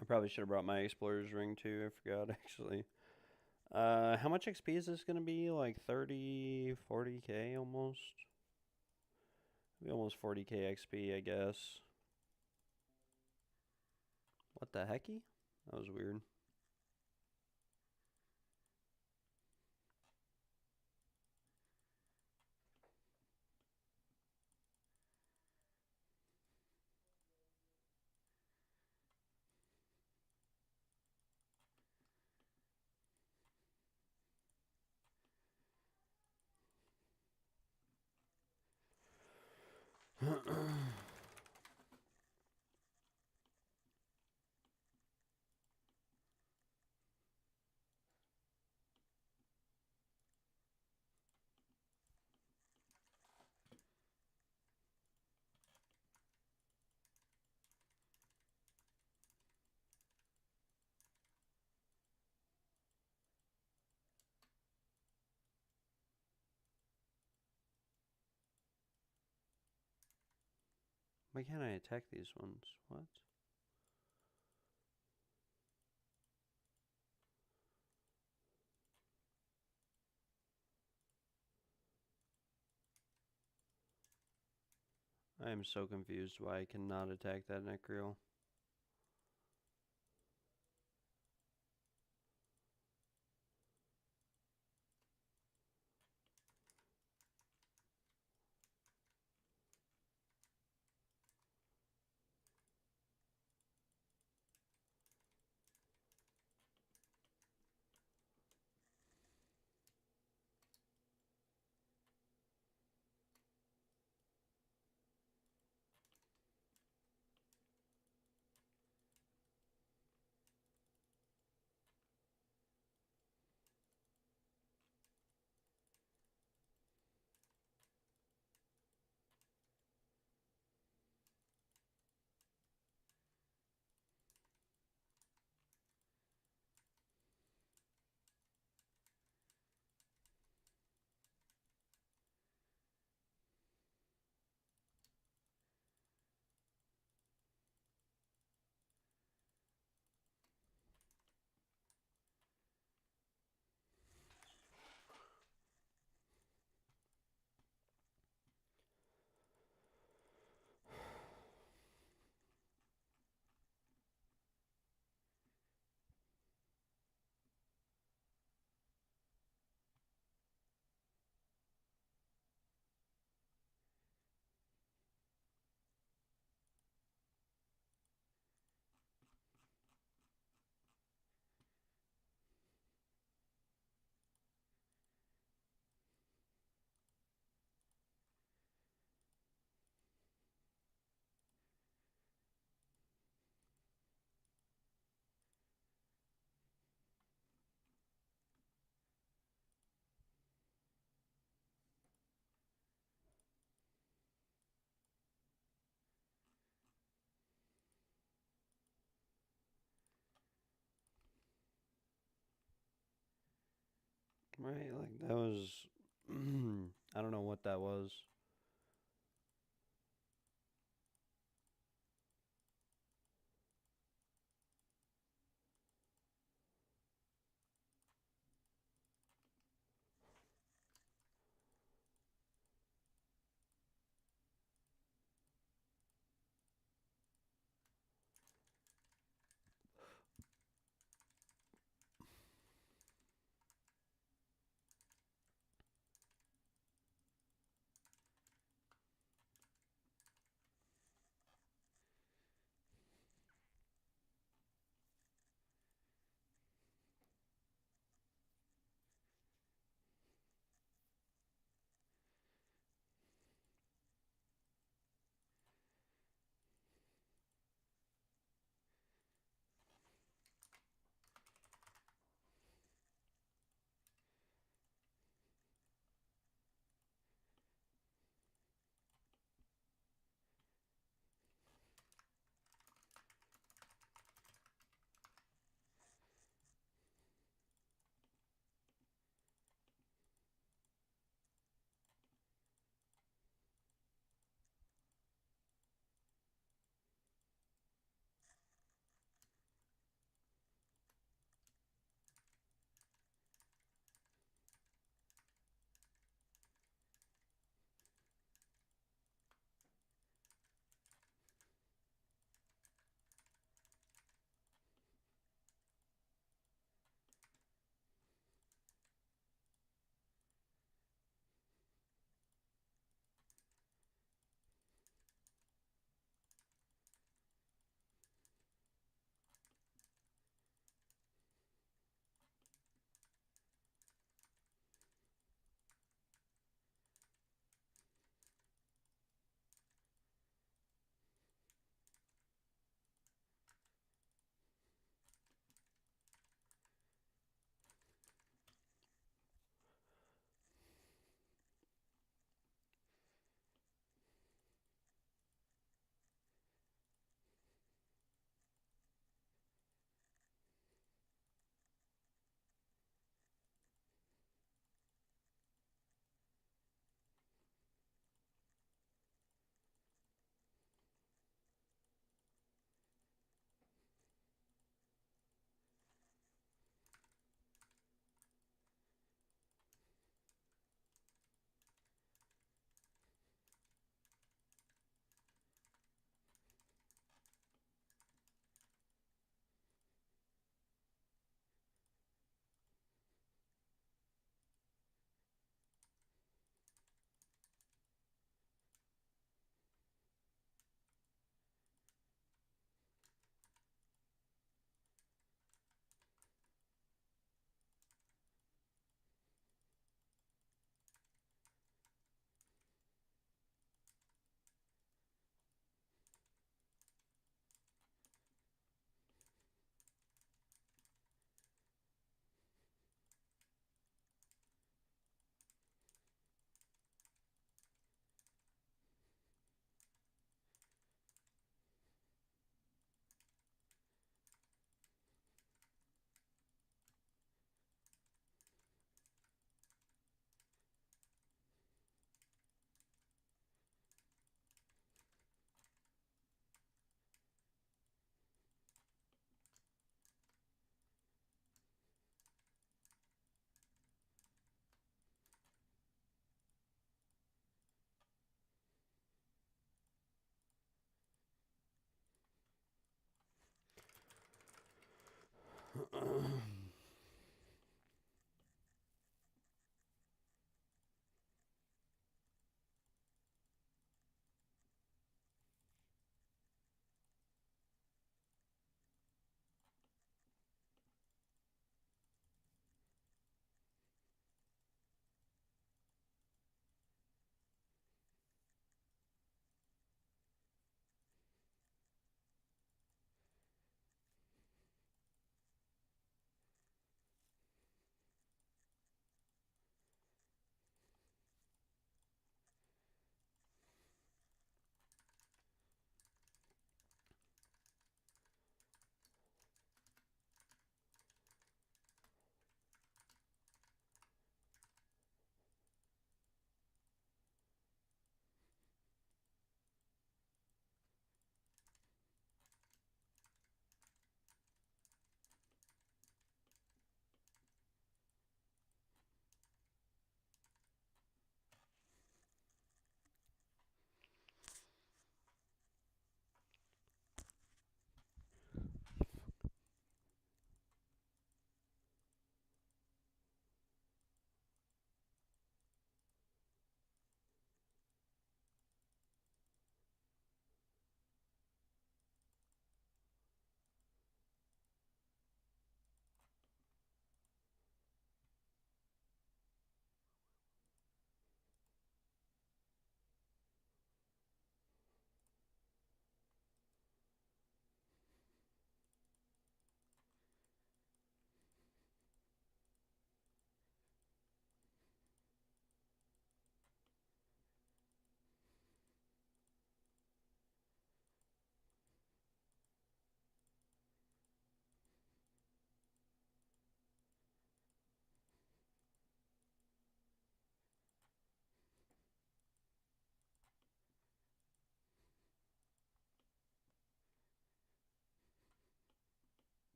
I probably should have brought my explorer's ring too. I forgot actually. How much XP is this gonna be? Like 30, 40k almost. Maybe almost 40k XP, I guess. What the hecky? That was weird. Why can't I attack these ones? What? I am so confused why I cannot attack that Necreel. Right, like that was. I don't know what that was.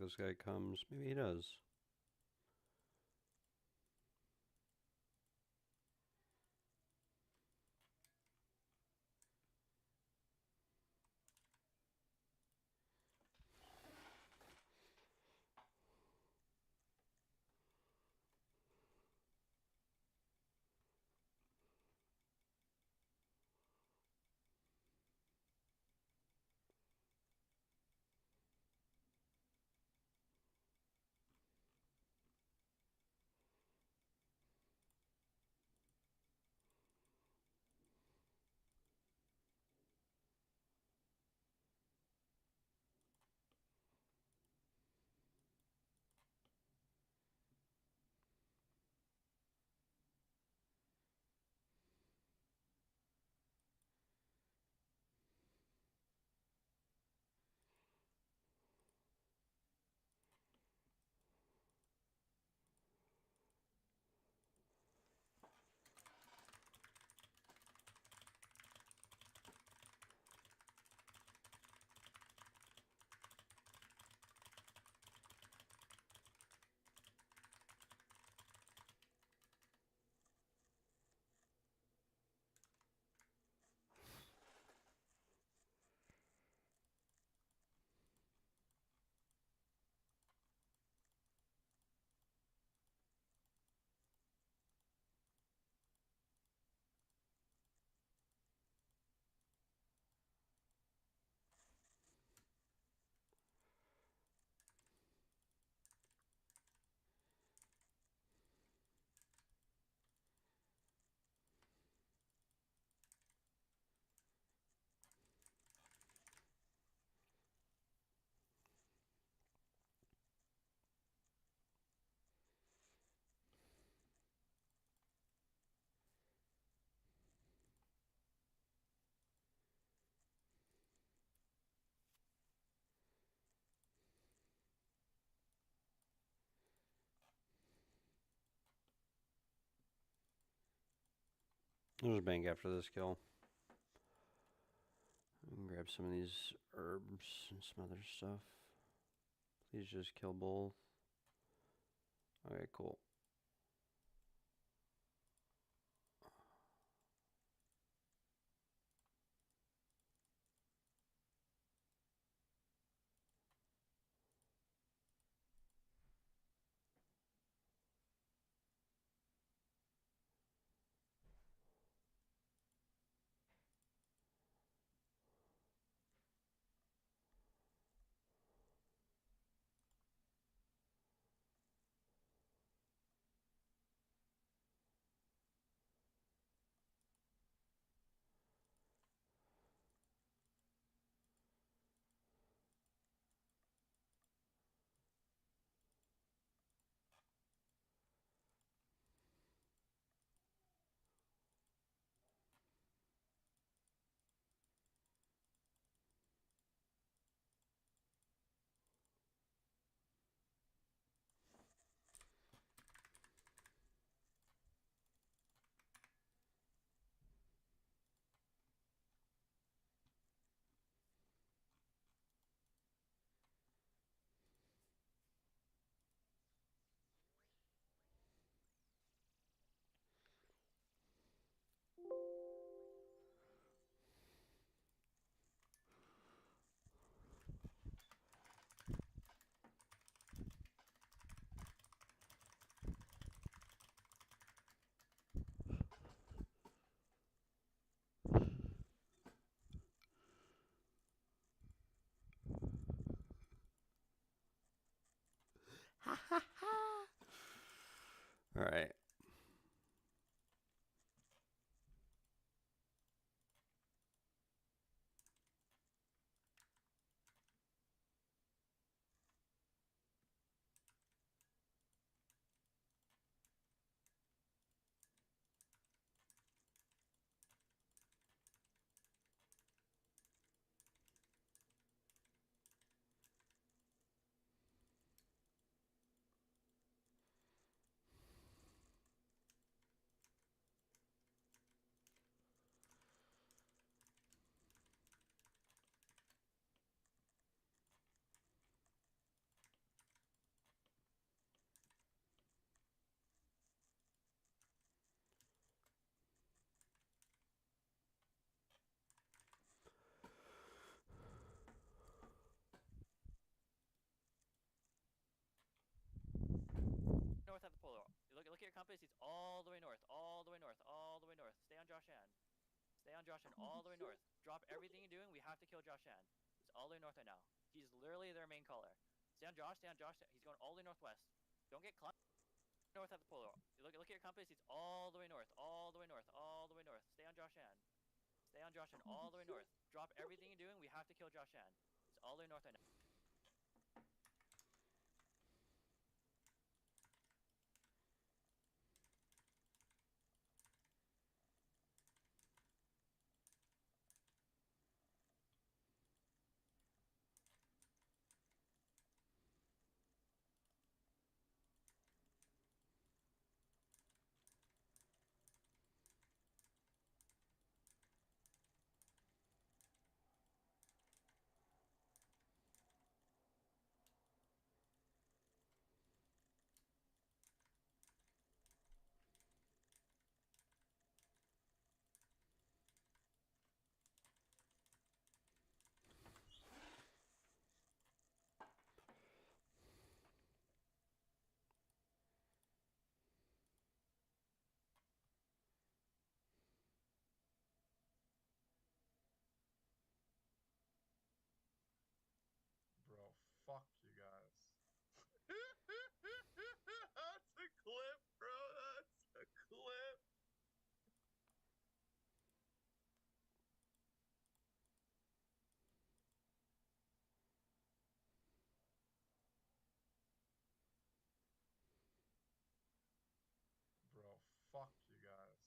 this guy comes. Maybe he does. I'll just bank after this kill. And grab some of these herbs and some other stuff. Please just kill both. Okay, cool. All right. on Josh Shan. Stay on Josh Shan all the way north. Drop everything you're doing. We have to kill Josh Shan. He's all the way north right now. He's literally their main caller. Stay on Josh. Stay on Josh. He's going all the way northwest. Don't get clumped north at the polar. Look at your compass. He's all the way north. All the way north. All the way north. Stay on Josh Shan. Stay on Josh Shan all the way north. Drop everything you're doing. We have to kill Josh Shan. He's all the way north right now. Bro, fuck you guys. That's a clip, bro. That's a clip. Bro, fuck you guys.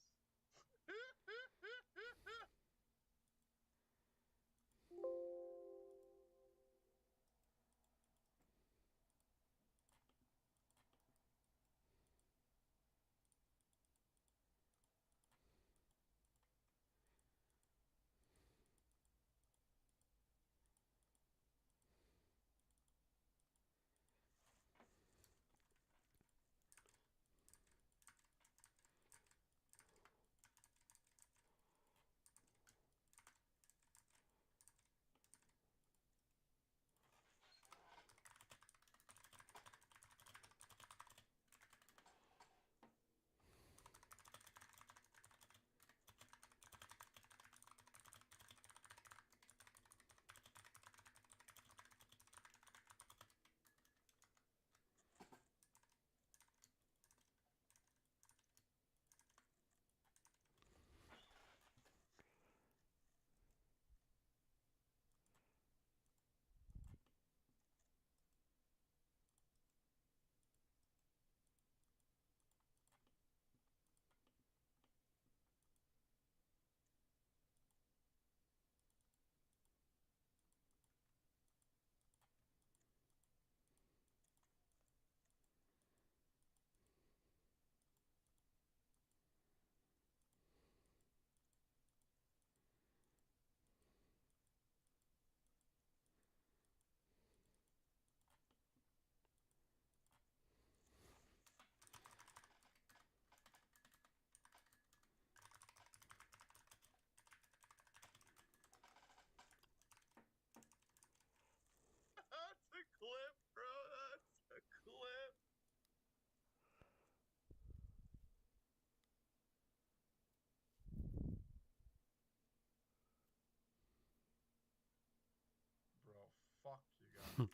That's a clip, bro. That's a clip. Bro, fuck you guys.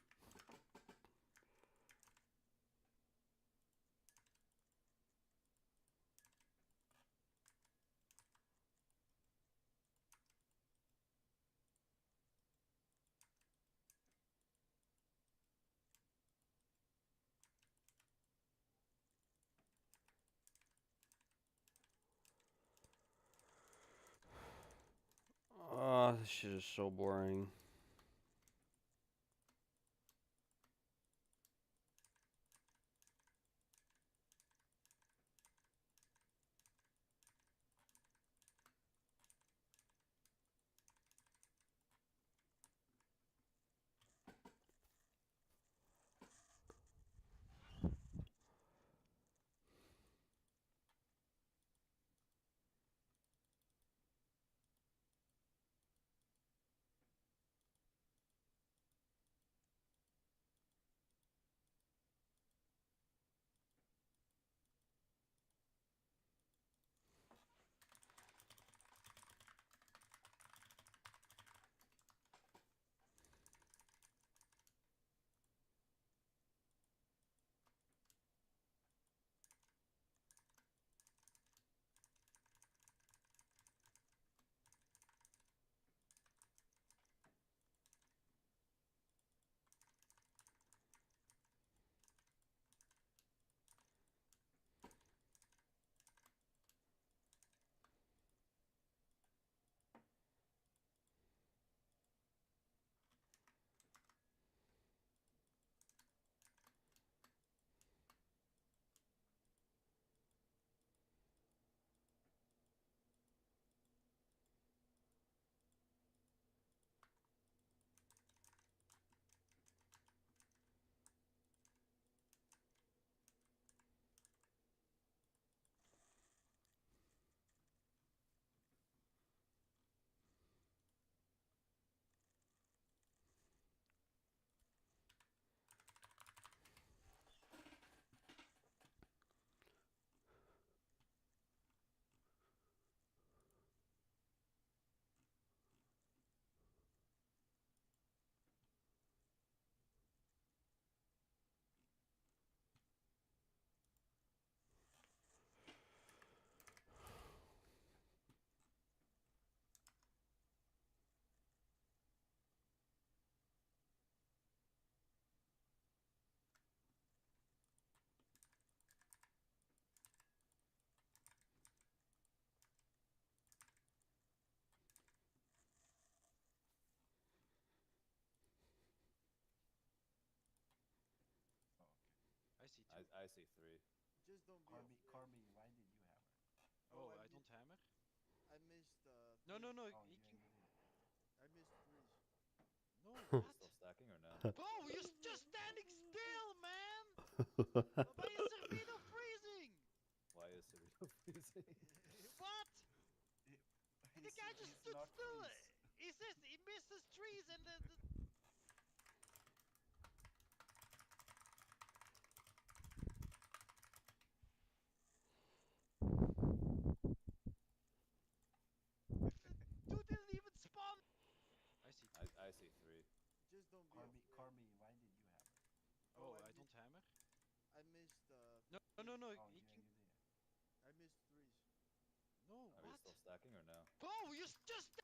Oh, this shit is so boring. see I, two. I see three. Just don't be Corby, afraid. Corby, why did you hammer? Oh, I I don't hammer. I missed No, no, no. Oh, You yeah, can. you did. I missed threes. No, Are we what? still stacking or no? Bro, you're just standing still, man. Why is Servino freezing? Why is Cerrito freezing? What? The He's, guy just he's stood not still. freeze. He says he misses trees and the dude didn't even spawn. I see two. I see three. Just don't be Corby, afraid. Corby, why did you hammer? Oh, I I don't hammer. I missed No, no, no, no. Oh, You yeah, can. you did. I missed threes. No, Are we what? still stacking or no? Bro, you're just.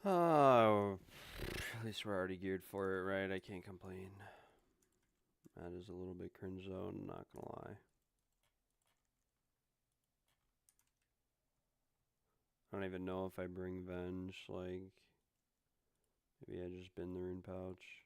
Oh, at least we're already geared for it, right? I can't complain. That is a little bit cringe though, not gonna lie. I don't even know if I bring Venge, like, maybe I just bin the rune pouch.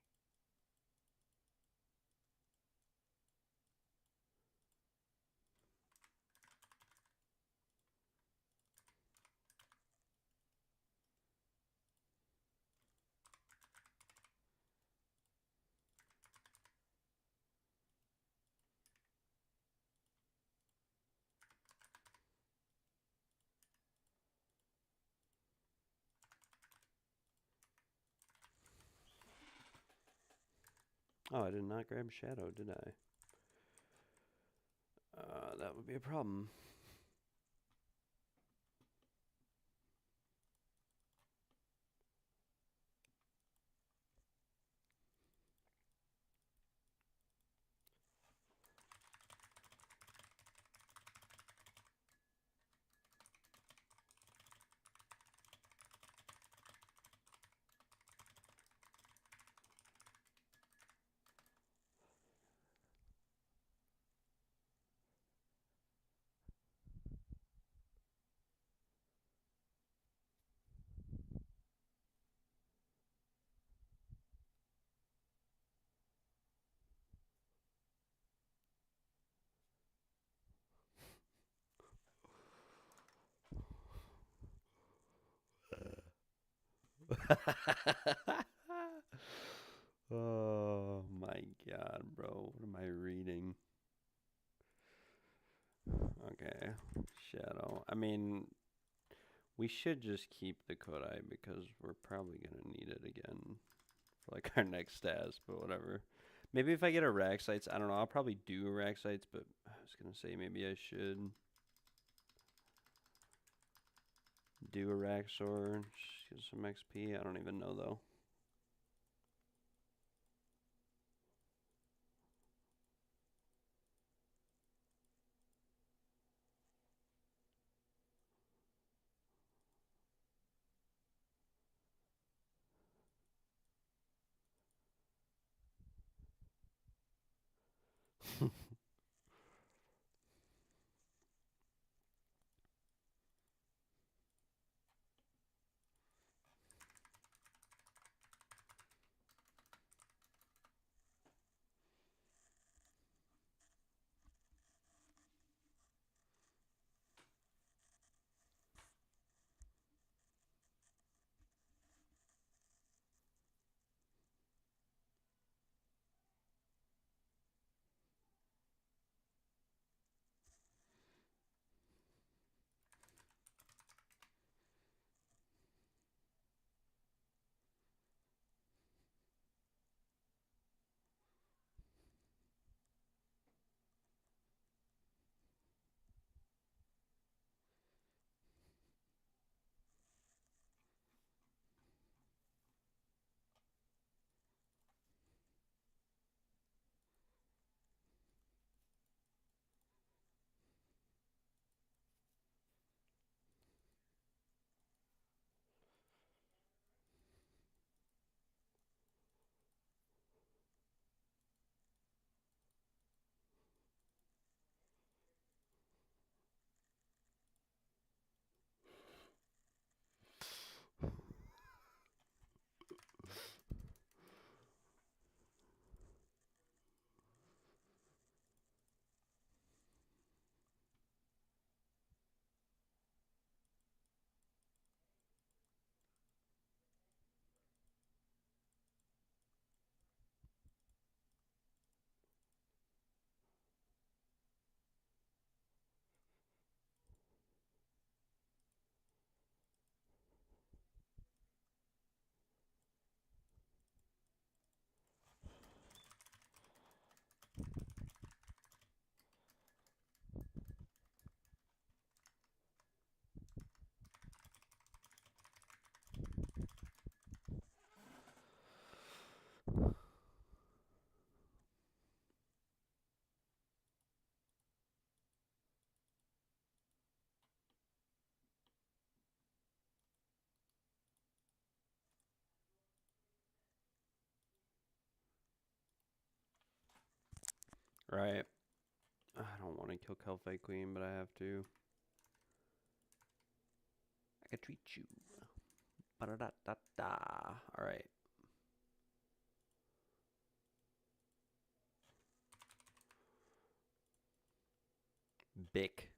Oh, I did not grab Shadow, did I? That would be a problem. Oh my god, bro. What am I reading? Okay. Shadow. I mean, we should just keep the Kodai because we're probably gonna need it again for like our next stats, but whatever. Maybe if I get a rack sites, I don't know. I'll probably do a rack sites, but I was gonna say maybe I should do a rack sword, just get some XP. I don't even know though. Right. I don't want to kill Kelphi Queen, but I have to. I could treat you. Ba-da-da-da-da. Alright. Bick.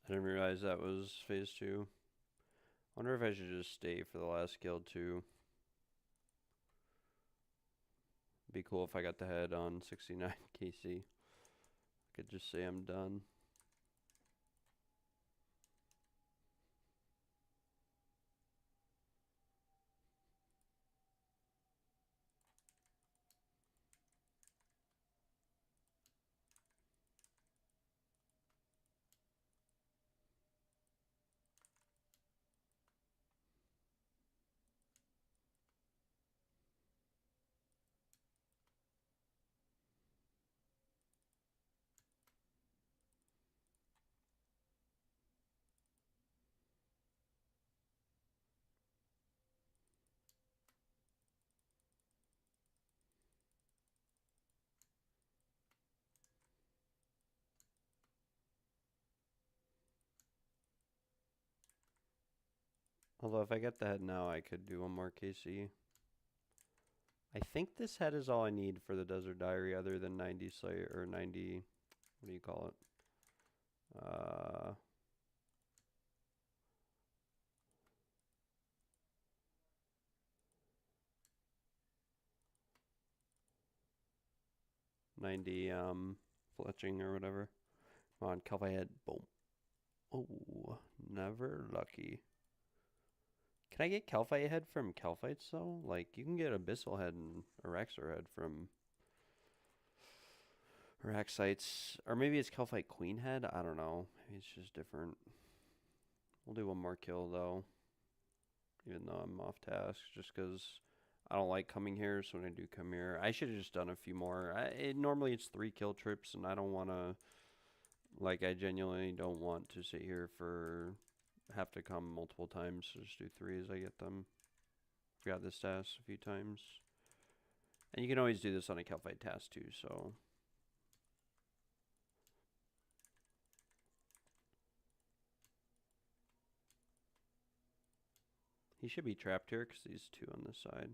I didn't realize that was phase 2. Wonder if I should just stay for the last guild too. Be cool if I got the head on 69 KC. I could just say I'm done. Although if I get the head now, I could do one more KC. I think this head is all I need for the Desert Diary other than 90 Slayer, or 90, what do you call it? 90 fletching or whatever. Come on, Calvi head. Boom. Oh, never lucky. Can I get Calphite head from Calphites though? Like you can get Abyssal head and Araxor head from Araxites, or maybe it's Calphite Queen head. I don't know. Maybe it's just different. We'll do one more kill though, even though I'm off task, just because I don't like coming here. So when I do come here, I should have just done a few more. Normally it's 3 kill trips, and I don't want to. Like I genuinely don't want to sit here for have to come multiple times. So just do 3 as I get them. Forgot this task a few times. And you can always do this on a Calphite task too, so. He should be trapped here because these 2 on this side.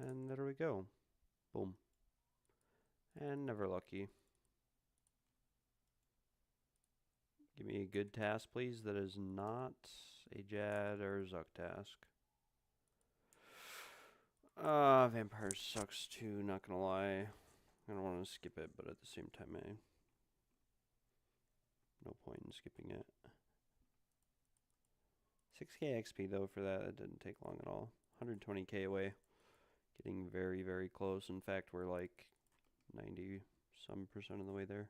And there we go. Boom. And never lucky. Give me a good task, please, that is not a Jad or Zuck task. Vampire sucks too, not gonna lie. I don't want to skip it, but at the same time, no point in skipping it. 6k XP though for that, it didn't take long at all. 120k away. Getting very, very close. In fact, we're like 90 some % of the way there.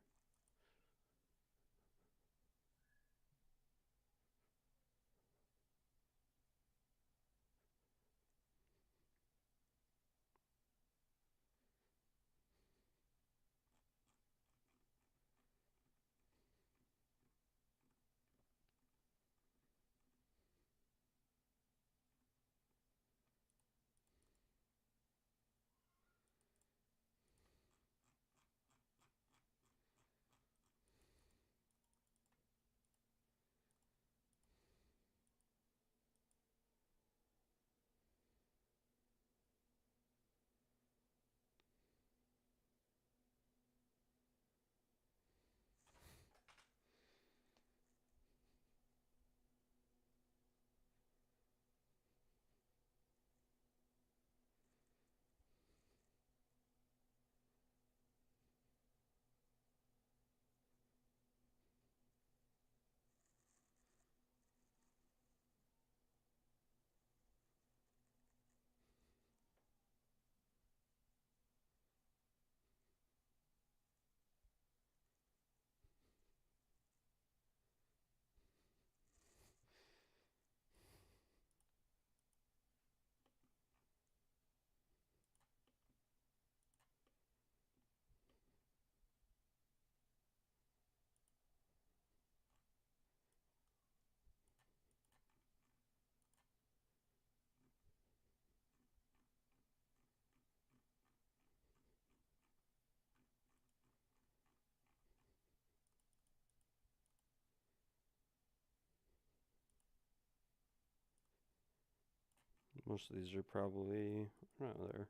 Most of these are probably, I don't know, they're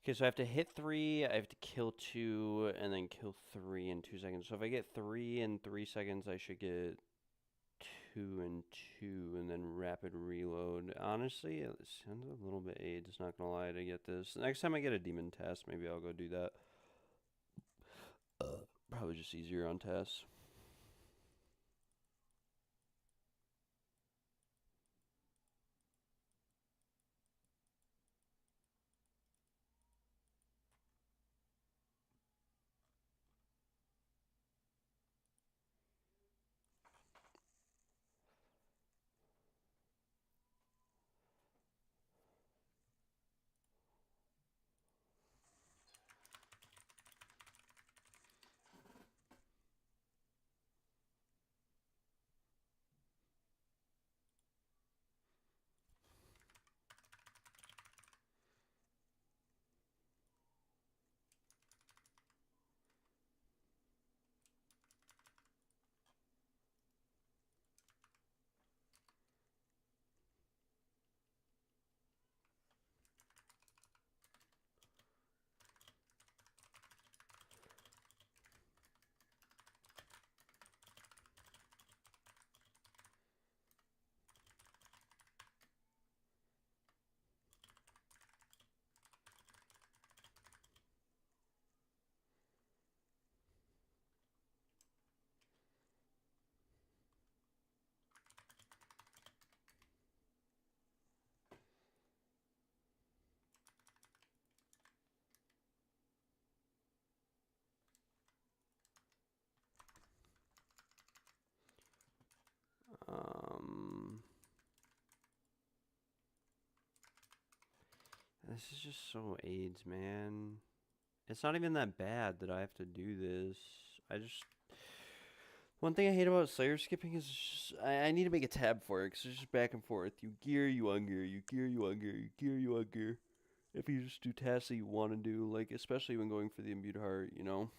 Okay, so I have to hit 3, I have to kill 2, and then kill 3 in 2 seconds. So if I get 3 in 3 seconds, I should get 2 and 2, and then rapid reload. Honestly, it sounds a little bit AIDS, not gonna lie, to get this. Next time I get a demon test, maybe I'll go do that. Probably just easier on tests. This is just so AIDS, man. It's not even that bad that I have to do this. One thing I hate about Slayer skipping is just, I need to make a tab for it, because it's just back and forth. You gear, you ungear, you gear, you ungear, you gear, you ungear. If you just do tasks that you want to do, like, especially when going for the imbued heart, you know?